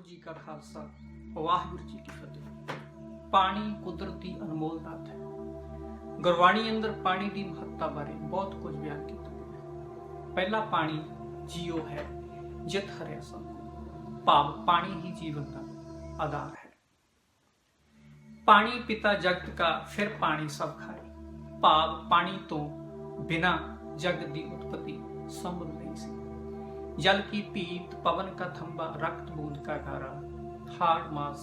जी का खालसा वाहिगुरू जी की फतेह। पानी कुदरती अनमोल दात है। गुरबाणी अंदर पानी की महत्ता बारे बहुत कुछ बयान किया गया है। पहला पानी जियो है जित हरिया सब, भाव पानी ही जीवन का आधार है। पानी पिता जगत का फिर पानी सब खाए, भाव पानी तो बिना जगत की उत्पत्ति संभव नहीं सी। जल की पीत पवन का थंबा रक्त बूंद का धारा, हाड़ मास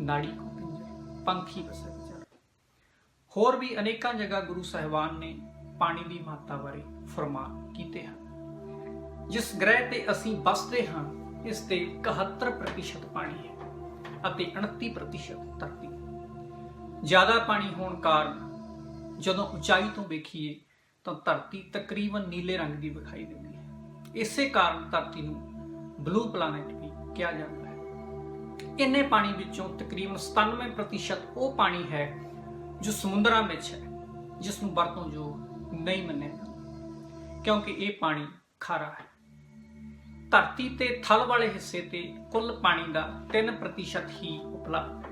नाड़ी को पिंजर पंखी बसे विचार। होर भी अनेक जगह गुरु साहिबान ने पानी की महत्ता बारे फरमान कीते हैं। जिस ग्रह ते असीं बसते हाँ इस ते 71% पानी है ਅਤੇ 29% ਧਰਤੀ। ਜ਼ਿਆਦਾ ਪਾਣੀ ਹੋਣ ਕਾਰਨ ਜਦੋਂ ਉਚਾਈ ਤੋਂ ਵੇਖੀਏ ਤਾਂ ਧਰਤੀ ਤਕਰੀਬਨ ਨੀਲੇ ਰੰਗ ਦੀ ਵਿਖਾਈ ਦਿੰਦੀ ਹੈ। ਇਸੇ ਕਾਰਨ ਧਰਤੀ ਨੂੰ ਬਲੂ ਪਲੈਨਟ ਵੀ ਕਿਹਾ ਜਾਂਦਾ ਹੈ। ਇੰਨੇ ਪਾਣੀ ਵਿੱਚੋਂ ਤਕਰੀਬਨ 97% ਉਹ ਪਾਣੀ ਹੈ ਜੋ ਸਮੁੰਦਰਾਂ ਵਿੱਚ ਹੈ, ਜਿਸ ਨੂੰ ਵਰਤੋਂਯੋਗ ਨਹੀਂ ਮੰਨਿਆ ਜਾਂਦਾ ਕਿਉਂਕਿ ਇਹ ਪਾਣੀ ਖਾਰਾ ਹੈ। ਧਰਤੀ ਤੇ ਥਲ ਵਾਲੇ ਹਿੱਸੇ ਤੇ ਕੁੱਲ ਪਾਣੀ ਦਾ 3% ਹੀ ਉਪਲਬਧ ਹੈ।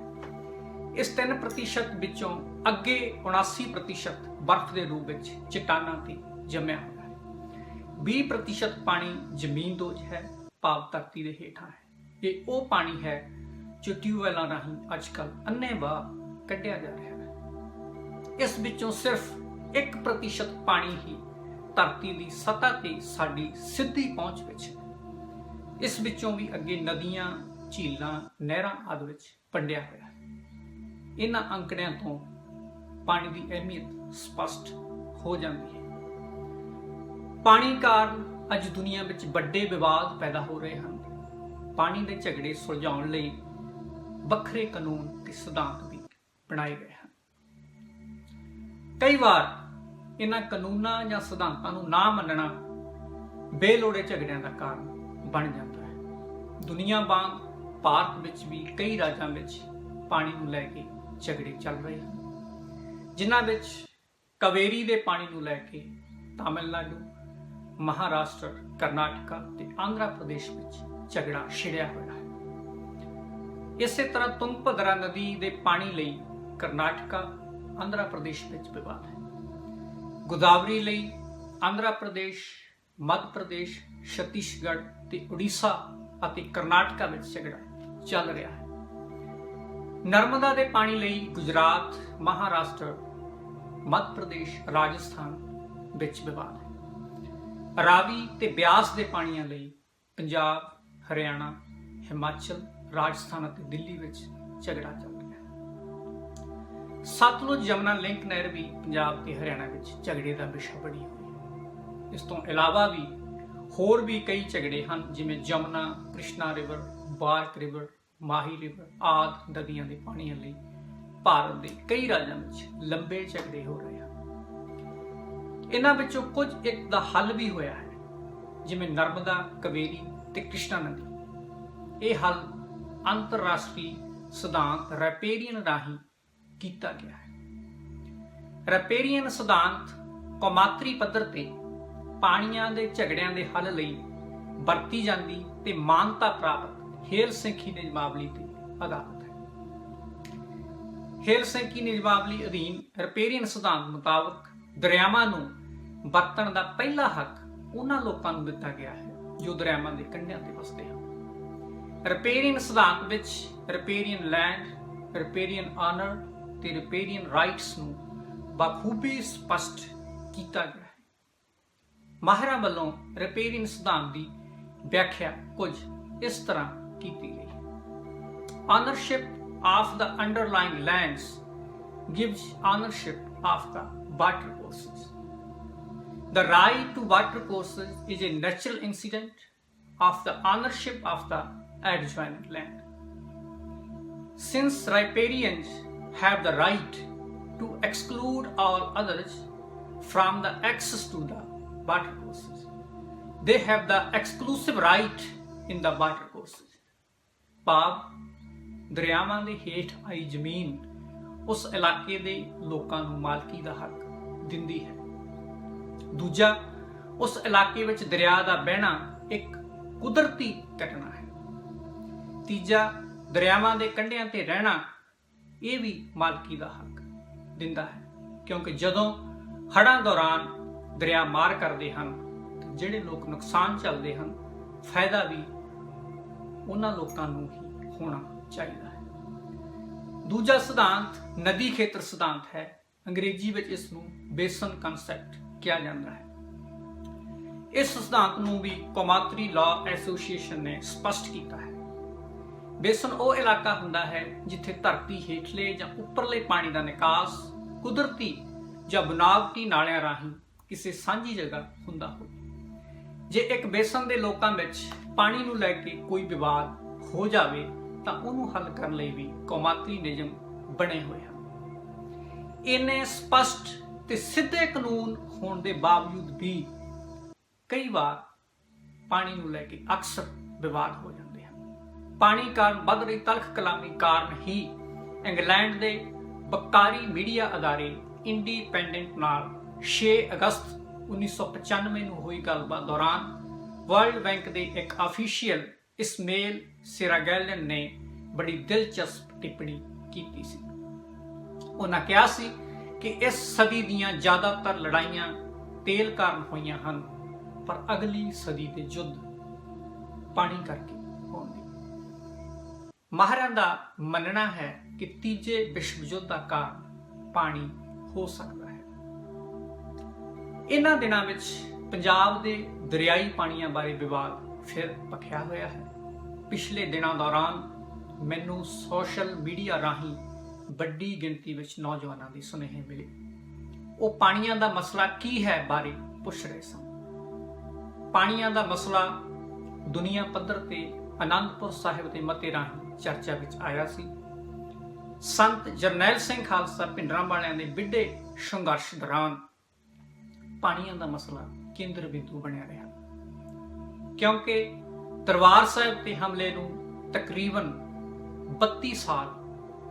ਇਸ 3% ਵਿੱਚੋਂ ਅੱਗੇ 79% ਬਰਫ਼ ਦੇ ਰੂਪ ਵਿੱਚ ਚਟਾਨਾਂ ਤੇ ਜੰਮਿਆ ਹੋਇਆ ਹੈ। 20% ਪਾਣੀ ਜ਼ਮੀਨਦੋਜ਼ ਹੈ, ਭਾਵ ਧਰਤੀ ਦੇ ਹੇਠਾਂ ਹੈ। ਇਹ ਉਹ ਪਾਣੀ ਹੈ ਜੋ ਟਿਊਬਵੈੱਲਾਂ ਰਾਹੀਂ ਅੱਜ ਕੱਲ੍ਹ ਅੰਨ੍ਹੇਵਾਹ ਕੱਢਿਆ ਜਾ ਰਿਹਾ ਹੈ। ਇਸ ਵਿੱਚੋਂ ਸਿਰਫ 1% ਪਾਣੀ ਹੀ ਧਰਤੀ ਦੀ ਸਤ੍ਹਾ ਤੇ ਸਾਡੀ ਸਿੱਧੀ ਪਹੁੰਚ ਵਿੱਚ ਹੈ। ਇਸ ਵਿੱਚੋਂ ਵੀ ਅੱਗੇ ਨਦੀਆਂ, ਝੀਲਾਂ, ਨਹਿਰਾਂ ਆਦਿ ਵਿੱਚ ਵੰਡਿਆ ਹੋਇਆ ਹੈ। ਇਹਨਾਂ ਅੰਕੜਿਆਂ ਤੋਂ ਪਾਣੀ ਦੀ ਅਹਿਮੀਅਤ ਸਪਸ਼ਟ ਹੋ ਜਾਂਦੀ ਹੈ। ਪਾਣੀ ਕਾਰਨ ਅੱਜ ਦੁਨੀਆ ਵਿੱਚ ਵੱਡੇ ਵਿਵਾਦ ਪੈਦਾ ਹੋ ਰਹੇ ਹਨ। ਪਾਣੀ ਦੇ ਝਗੜੇ ਸੁਲਝਾਉਣ ਲਈ ਵੱਖਰੇ ਕਾਨੂੰਨ ਤੇ ਸਿਧਾਂਤ ਵੀ ਬਣਾਏ ਗਏ ਹਨ। ਕਈ ਵਾਰ ਇਹਨਾਂ ਕਾਨੂੰਨਾਂ ਜਾਂ ਸਿਧਾਂਤਾਂ ਨੂੰ ਨਾ ਮੰਨਣਾ ਬੇਲੋੜੇ ਝਗੜਿਆਂ ਦਾ ਕਾਰਨ ਬਣ ਜਾਂਦਾ ਹੈ। ਦੁਨੀਆ ਵਾਂਗ ਭਾਰਤ ਵਿੱਚ ਵੀ ਕਈ ਰਾਜਾਂ ਵਿੱਚ ਪਾਣੀ ਨੂੰ ਲੈ ਕੇ ਝਗੜੇ ਚੱਲ ਰਹੇ ਹਨ, ਜਿਨ੍ਹਾਂ ਵਿੱਚ ਕਾਵੇਰੀ ਦੇ ਪਾਣੀ ਨੂੰ ਲੈ ਕੇ ਤਾਮਿਲਨਾਡੂ, ਮਹਾਰਾਸ਼ਟਰ, ਕਰਨਾਟਕਾ ਤੇ ਆਂਧਰਾ ਪ੍ਰਦੇਸ਼ ਵਿੱਚ ਝਗੜਾ ਛਿੜਿਆ ਹੋਇਆ ਹੈ। ਇਸੇ ਤਰ੍ਹਾਂ ਤੁੰਗਭਦਰਾ ਨਦੀ ਦੇ ਪਾਣੀ ਲਈ ਕਰਨਾਟਕਾ, ਆਂਧਰਾ ਪ੍ਰਦੇਸ਼ ਵਿੱਚ ਵਿਵਾਦ ਹੈ। ਗੋਦਾਵਰੀ ਲਈ ਆਂਧਰਾ ਪ੍ਰਦੇਸ਼, ਮੱਧ ਪ੍ਰਦੇਸ਼, ਛੱਤੀਸਗੜ੍ਹ ਤੇ ਉੜੀਸਾ ਅਤੇ ਕਰਨਾਟਕਾ ਵਿੱਚ ਝਗੜਾ ਚੱਲ ਰਿਹਾ ਹੈ। ਨਰਮਦਾ ਦੇ ਪਾਣੀ ਲਈ ਗੁਜਰਾਤ, ਮਹਾਰਾਸ਼ਟਰ, ਮੱਧ ਪ੍ਰਦੇਸ਼, ਰਾਜਸਥਾਨ ਵਿੱਚ ਵਿਵਾਦ ਹੈ। ਰਾਵੀ ਤੇ ਬਿਆਸ ਦੇ ਪਾਣੀਆਂ ਲਈ ਪੰਜਾਬ, ਹਰਿਆਣਾ, ਹਿਮਾਚਲ, ਰਾਜਸਥਾਨ ਅਤੇ ਦਿੱਲੀ ਵਿੱਚ ਝਗੜਾ ਚੱਲ ਰਿਹਾ ਹੈ। ਸਤਲੁਜ ਯਮੁਨਾ ਲਿੰਕ ਨਹਿਰ ਵੀ ਪੰਜਾਬ ਤੇ ਹਰਿਆਣਾ ਵਿੱਚ ਝਗੜੇ ਦਾ ਵਿਸ਼ਾ ਬਣੀ ਹੋਈ ਹੈ। ਇਸ ਤੋਂ ਇਲਾਵਾ ਵੀ ਹੋਰ ਵੀ ਕਈ ਝਗੜੇ ਹਨ, ਜਿਵੇਂ ਜਮਨਾ, ਕ੍ਰਿਸ਼ਨਾ ਰਿਵਰ, ਬਾਰਕ ਰਿਵਰ, ਮਾਹੀ ਰਿਵਰ ਆਦਿ ਨਦੀਆਂ ਦੇ ਪਾਣੀਆਂ ਲਈ ਭਾਰਤ ਦੇ ਕਈ ਰਾਜਾਂ ਵਿੱਚ ਲੰਬੇ ਝਗੜੇ ਹੋ ਰਹੇ ਹਨ। ਇਹਨਾਂ ਵਿੱਚੋਂ ਕੁਝ ਇੱਕ ਦਾ ਹੱਲ ਵੀ ਹੋਇਆ ਹੈ, ਜਿਵੇਂ ਨਰਮਦਾ, ਕਾਵੇਰੀ ਤੇ ਕ੍ਰਿਸ਼ਨਾ ਨਦੀ। ਇਹ ਹੱਲ ਅੰਤਰਰਾਸ਼ਟਰੀ ਸਿਧਾਂਤ ਰੈਪੇਰੀਅਨ ਰਾਹੀਂ ਕੀਤਾ ਗਿਆ ਹੈ। ਰੈਪੇਰੀਅਨ ਸਿਧਾਂਤ ਕੌਮਾਂਤਰੀ ਪੱਧਰ ਤੇ ਪਾਣੀਆਂ ਦੇ ਝਗੜਿਆਂ ਦੇ ਹੱਲ ਲਈ ਵਰਤੀ ਜਾਂਦੀ ਤੇ ਮਾਨਤਾ ਪ੍ਰਾਪਤ ਹੇਲਸਿੰਕੀ ਨਿਯਮਾਵਲੀ ਤੇ ਆਧਾਰਿਤ ਹੈ। ਹੇਲਸਿੰਕੀ ਨਿਯਮਾਵਲੀ ਅਧੀਨ ਰੈਪੇਰੀਅਨ ਸਿਧਾਂਤ ਮੁਤਾਬਕ ਦਰਿਆਵਾਂ ਨੂੰ ਵਰਤਣ ਦਾ ਪਹਿਲਾ ਹੱਕ ਉਹਨਾਂ ਲੋਕਾਂ ਨੂੰ ਦਿੱਤਾ ਗਿਆ ਹੈ ਜੋ ਦਰਿਆਵਾਂ ਦੇ ਕੰਢਿਆਂ ਤੇ ਵਸਦੇ ਹਨ। ਰੈਪੇਰੀਅਨ ਸਿਧਾਂਤ ਵਿੱਚ ਰੈਪੇਰੀਅਨ ਲੈਂਡ, ਰੈਪੇਰੀਅਨ ਆਨਰ ਤੇ ਰੈਪੇਰੀਅਨ ਰਾਈਟਸ ਨੂੰ ਬਖੂਬੀ ਸਪਸ਼ਟ ਕੀਤਾ ਗਿਆ ਹੈ। ਮਾਹਿਰਾਂ ਵੱਲੋਂ ਰੈਪੇਰੀਅਨ ਸਿਧਾਂਤ ਦੀ ਵਿਆਖਿਆ ਕੁਝ ਇਸ ਤਰ੍ਹਾਂ ਕੀਤੀ ਗਈ। Ownership of the underlying lands gives ownership of the water courses. The right to water courses is a natural incident of the ownership of the adjoining land. Since riparians have the right to exclude all others from the access to the water courses, they have the exclusive right in the water courses. ਭਾਵ ਦਰਿਆਵਾਂ ਦੇ ਹੇਠ ਆਈ ਜ਼ਮੀਨ ਉਸ ਇਲਾਕੇ ਦੇ ਲੋਕਾਂ ਨੂੰ ਮਾਲਕੀ ਦਾ ਹੱਕ ਦਿੰਦੀ ਹੈ। ਦੂਜਾ, ਉਸ ਇਲਾਕੇ ਵਿੱਚ ਦਰਿਆ ਦਾ ਵਹਿਣਾ ਇੱਕ ਕੁਦਰਤੀ ਘਟਨਾ ਹੈ। ਤੀਜਾ, ਦਰਿਆਵਾਂ ਦੇ ਕੰਢਿਆਂ ਤੇ ਰਹਿਣਾ, ਇਹ ਵੀ ਮਾਲਕੀ ਦਾ ਹੱਕ ਦਿੰਦਾ ਹੈ, ਕਿਉਂਕਿ ਜਦੋਂ ਹੜ੍ਹਾਂ ਦੌਰਾਨ ਦਰਿਆ ਮਾਰ ਕਰਦੇ ਹਨ ਤਾਂ ਜਿਹੜੇ ਲੋਕ ਨੁਕਸਾਨ ਝੱਲਦੇ ਹਨ, ਫਾਇਦਾ ਵੀ ਉਹਨਾਂ ਲੋਕਾਂ ਨੂੰ ਹੀ ਹੋਣਾ ਚਾਹੀਦਾ ਹੈ। ਦੂਜਾ ਸਿਧਾਂਤ ਨਦੀ ਖੇਤਰ ਸਿਧਾਂਤ ਹੈ। ਅੰਗਰੇਜ਼ੀ ਵਿੱਚ ਇਸ ਨੂੰ ਬੇਸਨ ਕਨਸੈਪਟ ਕਿਹਾ ਜਾਂਦਾ ਹੈ। ਇਸ ਸਿਧਾਂਤ ਨੂੰ ਵੀ ਕੌਮਾਂਤਰੀ ਲਾਅ ਐਸੋਸੀਏਸ਼ਨ ਨੇ ਸਪਸ਼ਟ ਕੀਤਾ ਹੈ। ਬੇਸਨ ਉਹ ਇਲਾਕਾ ਹੁੰਦਾ ਹੈ ਜਿੱਥੇ ਧਰਤੀ ਹੇਠਲੇ ਜਾਂ ਉੱਪਰਲੇ ਪਾਣੀ ਦਾ ਨਿਕਾਸ ਕੁਦਰਤੀ ਜਾਂ ਬਨਾਵਟੀ ਨਾਲਿਆਂ ਰਾਹੀਂ ਕਿਸੇ ਸਾਂਝੀ ਜਗ੍ਹਾ ਹੁੰਦਾ ਹੋਵੇ। ਜੇ ਇੱਕ ਬੇਸਨ ਦੇ ਲੋਕਾਂ ਵਿੱਚ ਪਾਣੀ ਨੂੰ ਲੈ ਕੇ ਕੋਈ ਵਿਵਾਦ ਹੋ ਜਾਵੇ ਤਾਂ ਉਹਨੂੰ ਹੱਲ ਕਰਨ ਲਈ ਵੀ ਕੌਮਾਂਤਰੀ ਨਿਯਮ ਬਣੇ ਹੋਏ ਹਨ। ਇੰਨੇ ਸਪਸ਼ਟ ਤੇ ਸਿੱਧੇ ਕਾਨੂੰਨ ਹੋਣ ਦੇ ਬਾਵਜੂਦ ਵੀ ਕਈ ਵਾਰ ਪਾਣੀ ਨੂੰ ਲੈ ਕੇ ਅਕਸਰ ਵਿਵਾਦ ਹੋ ਜਾਂਦੇ ਹਨ। ਪਾਣੀ ਕਾਰਨ ਵੱਧ ਰਹੀ ਤਲਖ ਕਲਾਮੀ ਕਾਰਨ ਹੀ ਇੰਗਲੈਂਡ ਦੇ ਬਕਾਰੀ ਮੀਡੀਆ ਅਦਾਰੇ ਇੰਡੀਪੈਂਡੈਂਟ ਨਾਲ 6 ਅਗਸਤ 1995 ਨੂੰ ਹੋਈ ਗੱਲਬਾਤ ਦੌਰਾਨ ਵਰਲਡ ਬੈਂਕ ਦੇ ਇੱਕ ਅਫੀਸ਼ੀਅਲ ਇਸਮੇਲ ਸਿਰਾਗੈਲਨ ਨੇ ਬੜੀ ਦਿਲਚਸਪ ਟਿੱਪਣੀ ਕੀਤੀ ਸੀ। ਉਹਨਾਂ ਕਿਹਾ ਸੀ ਕਿ ਇਸ ਸਦੀ ਦੀਆਂ ਜ਼ਿਆਦਾਤਰ ਲੜਾਈਆਂ ਤੇਲ ਕਾਰਨ ਹੋਈਆਂ ਹਨ, ਪਰ ਅਗਲੀ ਸਦੀ ਦੇ ਯੁੱਧ ਪਾਣੀ ਕਰਕੇ ਹੋਣਗੇ। ਮਾਹਰਾਂ ਦਾ ਮੰਨਣਾ ਹੈ ਕਿ ਤੀਜੇ ਵਿਸ਼ਵ ਯੁੱਧ ਦਾ ਕਾਰਨ ਪਾਣੀ ਹੋ ਸਕਦਾ ਹੈ। ਇਹਨਾਂ ਦਿਨਾਂ ਵਿੱਚ ਪੰਜਾਬ ਦੇ ਦਰਿਆਈ ਪਾਣੀਆਂ ਬਾਰੇ ਵਿਵਾਦ ਫਿਰ ਭਖਿਆ ਹੋਇਆ ਹੈ। ਪਿਛਲੇ ਦਿਨਾਂ ਦੌਰਾਨ ਮੈਨੂੰ ਸੋਸ਼ਲ ਮੀਡੀਆ ਰਾਹੀਂ ਵੱਡੀ ਗਿਣਤੀ ਵਿੱਚ ਨੌਜਵਾਨਾਂ ਦੇ ਸੁਨੇਹੇ ਮਿਲੇ। ਉਹ ਪਾਣੀਆਂ ਦਾ ਮਸਲਾ ਕੀ ਹੈ ਬਾਰੇ ਪੁੱਛ ਰਹੇ ਸਨ। ਪਾਣੀਆਂ ਦਾ ਮਸਲਾ ਦੁਨੀਆ ਪੱਧਰ ਤੇ ਆਨੰਦਪੁਰ ਸਾਹਿਬ ਦੇ ਮਤੇ ਰਾਹੀਂ ਚਰਚਾ ਵਿੱਚ ਆਇਆ ਸੀ। ਸੰਤ ਜਰਨੈਲ ਸਿੰਘ ਖਾਲਸਾ ਭਿੰਡਰਾਂਵਾਲਿਆਂ ਦੇ ਵਿੱਢੇ ਸੰਘਰਸ਼ ਦੌਰਾਨ ਪਾਣੀਆਂ ਦਾ ਮਸਲਾ ਕੇਂਦਰ ਬਿੰਦੂ ਬਣਿਆ ਰਿਹਾ, ਕਿਉਂਕਿ ਦਰਬਾਰ ਸਾਹਿਬ ਤੇ ਹਮਲੇ ਨੂੰ ਤਕਰੀਬਨ 32 ਸਾਲ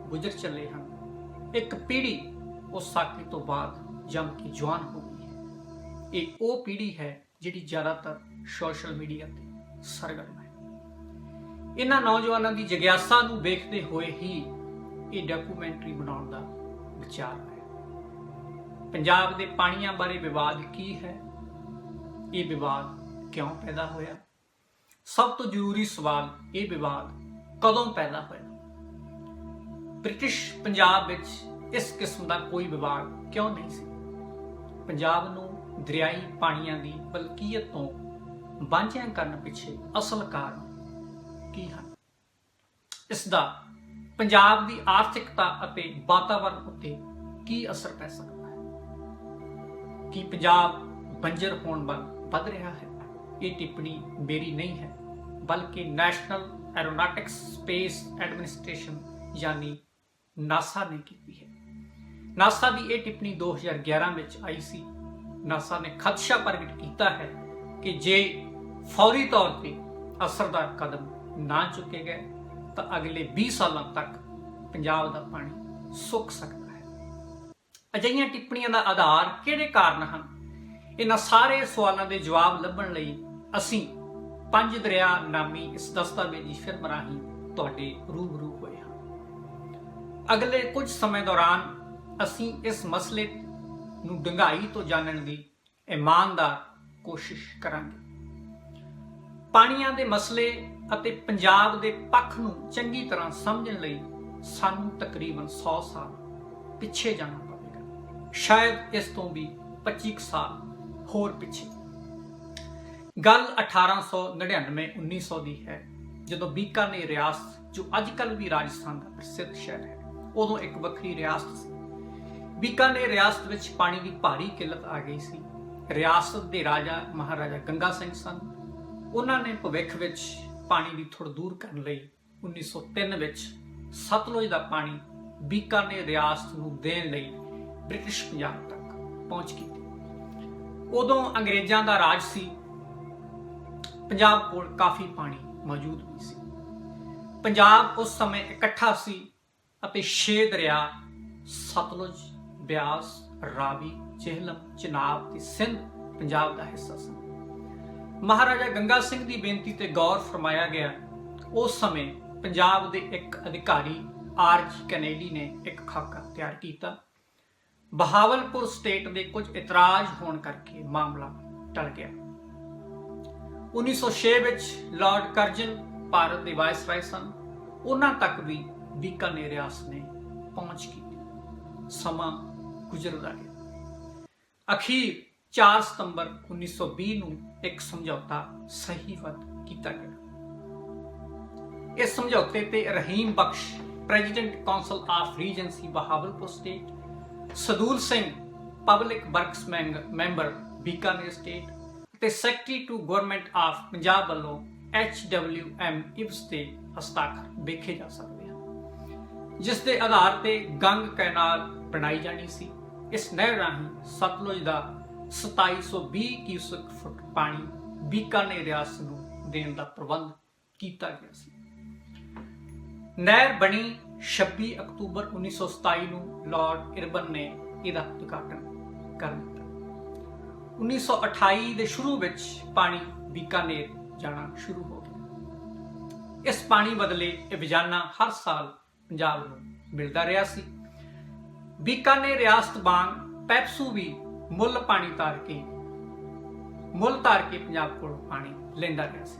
ਗੁਜ਼ਰ ਚੱਲੇ ਹਨ। ਇੱਕ ਪੀੜ੍ਹੀ ਉਸ ਸਾਕੇ ਤੋਂ ਬਾਅਦ ਜੰਮ ਕੇ ਜਵਾਨ ਹੋ ਗਈ ਹੈ। ਇਹ ਉਹ ਪੀੜ੍ਹੀ ਹੈ ਜਿਹੜੀ ਜ਼ਿਆਦਾਤਰ ਸੋਸ਼ਲ ਮੀਡੀਆ ਤੇ ਸਰਗਰਮ ਹੈ। ਇਹਨਾਂ ਨੌਜਵਾਨਾਂ ਦੀ ਜਿਗਿਆਸਾ ਨੂੰ ਵੇਖਦੇ ਹੋਏ ਹੀ ਇਹ ਡਾਕੂਮੈਂਟਰੀ ਬਣਾਉਣ ਦਾ ਵਿਚਾਰ ਹੈ। ਪੰਜਾਬ ਦੇ ਪਾਣੀਆਂ ਬਾਰੇ ਵਿਵਾਦ ਕੀ ਹੈ? ਇਹ ਵਿਵਾਦ ਕਿਉਂ ਪੈਦਾ ਹੋਇਆ? ਸਭ ਤੋਂ ਜ਼ਰੂਰੀ ਸਵਾਲ, ਇਹ ਵਿਵਾਦ ਕਦੋਂ ਪੈਦਾ ਹੋਇਆ? ਬ੍ਰਿਟਿਸ਼ ਪੰਜਾਬ ਵਿੱਚ ਇਸ ਕਿਸਮ ਦਾ ਕੋਈ ਵਿਵਾਦ ਕਿਉਂ ਨਹੀਂ ਸੀ? ਪੰਜਾਬ ਨੂੰ ਦਰਿਆਈ ਪਾਣੀਆਂ ਦੀ ਮਲਕੀਅਤ ਤੋਂ ਵਾਂਝਿਆ ਕਰਨ ਪਿੱਛੇ ਅਸਲ ਕਾਰਨ ਕੀ ਹਨ? ਇਸ ਦਾ ਪੰਜਾਬ ਦੀ ਆਰਥਿਕਤਾ ਅਤੇ ਵਾਤਾਵਰਣ ਉੱਤੇ ਕੀ ਅਸਰ ਪੈ ਸਕਦਾ ਹੈ? ਕੀ ਪੰਜਾਬ ਬੰਜਰ ਹੋਣ ਵੱਲ ਵੱਧ ਰਿਹਾ ਹੈ? ਇਹ ਟਿੱਪਣੀ ਮੇਰੀ ਨਹੀਂ ਹੈ, ਬਲਕਿ ਨੈਸ਼ਨਲ ਐਰੋਨੌਟਿਕਸ ਸਪੇਸ ਐਡਮਿਨਿਸਟ੍ਰੇਸ਼ਨ ਯਾਨੀ ਨਾਸਾ ਨੇ ਕੀਤੀ ਹੈ। ਨਾਸਾ ਦੀ ਇਹ ਟਿੱਪਣੀ 2011 ਵਿੱਚ ਆਈ ਸੀ। ਨਾਸਾ ਨੇ ਖਦਸ਼ਾ ਪ੍ਰਗਟ ਕੀਤਾ ਹੈ ਕਿ ਜੇ ਫੌਰੀ ਤੌਰ ਤੇ ਅਸਰਦਾਰ ਕਦਮ ਨਾ ਚੁੱਕੇ ਗਏ ਤਾਂ ਅਗਲੇ 20 ਸਾਲਾਂ ਤੱਕ ਪੰਜਾਬ ਦਾ ਪਾਣੀ ਸੁੱਕ ਸਕਦਾ ਹੈ। ਅਜਿਹੀਆਂ ਟਿੱਪਣੀਆਂ ਦਾ ਆਧਾਰ ਕਿਹੜੇ ਕਾਰਨ ਹਨ? ਇਹਨਾਂ ਸਾਰੇ ਸਵਾਲਾਂ ਦੇ ਜਵਾਬ ਲੱਭਣ ਲਈ ਅਸੀਂ ਪੰਜ ਦਰਿਆ ਨਾਮੀ ਇਸ ਦਸਤਾਵੇਜ਼ੀ ਫਿਲਮ ਰਾਹੀਂ ਤੁਹਾਡੇ ਰੂਬਰੂ ਹੋਏ ਹਾਂ। ਅਗਲੇ ਕੁਝ ਸਮੇਂ ਦੌਰਾਨ ਅਸੀਂ ਇਸ ਮਸਲੇ ਨੂੰ ਡੂੰਘਾਈ ਤੋਂ ਜਾਣਨ ਦੀ ਇਮਾਨਦਾਰ ਕੋਸ਼ਿਸ਼ ਕਰਾਂਗੇ। ਪਾਣੀਆਂ ਦੇ ਮਸਲੇ ਅਤੇ ਪੰਜਾਬ ਦੇ ਪੱਖ ਨੂੰ ਚੰਗੀ ਤਰ੍ਹਾਂ ਸਮਝਣ ਲਈ ਸਾਨੂੰ ਤਕਰੀਬਨ 100 ਸਾਲ ਪਿੱਛੇ ਜਾਣਾ ਪਵੇਗਾ, ਸ਼ਾਇਦ ਇਸ ਤੋਂ ਵੀ 25 ਸਾਲ ਹੋਰ ਪਿੱਛੇ। ਗੱਲ 1899-1900 ਦੀ ਹੈ, ਜਦੋਂ ਬੀਕਾਨੇਰ ਰਿਆਸਤ, ਜੋ ਅੱਜ ਕੱਲ੍ਹ ਵੀ ਰਾਜਸਥਾਨ ਦਾ ਪ੍ਰਸਿੱਧ ਸ਼ਹਿਰ ਹੈ, ਉਦੋਂ ਇੱਕ ਵੱਖਰੀ ਰਿਆਸਤ ਸੀ। ਬੀਕਾਨੇਰ ਰਿਆਸਤ ਵਿੱਚ ਪਾਣੀ ਦੀ ਭਾਰੀ ਕਿੱਲਤ ਆ ਗਈ ਸੀ। ਰਿਆਸਤ ਦੇ ਰਾਜਾ ਮਹਾਰਾਜਾ ਗੰਗਾ ਸਿੰਘ ਸਨ। ਉਹਨਾਂ ਨੇ ਭਵਿੱਖ ਵਿੱਚ ਪਾਣੀ ਦੀ ਥੁੜ ਦੂਰ ਕਰਨ ਲਈ 1903 ਵਿੱਚ ਸਤਲੁਜ ਦਾ ਪਾਣੀ ਬੀਕਾਨੇਰ ਰਿਆਸਤ ਨੂੰ ਦੇਣ ਲਈ ਬ੍ਰਿਟਿਸ਼ ਪੰਜਾਬ ਤੱਕ ਪਹੁੰਚ ਕੀਤੀ। ਉਦੋਂ ਅੰਗਰੇਜ਼ਾਂ ਦਾ ਰਾਜ ਸੀ। ਪੰਜਾਬ ਕੋਲ ਕਾਫੀ ਪਾਣੀ ਮੌਜੂਦ ਵੀ ਸੀ। ਪੰਜਾਬ ਉਸ ਸਮੇਂ ਇਕੱਠਾ ਸੀ ਅਤੇ 6 ਦਰਿਆ ਸਤਲੁਜ, ਬਿਆਸ, ਰਾਵੀ, ਜਿਹਲਮ, ਚਨਾਬ ਤੇ ਸਿੰਧ ਪੰਜਾਬ ਦਾ ਹਿੱਸਾ ਸਨ। ਮਹਾਰਾਜਾ ਗੰਗਾ ਸਿੰਘ ਦੀ ਬੇਨਤੀ ਤੇ ਗੌਰ ਫਰਮਾਇਆ ਗਿਆ। ਉਸ ਸਮੇਂ पंजाब के एक अधिकारी आरज कैनेडी ने एक खाका तैयार किया। बहावलपुर स्टेट के कुछ इतराज होने करके मामला टल गया। 1906 विच लॉर्ड कर्जन भारत के वायसराय सन, उन्हां तक भी बीकानेर रियासत ने पहुंच की। समा गुजरदा गया। अखीर 4 सितंबर 1920 नूं एक समझौता सहीबद्ध किया गया। इस समझौते ते Rahim Bakhsh president council of regency Bahawalpur state, Sadul Singh public works member Bikaner state ते secretary to government of Punjab वालों HWM इब्स ते हस्ताक्षर वेखे जा सकते हैं, जिस दे आधार ते गंग कैनाल बनाई जानी सी। इस नहर राही सतलुज का 2720 क्यूसेक फुट पानी बीकानेर रियासत नूं देण दा प्रबंध किया गया सी। नहर बनी 26 अक्तूबर 1927 नूं लॉर्ड इरबन ने इसका उद्घाटन कर दिता। 1928 के शुरू विच पानी बीकानेर जाना शुरू हो गया। इस पानी बदले रोजाना हर साल पंजाब नूं मिलता रहा सी। बीकानेर रियासत वांग पैप्सू भी मुल तार के पंजाब कोलों पानी लेंदा रहा सी।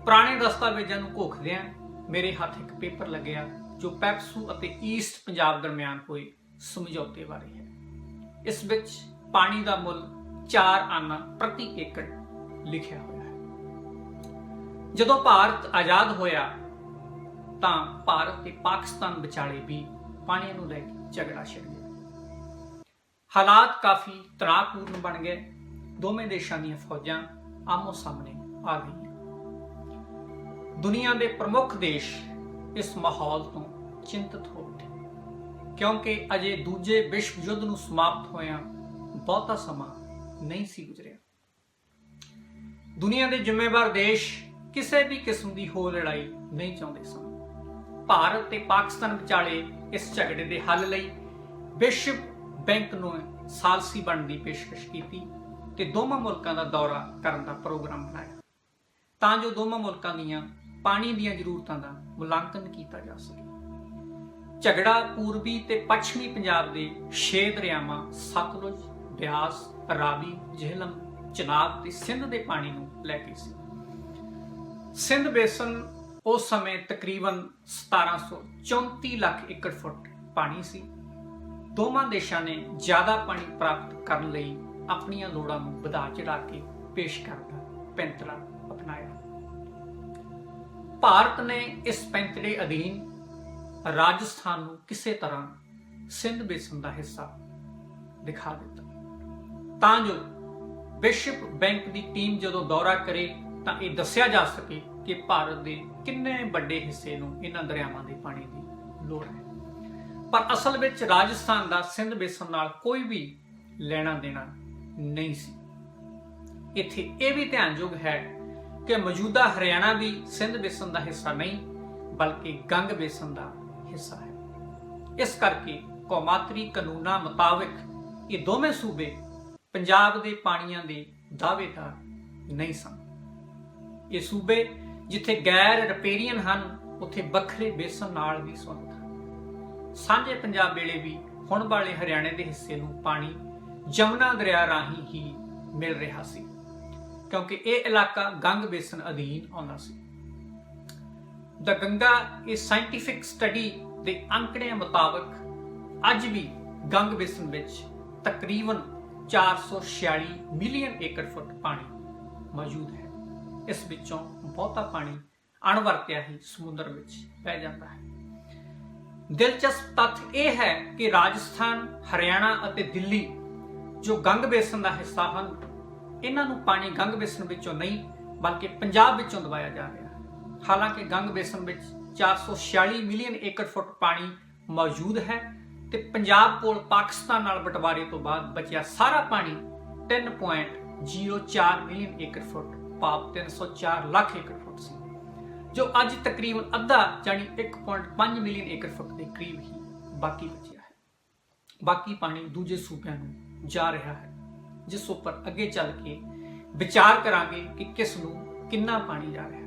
पुराने दस्तावेजां नूं घोखदिआं मेरे हाथ एक पेपर लग्या जो पैप्सू अते ईस्ट पंजाब दरमियान होए समझौते बारे है। इस विच पानी का मुल 4 आना प्रति एकड़ लिखिया होया है। जदों भारत आजाद होया तां भारत ते पाकिस्तान विचाले भी पानी नूं लैके झगड़ा छिड़ गया। हालात काफ़ी तनावपूर्ण बन गए। दोवें देशों दी फौजां आमो सामने आ गई। दुनिया के प्रमुख देश इस माहौल तो चिंतित हो उठे, क्योंकि अजे दूजे विश्व युद्ध नूं समाप्त होया बहुता समा नहीं सी गुजरिया। दुनिया के जिम्मेवार देश किसी भी किस्म की होर लड़ाई नहीं चाहते सन। भारत ते पाकिस्तान विचाले इस झगड़े के हल लई विश्व बैंक ने सालसी बनने की पेशकश की ते दोवां मुल्कां दा दौरा करने का प्रोग्राम बनाया तां जो दोवां मुल्कां दीयां पानी दीयां जरूरतां दा मुलांकन किया जा सके। झगड़ा पूर्वी ते पश्चिमी पंजाब के 6 दरियावां सतलुज, ब्यास, रावी, झेलम, चनाब ते सिंध के पानी नूं लैके सी। सिंध बेसन उस समय तकरीबन 1734 लाख एकड़ फुट पानी सी। दोवां देशां ने ज़्यादा पानी प्राप्त करने लई अपनियां लोड़ां नूं वधा चढ़ा के पेश करदा पैंतरा अपनाया। भारत ने इस पैंतरे अधीन राजस्थान नूं किसी तरह सिंध बेसन का हिस्सा दिखा दिता तां जो विश्व बैंक की टीम जदों दौरा करे तां इह दस्सिया जा सके कि भारत के किन्ने बड़े हिस्से नूं इन्हां दरियावां दे पानी की लोड़ है। पर असल विच राजस्थान का सिंध बेसन नाल कोई भी लेना देना नहीं सी। इत्थे यह भी ध्यानयोग है कि मौजूदा हरियाणा भी सिंध बेसन का हिस्सा नहीं बल्कि गंग बेसन का हिस्सा है। इस करके कौमातरी कानूना मुताबिक ये दोवें सूबे पंजाब के पानियां के दावेदार नहीं सन। ये सूबे जिथे गैर रिपेरियन हैं उत्थे बखरे बेसन नाल भी संबंध है। सांझे पंजाब वेले भी हुण वाले हरियाणे के हिस्से नूं पानी जमुना दरिया राही ही मिल रहा सी, क्योंकि यह इलाका गंग बेसन अधीन आउंदा सी। The Ganga a scientific study के अंकड़ियां मुताबिक अज भी गंग बेसन विच तकरीबन 446 मिलियन एकड़ फुट पानी मौजूद है। इस विचों बहुता पानी अणवरत्या ही समुद्र विच बह जाता है। दिलचस्प तथ्य यह है कि राजस्थान, हरियाणा और दिल्ली जो गंग बेसन का हिस्सा हैं, इन्हां नूं पानी गंग बेसन विचों नहीं बल्कि पंजाब विचों दबाया जा रहा है। हालांकि गंग बेसन विच 446 मिलियन एकड़ फुट पानी मौजूद है ते पंजाब कोल पाकिस्तान नाल बंटवारे तो बाद बचिया सारा पानी 3.04 मिलियन एकड़ फुट भाव 304 लाख एकड़ फुट सी, जो अज तकरीबन अद्धा यानी 1.5 मिलियन एकड़ फुट के करीब ही बाकी बचिया है। बाकी पानी दूजे सूबे नूं जा रहा है, जिस उपर अगे चल के विचार करांगे कि किस नूं किन्ना पानी जा रहा है।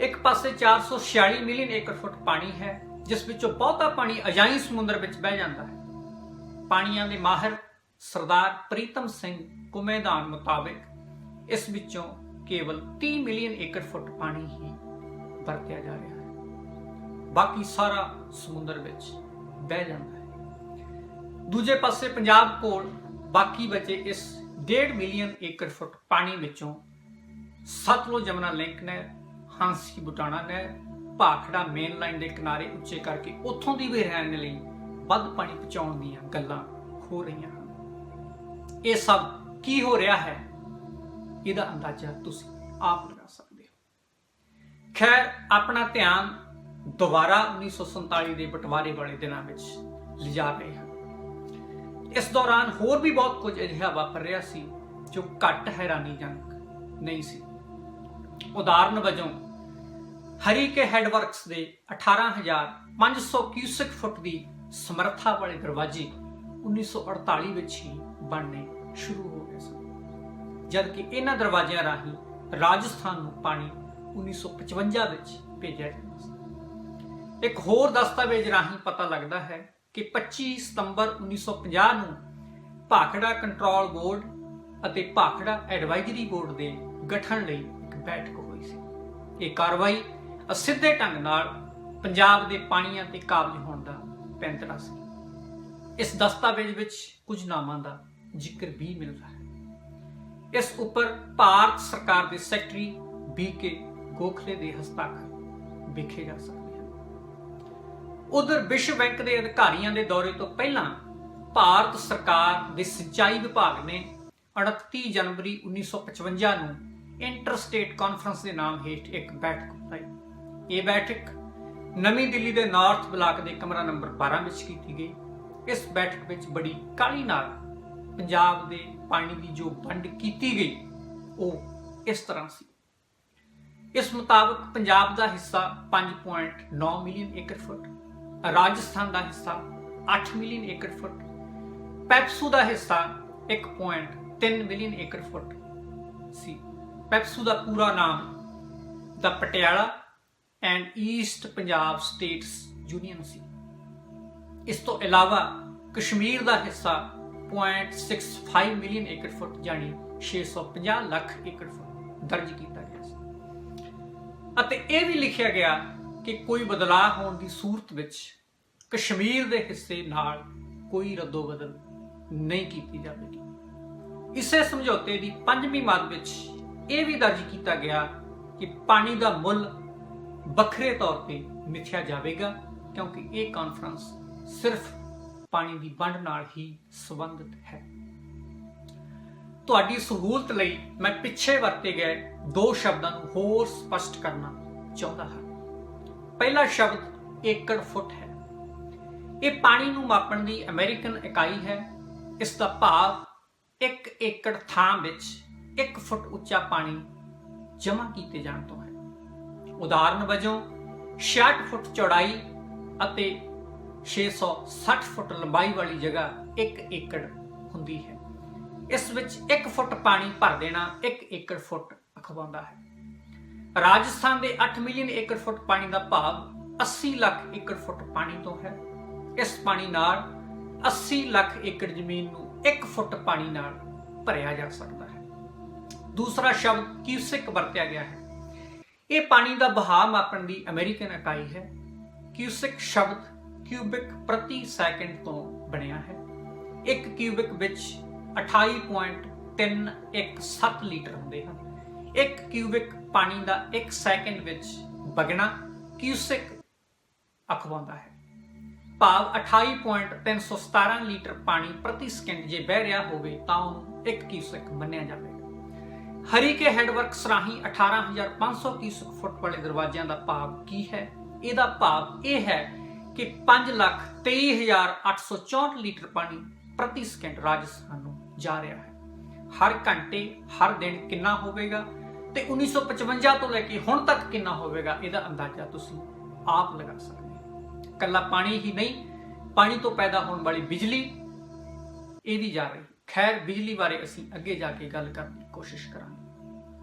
ਇੱਕ ਪਾਸੇ 446 ਮਿਲੀਅਨ ਏਕੜ ਫੁੱਟ ਪਾਣੀ ਹੈ, ਜਿਸ ਵਿੱਚੋਂ ਬਹੁਤਾ ਪਾਣੀ ਅਜਾਈ ਸਮੁੰਦਰ ਵਿੱਚ ਬਹਿ ਜਾਂਦਾ ਹੈ। ਪਾਣੀਆਂ ਦੇ ਮਾਹਿਰ ਸਰਦਾਰ ਪ੍ਰੀਤਮ ਸਿੰਘ ਕੁਮੇਦਾਨ ਮੁਤਾਬਿਕ ਇਸ ਵਿੱਚੋਂ ਕੇਵਲ 30 ਮਿਲੀਅਨ ਏਕੜ ਫੁੱਟ ਪਾਣੀ ਹੀ ਵਰਤਿਆ ਜਾ ਰਿਹਾ ਹੈ, ਬਾਕੀ ਸਾਰਾ ਸਮੁੰਦਰ ਵਿੱਚ ਬਹਿ ਜਾਂਦਾ ਹੈ। ਦੂਜੇ ਪਾਸੇ ਪੰਜਾਬ ਕੋਲ ਬਾਕੀ ਬਚੇ ਇਸ 1.5 ਮਿਲੀਅਨ ਏਕੜ ਫੁੱਟ ਪਾਣੀ ਵਿੱਚੋਂ ਸਤਲੁਜ ਜਮਨਾ ਲਿੰਕ ਨਹਿਰ, ਹਾਂਸੀ ਬੁਟਾਣਾ ਨਹਿਰ, ਭਾਖੜਾ ਮੇਨ ਲਾਈਨ ਦੇ ਕਿਨਾਰੇ ਉੱਚੇ ਕਰਕੇ ਉੱਥੋਂ ਦੀ ਵੀ ਰਹਿਣ ਲਈ ਵੱਧ ਪਾਣੀ ਪਹੁੰਚਾਉਣ ਦੀਆਂ ਗੱਲਾਂ ਹੋ ਰਹੀਆਂ ਹਨ। ਇਹ ਸਭ ਕੀ ਹੋ ਰਿਹਾ ਹੈ, ਇਹਦਾ ਅੰਦਾਜ਼ਾ ਤੁਸੀਂ ਆਪ ਲਗਾ ਸਕਦੇ ਹੋ। ਖੈਰ, ਆਪਣਾ ਧਿਆਨ ਦੁਬਾਰਾ 1947 ਦੇ ਬਟਵਾਰੇ ਵਾਲੇ ਦਿਨਾਂ ਵਿੱਚ ਲਿਜਾ ਰਹੇ ਹਨ। ਇਸ ਦੌਰਾਨ ਹੋਰ ਵੀ ਬਹੁਤ ਕੁਝ ਅਜਿਹਾ ਵਾਪਰ ਰਿਹਾ ਸੀ ਜੋ ਘੱਟ ਹੈਰਾਨੀਜਨਕ ਨਹੀਂ ਸੀ। ਉਦਾਹਰਨ ਵਜੋਂ ਹਰੀਕੇ ਹੈਡਵਰਕਸ ਦੇ 18,500 ਕਿਊਸਕ ਫੁੱਟ ਦੀ ਸਮਰੱਥਾ ਵਾਲੇ ਦਰਵਾਜ਼ੇ 1948 ਵਿੱਚ ਹੀ ਬਣਨੇ ਸ਼ੁਰੂ ਹੋ ਗਏ ਸਨ, ਜਦਕਿ ਇਹਨਾਂ ਦਰਵਾਜ਼ਿਆਂ ਰਾਹੀਂ ਰਾਜਸਥਾਨ ਨੂੰ ਪਾਣੀ 1955 ਵਿੱਚ ਭੇਜਿਆ ਜਾਂਦਾ ਸੀ। ਇੱਕ ਹੋਰ ਦਸਤਾਵੇਜ਼ ਰਾਹੀਂ ਪਤਾ ਲੱਗਦਾ ਹੈ ਕਿ 25 ਸਤੰਬਰ 1950 ਨੂੰ ਭਾਖੜਾ ਕੰਟਰੋਲ ਬੋਰਡ ਅਤੇ ਭਾਖੜਾ ਐਡਵਾਈਜ਼ਰੀ ਬੋਰਡ ਦੇ ਗਠਨ ਲਈ ਇੱਕ ਬੈਠਕ ਹੋਈ ਸੀ। ਇਹ ਕਾਰਵਾਈ ਅਸਿੱਧੇ ਢੰਗ ਨਾਲ ਪੰਜਾਬ ਦੇ ਪਾਣੀਆਂ ਤੇ ਕਾਬਜ਼ ਹੋਣ ਦਾ ਪੈਂਤੜਾ ਸੀ। ਇਸ ਦਸਤਾਵੇਜ਼ ਵਿੱਚ ਕੁਝ ਨਾਮਾਂ ਦਾ ਜ਼ਿਕਰ ਵੀ ਮਿਲਦਾ ਹੈ। ਇਸ ਉੱਪਰ ਭਾਰਤ ਸਰਕਾਰ ਦੇ ਸੈਕਟਰੀ BK ਗੋਖਲੇ ਦੇ ਹਸਤਾਖਰ ਵੇਖੇ ਜਾ ਸਕਦੇ ਹਨ। ਉਧਰ ਵਿਸ਼ਵ ਬੈਂਕ ਦੇ ਅਧਿਕਾਰੀਆਂ ਦੇ ਦੌਰੇ ਤੋਂ ਪਹਿਲਾਂ ਭਾਰਤ ਸਰਕਾਰ ਦੇ ਸਿੰਚਾਈ ਵਿਭਾਗ ਨੇ 29 ਜਨਵਰੀ 1955 ਨੂੰ ਇੰਟਰਸਟੇਟ ਕਾਨਫਰੰਸ ਦੇ ਨਾਮ ਹੇਠ ਇੱਕ ਬੈਠਕ ਬੁਲਾਈ। ਇਹ ਬੈਠਕ ਨਵੀਂ ਦਿੱਲੀ ਦੇ ਨਾਰਥ ਬਲਾਕ ਦੇ ਕਮਰਾ ਨੰਬਰ 12 ਵਿੱਚ ਕੀਤੀ ਗਈ। ਇਸ ਬੈਠਕ ਵਿੱਚ ਬੜੀ ਕਾਹਲੀ ਨਾਲ ਪੰਜਾਬ ਦੇ ਪਾਣੀ ਦੀ ਜੋ ਵੰਡ ਕੀਤੀ ਗਈ ਉਹ ਇਸ ਤਰ੍ਹਾਂ ਸੀ। ਇਸ ਮੁਤਾਬਕ ਪੰਜਾਬ ਦਾ ਹਿੱਸਾ 5.9 ਮਿਲੀਅਨ ਏਕੜ ਫੁੱਟ, ਰਾਜਸਥਾਨ ਦਾ ਹਿੱਸਾ 8 ਮਿਲੀਅਨ ਏਕੜ ਫੁੱਟ, ਪੈਪਸੂ ਦਾ ਹਿੱਸਾ 1.3 ਮਿਲੀਅਨ ਏਕੜ ਫੁੱਟ ਸੀ। ਪੈਪਸੂ ਦਾ ਪੂਰਾ ਨਾਮ the Patiala and east Punjab states union ਸੀ। ਇਸ ਤੋਂ ਇਲਾਵਾ ਕਸ਼ਮੀਰ ਦਾ ਹਿੱਸਾ 0.65 ਮਿਲੀਅਨ ਏਕੜ ਫੁੱਟ ਯਾਨੀ 650 ਲੱਖ ਏਕੜ ਫੁੱਟ ਦਰਜ ਕੀਤਾ ਗਿਆ ਸੀ ਅਤੇ ਇਹ ਵੀ ਲਿਖਿਆ ਗਿਆ ਕਿ ਕੋਈ ਬਦਲਾਅ ਹੋਣ ਦੀ ਸੂਰਤ ਵਿੱਚ ਕਸ਼ਮੀਰ ਦੇ ਹਿੱਸੇ ਨਾਲ ਕੋਈ ਰੱਦੋ-ਬਦਲ ਨਹੀਂ ਕੀਤੀ ਜਾਵੇਗੀ। ਇਸੇ ਸਮਝੌਤੇ ਦੀ 5ਵੀਂ ਮੱਦ ਵਿੱਚ ਇਹ ਵੀ ਦਰਜ ਕੀਤਾ ਗਿਆ ਕਿ ਪਾਣੀ ਦਾ ਮੁੱਲ ਵੱਖਰੇ ਤੌਰ ਤੇ ਮਿਥਿਆ ਜਾਵੇਗਾ, ਕਿਉਂਕਿ ਇਹ ਕਾਨਫਰੰਸ ਸਿਰਫ ਪਾਣੀ ਦੀ ਵੰਡ ਨਾਲ ਹੀ ਸੰਬੰਧਿਤ ਹੈ। ਤੁਹਾਡੀ ਸਹੂਲਤ ਲਈ ਮੈਂ ਪਿੱਛੇ ਵਰਤੇ ਗਏ ਦੋ ਸ਼ਬਦਾਂ ਨੂੰ ਹੋਰ ਸਪਸ਼ਟ ਕਰਨਾ ਚਾਹੁੰਦਾ ਹਾਂ। ਪਹਿਲਾ ਸ਼ਬਦ ਏਕੜ ਫੁੱਟ ਹੈ। ਇਹ ਪਾਣੀ ਨੂੰ ਮਾਪਣ ਦੀ ਅਮਰੀਕਨ ਇਕਾਈ ਹੈ। ਇਸ ਦਾ ਭਾਵ 1 ਏਕੜ ਥਾਂ ਵਿੱਚ 1 ਫੁੱਟ ਉੱਚਾ ਪਾਣੀ ਜਮ੍ਹਾਂ ਕੀਤੇ ਜਾਣ ਤੋਂ ਹੈ। ਉਦਾਹਰਨ ਵਜੋਂ 66 ਫੁੱਟ ਚੌੜਾਈ ਅਤੇ 660 ਫੁੱਟ ਲੰਬਾਈ ਵਾਲੀ ਜਗ੍ਹਾ 1 ਏਕੜ ਹੁੰਦੀ ਹੈ। ਇਸ ਵਿੱਚ 1 ਫੁੱਟ ਪਾਣੀ ਭਰ ਦੇਣਾ 1 ਏਕੜ ਫੁੱਟ ਅਖਵਾਉਂਦਾ ਹੈ। ਰਾਜਸਥਾਨ ਦੇ 8 ਮਿਲੀਅਨ ਏਕੜ ਫੁੱਟ ਪਾਣੀ ਦਾ ਭਾਵ 80 ਲੱਖ ਏਕੜ ਫੁੱਟ ਪਾਣੀ ਤੋਂ ਹੈ। ਇਸ ਪਾਣੀ ਨਾਲ 80 ਲੱਖ ਏਕੜ ਜ਼ਮੀਨ ਨੂੰ 1 ਫੁੱਟ ਪਾਣੀ ਨਾਲ ਭਰਿਆ ਜਾ ਸਕਦਾ ਹੈ। ਦੂਸਰਾ ਸ਼ਬਦ ਕਿਊਸਿਕ ਵਰਤਿਆ ਗਿਆ ਹੈ। ਇਹ ਪਾਣੀ ਦਾ ਵਹਾਅ ਮਾਪਣ ਦੀ ਅਮਰੀਕਨ ਇਕਾਈ ਹੈ। ਕਿਊਸਿਕ ਸ਼ਬਦ ਕਿਊਬਿਕ ਪ੍ਰਤੀ ਸੈਕਿੰਡ ਤੋਂ ਬਣਿਆ ਹੈ। 1 ਕਿਊਬਿਕ ਵਿੱਚ 28.317 ਲੀਟਰ ਹੁੰਦੇ ਹਨ। 1 ਕਿਊਬਿਕ ਪਾਣੀ ਦਾ 1 ਸੈਕਿੰਡ ਵਿੱਚ ਵਗਣਾ ਕਿਊਸਿਕ ਅਖਵਾਉਂਦਾ ਹੈ। ਭਾਵ 28.317 ਲੀਟਰ ਪਾਣੀ ਪ੍ਰਤੀ ਸਕਿੰਟ ਜੇ ਵਹਿ ਰਿਹਾ ਹੋਵੇ ਤਾਂ ਉਹਨੂੰ 1 ਕਿਊਸਿਕ ਮੰਨਿਆ ਜਾਵੇਗਾ। ਹਰੀਕੇ ਹੈਡਵਰਕਸ ਰਾਹੀਂ 18,500 ਕਿਊਸਿਕ ਫੁੱਟ ਵਾਲੇ ਦਰਵਾਜ਼ਿਆਂ ਦਾ ਭਾਵ ਕੀ ਹੈ? ਇਹਦਾ ਭਾਵ ਇਹ ਹੈ ਕਿ 5,23,864 ਲੀਟਰ ਪਾਣੀ ਪ੍ਰਤੀ ਸਕਿੰਟ ਰਾਜਸਥਾਨ ਨੂੰ ਜਾ ਰਿਹਾ ਹੈ। ਹਰ ਘੰਟੇ ਹਰ ਦਿਨ ਕਿੰਨਾ ਹੋਵੇਗਾ ਤੇ 1955 ਤੋਂ ਲੈ ਕੇ ਹੁਣ ਤੱਕ ਕਿੰਨਾ ਹੋਵੇਗਾ, ਇਹਦਾ ਅੰਦਾਜ਼ਾ ਤੁਸੀਂ ਆਪ ਲਗਾ ਸਕਦੇ ਹੋ। ਕੱਲਾ ਪਾਣੀ ਹੀ ਨਹੀਂ, ਪਾਣੀ ਤੋਂ ਪੈਦਾ ਹੋਣ ਵਾਲੀ ਬਿਜਲੀ ਇਹ ਵੀ ਜਾ ਰਹੀ। ਖੈਰ, ਬਿਜਲੀ ਬਾਰੇ ਅਸੀਂ ਅੱਗੇ ਜਾ ਕੇ ਗੱਲ ਕਰਨ ਦੀ ਕੋਸ਼ਿਸ਼ ਕਰਾਂਗੇ।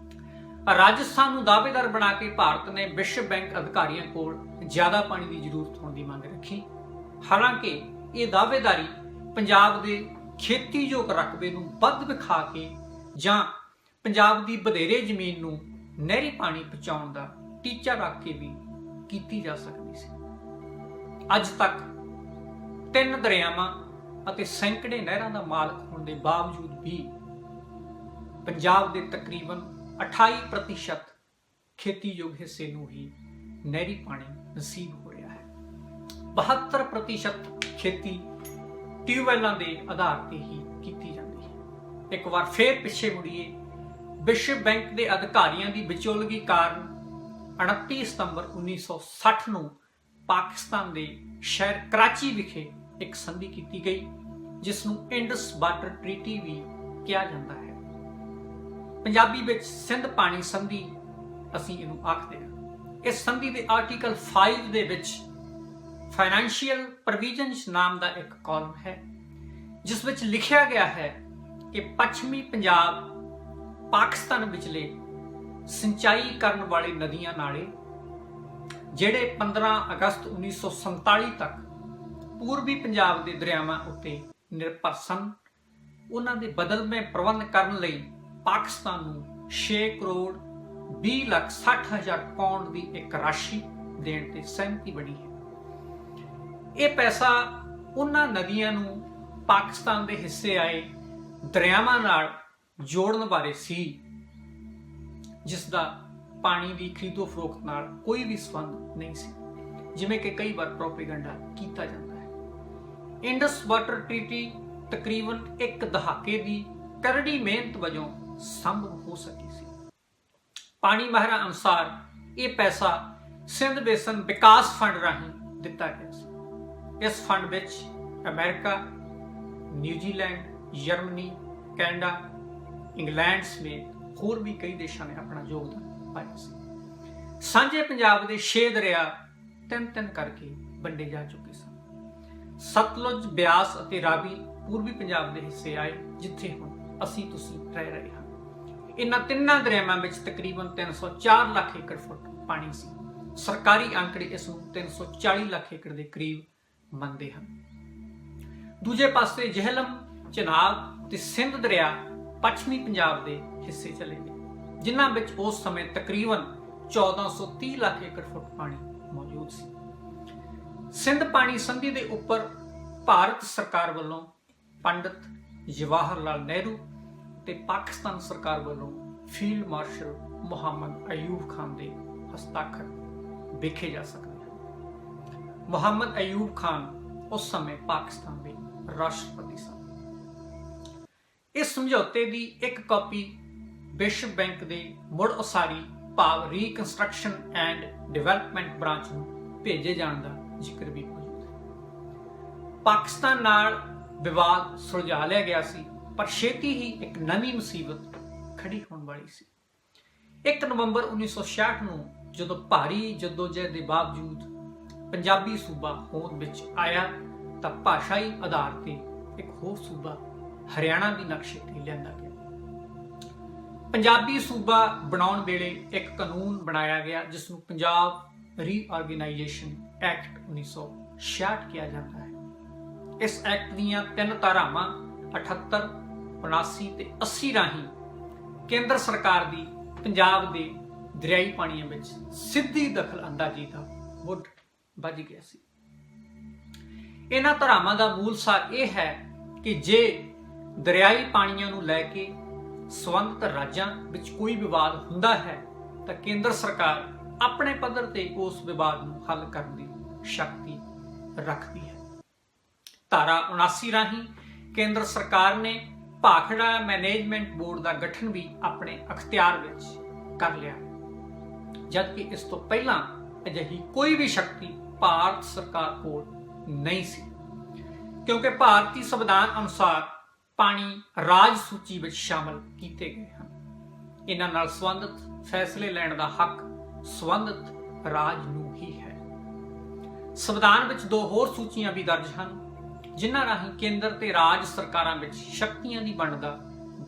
ਰਾਜਸਥਾਨ ਨੂੰ ਦਾਅਵੇਦਾਰ ਬਣਾ ਕੇ ਭਾਰਤ ਨੇ ਵਿਸ਼ਵ ਬੈਂਕ ਅਧਿਕਾਰੀਆਂ ਕੋਲ ਜ਼ਿਆਦਾ ਪਾਣੀ ਦੀ ਜ਼ਰੂਰਤ ਹੋਣ ਦੀ ਮੰਗ ਰੱਖੀ। ਹਾਲਾਂਕਿ ਇਹ ਦਾਅਵੇਦਾਰੀ ਪੰਜਾਬ ਦੇ ਖੇਤੀਯੋਗ ਰਕਬੇ ਨੂੰ ਵੱਧ ਵਿਖਾ ਕੇ ਜਾਂ ਪੰਜਾਬ ਦੀ ਵਧੇਰੇ ਜ਼ਮੀਨ ਨੂੰ ਨਹਿਰੀ ਪਾਣੀ ਪਹੁੰਚਾਉਣ ਦਾ ਟੀਚਾ ਰੱਖ ਕੇ ਵੀ ਕੀਤੀ ਜਾ ਸਕਦੀ ਸੀ। ਅੱਜ ਤੱਕ 3 ਦਰਿਆਵਾਂ ਅਤੇ ਸੈਂਕੜੇ ਨਹਿਰਾਂ ਦਾ ਮਾਲਕ ਹੋਣ ਦੇ ਬਾਵਜੂਦ ਵੀ ਪੰਜਾਬ ਦੇ ਤਕਰੀਬਨ 28% ਖੇਤੀਯੋਗ ਹਿੱਸੇ ਨੂੰ ਹੀ ਨਹਿਰੀ ਪਾਣੀ ਨਸੀਬ ਹੋ ਰਿਹਾ ਹੈ। 72% ਖੇਤੀ ਟਿਊਬਵੈੱਲਾਂ ਦੇ ਆਧਾਰ ਤੇ ਹੀ ਕੀਤੀ ਜਾਂਦੀ ਹੈ। ਇੱਕ ਵਾਰ ਫੇਰ ਪਿੱਛੇ ਮੁੜੀਏ, ਵਿਸ਼ਵ ਬੈਂਕ ਦੇ ਅਧਿਕਾਰੀਆਂ ਦੀ ਵਿਚੋਲਗੀ ਕਾਰਨ 29 ਸਤੰਬਰ 1960 ਨੂੰ ਪਾਕਿਸਤਾਨ ਦੇ ਸ਼ਹਿਰ ਕਰਾਚੀ ਵਿਖੇ ਇੱਕ ਸੰਧੀ ਕੀਤੀ ਗਈ, ਜਿਸ ਨੂੰ ਇੰਡਸ ਵਾਟਰ ਟ੍ਰੀਟੀ ਵੀ ਕਿਹਾ ਜਾਂਦਾ ਹੈ। ਪੰਜਾਬੀ ਵਿੱਚ ਸਿੰਧ ਪਾਣੀ ਸੰਧੀ ਅਸੀਂ ਇਹਨੂੰ ਆਖਦੇ ਹਾਂ। ਇਸ ਸੰਧੀ ਦੇ ਆਰਟੀਕਲ 5 ਦੇ ਵਿੱਚ ਫਾਈਨੈਂਸ਼ੀਅਲ ਪ੍ਰੋਵੀਜ਼ਨਸ ਨਾਮ ਦਾ ਇੱਕ ਕਾਲਮ ਹੈ, ਜਿਸ ਵਿੱਚ ਲਿਖਿਆ ਗਿਆ ਹੈ ਕਿ ਪੱਛਮੀ ਪੰਜਾਬ ਪਾਕਿਸਤਾਨ ਵਿਚਲੇ ਸਿੰਚਾਈ ਕਰਨ ਵਾਲੇ ਨਦੀਆਂ ਨਾਲੇ ਜਿਹੜੇ 15 ਅਗਸਤ 1947 ਤੱਕ ਪੂਰਬੀ ਪੰਜਾਬ ਦੇ ਦਰਿਆਵਾਂ ਉੱਤੇ ਨਿਰਭਰ ਸਨ, ਉਹਨਾਂ ਦੇ ਬਦਲਵੇਂ ਪ੍ਰਬੰਧ ਕਰਨ ਲਈ ਪਾਕਿਸਤਾਨ ਨੂੰ 6 ਕਰੋੜ 20 ਲੱਖ 60 ਹਜ਼ਾਰ ਪਾਉਂਡ ਦੀ ਇੱਕ ਰਾਸ਼ੀ ਦੇਣ ਤੇ ਸਹਿਮਤੀ ਬਣੀ ਹੈ। ਇਹ ਪੈਸਾ ਉਹਨਾਂ ਨਦੀਆਂ ਨੂੰ ਪਾਕਿਸਤਾਨ ਦੇ ਹਿੱਸੇ ਆਏ ਦਰਿਆਵਾਂ ਨਾਲ ਜੋੜਨ ਬਾਰੇ ਸੀ, ਜਿਸ ਦਾ ਪਾਣੀ ਦੀ ਖਰੀਦੋ ਫਰੋਖਤ ਨਾਲ ਕੋਈ ਵੀ ਸੰਬੰਧ ਨਹੀਂ ਸੀ, ਜਿਵੇਂ ਕਿ ਕਈ ਵਾਰ ਪ੍ਰੋਪੇਗੈਂਡਾ ਕੀਤਾ ਜਾਂਦਾ ਹੈ। ਇੰਡਸ ਵਾਟਰ ਟ੍ਰੀਟੀ ਤਕਰੀਬਨ ਇੱਕ ਦਹਾਕੇ ਦੀ ਕਰੜੀ ਮਿਹਨਤ ਵਜੋਂ ਸੰਭਵ ਹੋ ਸਕੀ ਸੀ। ਪਾਣੀ ਮਾਹਿਰਾਂ ਅਨੁਸਾਰ ਇਹ ਪੈਸਾ ਸਿੰਧ ਬੇਸਨ ਵਿਕਾਸ ਫੰਡ ਰਾਹੀਂ ਦਿੱਤਾ ਗਿਆ ਸੀ। ਇਸ ਫੰਡ ਵਿੱਚ America, New Zealand, Germany, Canada, England ਸਮੇਤ ਹੋਰ ਵੀ ਕਈ ਦੇਸ਼ਾਂ ਨੇ ਆਪਣਾ ਯੋਗਦਾਨ ਪਾਇਆ ਸੀ। ਸਾਂਝੇ ਪੰਜਾਬ ਦੇ 6 ਦਰਿਆ 3-3 ਕਰਕੇ ਵੰਡੇ ਜਾ ਚੁੱਕੇ ਸਨ। ਸਤਲੁਜ, ਬਿਆਸ ਅਤੇ ਰਾਵੀ ਪੂਰਬੀ ਪੰਜਾਬ ਦੇ ਹਿੱਸੇ ਆਏ, ਜਿੱਥੇ ਹੁਣ ਅਸੀਂ ਤੁਸੀਂ ਰਹਿ ਰਹੇ ਹਾਂ। ਇਹਨਾਂ ਤਿੰਨਾਂ ਦਰਿਆਵਾਂ ਵਿੱਚ ਤਕਰੀਬਨ 304 ਲੱਖ ਏਕੜ ਫੁੱਟ ਪਾਣੀ ਸੀ। ਸਰਕਾਰੀ ਅੰਕੜੇ ਇਸ ਨੂੰ 340 ਲੱਖ ਏਕੜ ਦੇ ਕਰੀਬ ਮੰਨਦੇ ਹਨ। ਦੂਜੇ ਪਾਸੇ ਜਿਹਲਮ, ਚਨਾਬ ਤੇ ਸਿੰਧ ਦਰਿਆ ਪੱਛਮੀ ਪੰਜਾਬ ਦੇ ਹਿੱਸੇ ਚਲੇ ਗਏ, ਜਿਨ੍ਹਾਂ ਵਿੱਚ ਉਸ ਸਮੇਂ ਤਕਰੀਬਨ 1430 ਲੱਖ ਏਕੜ ਫੁੱਟ ਪਾਣੀ ਮੌਜੂਦ ਸੀ। ਸਿੰਧ ਪਾਣੀ ਸੰਧੀ ਦੇ ਉੱਪਰ ਭਾਰਤ ਸਰਕਾਰ ਵੱਲੋਂ ਪੰਡਿਤ ਜਵਾਹਰ ਲਾਲ ਨਹਿਰੂ ਤੇ ਪਾਕਿਸਤਾਨ ਸਰਕਾਰ ਵੱਲੋਂ ਫੀਲਡ ਮਾਰਸ਼ਲ ਮੁਹੰਮਦ ਅਯੂਬ ਖਾਨ ਦੇ ਹਸਤਾਖਰ ਵੇਖੇ ਜਾ ਸਕਦੇ ਹਨ। ਮੁਹੰਮਦ ਅਯੂਬ ਖਾਨ ਉਸ ਸਮੇਂ ਪਾਕਿਸਤਾਨ ਦੇ ਰਾਸ਼ਟਰਪਤੀ ਸਨ। ਇਸ ਸਮਝੌਤੇ ਦੀ ਇੱਕ ਕਾਪੀ ਵਿਸ਼ਵ ਬੈਂਕ ਦੇ ਮੁੜ ਉਸਾਰੀ ਭਾਵ ਰੀਕਨਸਟਰਕਸ਼ਨ ਐਂਡ ਡਿਵੈਲਪਮੈਂਟ ਬ੍ਰਾਂਚ ਨੂੰ ਭੇਜੇ ਜਾਣ ਦਾ ਜ਼ਿਕਰ ਵੀ ਮੌਜੂਦ ਹੈ। ਪਾਕਿਸਤਾਨ ਨਾਲ ਵਿਵਾਦ ਸੁਲਝਾ ਲਿਆ ਗਿਆ ਸੀ, ਪਰ ਛੇਤੀ ਹੀ ਇੱਕ ਨਵੀਂ ਮੁਸੀਬਤ ਖੜੀ ਹੋਣ ਵਾਲੀ ਸੀ। 1 ਨਵੰਬਰ 1966 ਨੂੰ ਜਦੋਂ ਭਾਰੀ ਜੱਦੋਜਹਿਦ ਦੇ ਬਾਵਜੂਦ ਪੰਜਾਬੀ ਸੂਬਾ ਹੋਂਦ ਵਿੱਚ ਆਇਆ, ਤਾਂ ਭਾਸ਼ਾਈ ਆਧਾਰ ਤੇ ਇੱਕ ਹੋਰ ਸੂਬਾ ਹਰਿਆਣਾ ਦੀ ਨਕਸ਼ੇ ਤੇ ਲਿਆਂਦਾ ਗਿਆ। ਪੰਜਾਬੀ ਸੂਬਾ ਬਣਾਉਣ ਵੇਲੇ ਇੱਕ ਕਾਨੂੰਨ ਬਣਾਇਆ ਗਿਆ, ਜਿਸ ਨੂੰ ਪੰਜਾਬ ਰੀਆਰਗੇਨਾਈਜੇਸ਼ਨ ਐਕਟ 1966 ਕਿਹਾ ਜਾਂਦਾ ਹੈ। ਇਸ ਐਕਟ ਦੀਆਂ 3 ਧਾਰਾਵਾਂ 78, 79 ਤੇ 80 ਰਾਹੀਂ ਕੇਂਦਰ ਸਰਕਾਰ ਦੀ ਪੰਜਾਬ ਦੇ ਦਰਿਆਈ ਪਾਣੀਆਂ ਵਿੱਚ ਸਿੱਧੀ ਦਖਲ ਅੰਦਾਜ਼ੀ ਦਾ ਮੁੱਢ ਵੱਜ ਗਿਆ ਸੀ। ਇਹਨਾਂ ਧਾਰਾਵਾਂ ਦਾ ਮੂਲ ਸਾਰ ਇਹ ਹੈ ਕਿ ਜੇ ਦਰਿਆਈ ਪਾਣੀਆਂ ਨੂੰ ਲੈ ਕੇ ਸੰਬੰਧਿਤ ਰਾਜਾਂ ਵਿੱਚ ਕੋਈ ਵਿਵਾਦ ਹੁੰਦਾ ਹੈ, ਤਾਂ ਕੇਂਦਰ ਸਰਕਾਰ ਆਪਣੇ ਪੱਧਰ ਤੇ ਉਸ ਵਿਵਾਦ ਨੂੰ ਹੱਲ ਕਰਨ ਦੀ ਸ਼ਕਤੀ ਰੱਖਦੀ ਹੈ। ਧਾਰਾ 79 ਰਾਹੀਂ ਕੇਂਦਰ ਸਰਕਾਰ ਨੇ ਭਾਖੜਾ ਮੈਨੇਜਮੈਂਟ ਬੋਰਡ ਦਾ ਗਠਨ ਵੀ ਆਪਣੇ ਅਖਤਿਆਰ ਵਿੱਚ ਕਰ ਲਿਆ, ਜਦਕਿ ਇਸ ਤੋਂ ਪਹਿਲਾਂ ਅਜਿਹੀ ਕੋਈ ਵੀ ਸ਼ਕਤੀ ਭਾਰਤ ਸਰਕਾਰ ਕੋਲ ਨਹੀਂ ਸੀ, ਕਿਉਂਕਿ ਭਾਰਤੀ ਸੰਵਿਧਾਨ ਅਨੁਸਾਰ ਪਾਣੀ ਰਾਜ ਸੂਚੀ ਵਿੱਚ ਸ਼ਾਮਲ ਕੀਤੇ ਗਏ ਹਨ। ਇਹਨਾਂ ਨਾਲ ਸੰਬੰਧਿਤ ਫੈਸਲੇ ਲੈਣ ਦਾ ਹੱਕ ਸੰਬੰਧਿਤ ਰਾਜ ਨੂੰ ਹੀ ਹੈ। ਸੰਵਿਧਾਨ ਵਿੱਚ 2 ਹੋਰ ਸੂਚੀਆਂ ਵੀ ਦਰਜ ਹਨ, ਜਿਨ੍ਹਾਂ ਰਾਹੀਂ ਕੇਂਦਰ ਤੇ ਰਾਜ ਸਰਕਾਰਾਂ ਵਿੱਚ ਸ਼ਕਤੀਆਂ ਦੀ ਵੰਡ ਦਾ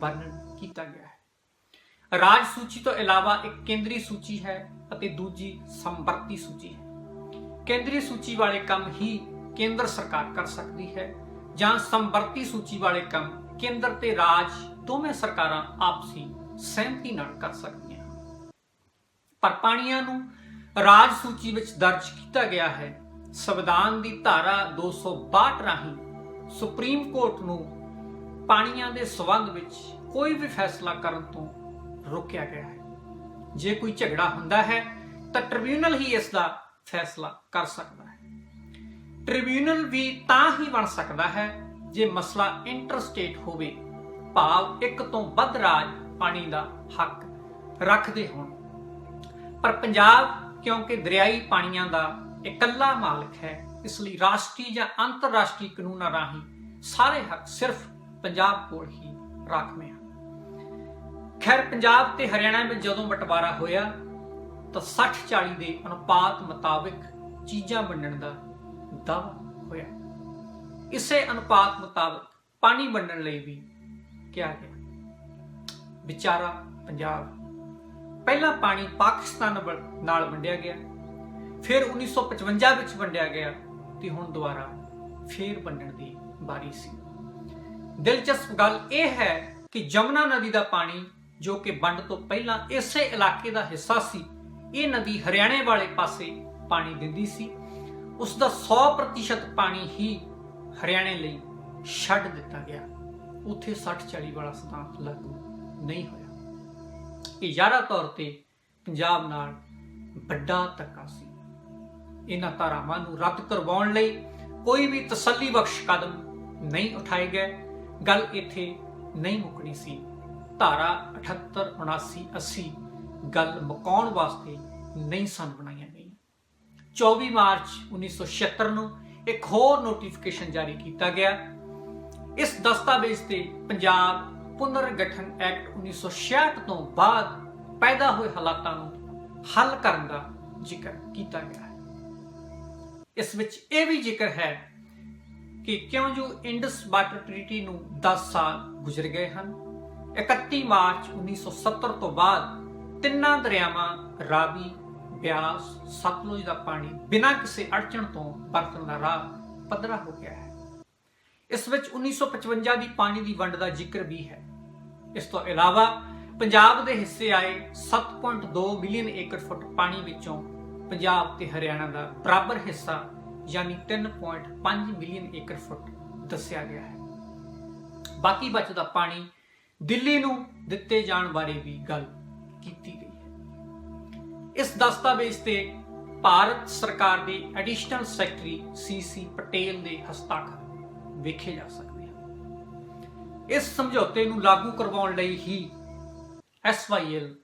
ਵਰਣਨ ਕੀਤਾ ਗਿਆ ਹੈ। ਰਾਜ ਸੂਚੀ ਤੋਂ ਇਲਾਵਾ ਇੱਕ ਕੇਂਦਰੀ ਸੂਚੀ ਹੈ ਅਤੇ ਦੂਜੀ ਸੰਵਰਤੀ ਸੂਚੀ ਹੈ। ਕੇਂਦਰੀ ਸੂਚੀ ਵਾਲੇ ਕੰਮ ਹੀ ਕੇਂਦਰ ਸਰਕਾਰ ਕਰ ਸਕਦੀ ਹੈ ਜਾਂ ਸੰਵਰਤੀ ਸੂਚੀ ਵਾਲੇ ਕੰਮ ਕੇਂਦਰ ਤੇ ਰਾਜ ਦੋਵੇਂ ਸਰਕਾਰਾਂ ਆਪਸੀ ਸਹਿਮਤੀ ਨਾਲ ਕਰ ਸਕਦੀਆਂ ਹਨ। ਪਰ ਪਾਣੀਆਂ ਨੂੰ ਰਾਜ ਸੂਚੀ ਵਿੱਚ ਦਰਜ ਕੀਤਾ ਗਿਆ ਹੈ। ਸੰਵਿਧਾਨ ਦੀ ਧਾਰਾ 262 ਰਾਹੀਂ ਸੁਪਰੀਮ ਕੋਰਟ ਨੂੰ ਪਾਣੀਆਂ ਦੇ ਸਬੰਧ ਵਿੱਚ ਕੋਈ ਵੀ ਫੈਸਲਾ ਕਰਨ ਤੋਂ ਰੋਕਿਆ ਗਿਆ ਹੈ। ਜੇ ਕੋਈ ਝਗੜਾ ਹੁੰਦਾ ਹੈ ਤਾਂ ਟ੍ਰਿਬਿਊਨਲ ਹੀ ਇਸ ਦਾ ਫੈਸਲਾ ਕਰ ਸਕਦਾ ਹੈ। ਟ੍ਰਿਬਿਊਨਲ ਵੀ ਤਾਂ ਹੀ ਬਣ ਸਕਦਾ ਹੈ ਜੇ ਮਸਲਾ ਇੰਟਰਸਟੇਟ ਹੋਵੇ, ਭਾਵ ਇੱਕ ਤੋਂ ਵੱਧ ਰਾਜ ਪਾਣੀ ਦਾ ਹੱਕ ਰੱਖਦੇ ਹੋਣ। ਪਰ ਪੰਜਾਬ ਕਿਉਂਕਿ ਦਰਿਆਈ ਪਾਣੀਆਂ ਦਾ ਇਕੱਲਾ ਮਾਲਕ ਹੈ, ਇਸ ਲਈ ਰਾਸ਼ਟਰੀ ਜਾਂ ਅੰਤਰਰਾਸ਼ਟਰੀ ਕਾਨੂੰਨਾਂ ਰਾਹੀਂ ਸਾਰੇ ਹੱਕ ਸਿਰਫ ਪੰਜਾਬ ਕੋਲ ਹੀ ਰਾਖਵੇਂ ਹਨ। ਖੈਰ, ਪੰਜਾਬ ਤੇ ਹਰਿਆਣਾ ਵਿੱਚ ਜਦੋਂ ਬਟਵਾਰਾ ਹੋਇਆ ਤਾਂ 60-40 ਦੇ ਅਨੁਪਾਤ ਮੁਤਾਬਿਕ ਚੀਜ਼ਾਂ ਵੰਡਣ ਦਾ ਦਾਅਵਾ ਹੋਇਆ। ਇਸੇ ਅਨੁਪਾਤ ਮੁਤਾਬਕ ਪਾਣੀ ਵੰਡਣ ਲਈ ਵੀ ਕਿਹਾ ਗਿਆ। ਵਿਚਾਰਾ ਪੰਜਾਬ ਪਹਿਲਾਂ ਪਾਣੀ ਪਾਕਿਸਤਾਨ ਨਾਲ ਵੰਡਿਆ ਗਿਆ, ਫਿਰ 1955 ਵਿੱਚ ਵੰਡਿਆ ਗਿਆ ਤੇ ਹੁਣ ਦੁਬਾਰਾ ਫੇਰ ਵੰਡਣ ਦੀ ਵਾਰੀ ਸੀ। ਦਿਲਚਸਪ ਗੱਲ ਇਹ ਹੈ ਕਿ ਜਮਨਾ ਨਦੀ ਦਾ ਪਾਣੀ, ਜੋ ਕਿ ਵੰਡ ਤੋਂ ਪਹਿਲਾਂ ਇਸੇ ਇਲਾਕੇ ਦਾ ਹਿੱਸਾ ਸੀ, ਇਹ ਨਦੀ ਹਰਿਆਣੇ ਵਾਲੇ ਪਾਸੇ ਪਾਣੀ ਦਿੰਦੀ ਸੀ। ਉਸ ਦਾ 100% ਪਾਣੀ ਹੀ ਹਰਿਆਣੇ ਲਈ ਛੱਡ ਦਿੱਤਾ ਗਿਆ। ਉੱਥੇ 60-40 ਵਾਲਾ ਸਿਧਾਂਤ ਲਾਗੂ ਨਹੀਂ ਹੋਇਆ। ਇਹ ਜ਼ਾਹਰਾ ਤੌਰ ਤੇ ਪੰਜਾਬ ਨਾਲ ਵੱਡਾ ਧੱਕਾ ਸੀ। ਇਹਨਾਂ ਧਾਰਾਵਾਂ ਨੂੰ ਰੱਦ ਕਰਵਾਉਣ ਲਈ ਕੋਈ ਵੀ ਤਸੱਲੀ ਬਖਸ਼ ਕਦਮ ਨਹੀਂ ਉਠਾਏ ਗਏ। ਗੱਲ ਇੱਥੇ ਨਹੀਂ ਮੁੱਕਣੀ ਸੀ। ਧਾਰਾ 78, 79, 80 ਗੱਲ ਮੁਕਾਉਣ ਵਾਸਤੇ ਨਹੀਂ ਸਨ ਬਣਾਈਆਂ ਗਈਆਂ। 24 ਮਾਰਚ 1976 ਨੂੰ ਇੱਕ ਹੋਰ ਨੋਟੀਫਿਕੇਸ਼ਨ ਜਾਰੀ ਕੀਤਾ ਗਿਆ। ਇਸ ਦਸਤਾਵੇਜ਼ ਤੇ ਪੰਜਾਬ ਪੁਨਰਗਠਨ ਐਕਟ 1966 ਤੋਂ ਬਾਅਦ ਪੈਦਾ ਹੋਏ ਹਾਲਾਤਾਂ ਨੂੰ ਹੱਲ ਕਰਨ ਦਾ ਜ਼ਿਕਰ ਕੀਤਾ ਗਿਆ ਹੈ। ਇਸ ਵਿੱਚ ਇਹ ਵੀ ਜ਼ਿਕਰ ਹੈ ਕਿ ਕਿਉਂ ਜੋ ਇੰਡਸ ਵਾਟਰ ਟ੍ਰੀਟੀ ਨੂੰ 10 ਸਾਲ ਗੁਜ਼ਰ ਗਏ ਹਨ, 31 ਮਾਰਚ 1970 ਤੋਂ ਬਾਅਦ ਤਿੰਨਾਂ ਦਰਿਆਵਾਂ ਰਾਵੀ, ਬਿਆਸ, ਸਤਲੁਜ ਦਾ ਪਾਣੀ ਬਿਨਾਂ ਕਿਸੇ ਅੜਚਣ ਤੋਂ ਵਰਤਣ ਦਾ ਰਾਹ ਪੱਧਰਾ ਹੋ ਗਿਆ ਹੈ। ਇਸ ਵਿੱਚ 1955 ਦੀ ਪਾਣੀ ਦੀ ਵੰਡ ਦਾ ਜ਼ਿਕਰ ਵੀ ਹੈ। ਇਸ ਤੋਂ ਇਲਾਵਾ ਪੰਜਾਬ ਦੇ ਹਿੱਸੇ ਆਏ 7.2 ਮਿਲੀਅਨ ਏਕੜ ਫੁੱਟ ਪਾਣੀ ਵਿੱਚੋਂ ਪੰਜਾਬ ਤੇ ਹਰਿਆਣਾ ਦਾ ਬਰਾਬਰ ਹਿੱਸਾ ਯਾਨੀ 3.5 ਮਿਲੀਅਨ ਏਕੜ ਫੁੱਟ ਦੱਸਿਆ ਗਿਆ ਹੈ। ਬਾਕੀ ਬਚਦਾ ਪਾਣੀ ਦਿੱਲੀ ਨੂੰ ਦਿੱਤੇ ਜਾਣ ਬਾਰੇ ਵੀ ਗੱਲ ਕੀਤੀ ਗਈ ਹੈ। ਇਸ ਦਸਤਾਵੇਜ਼ ਤੇ ਭਾਰਤ ਸਰਕਾਰ ਦੇ ਐਡੀਸ਼ਨਲ ਸੈਕਟਰੀ ਸੀ ਪਟੇਲ ਦੇ ਹਸਤਾਖਰ ਵੇਖੇ ਜਾ ਸਕਦੇ ਹਨ। ਇਸ ਸਮਝੌਤੇ ਨੂੰ ਲਾਗੂ ਕਰਵਾਉਣ ਲਈ ਹੀ SYL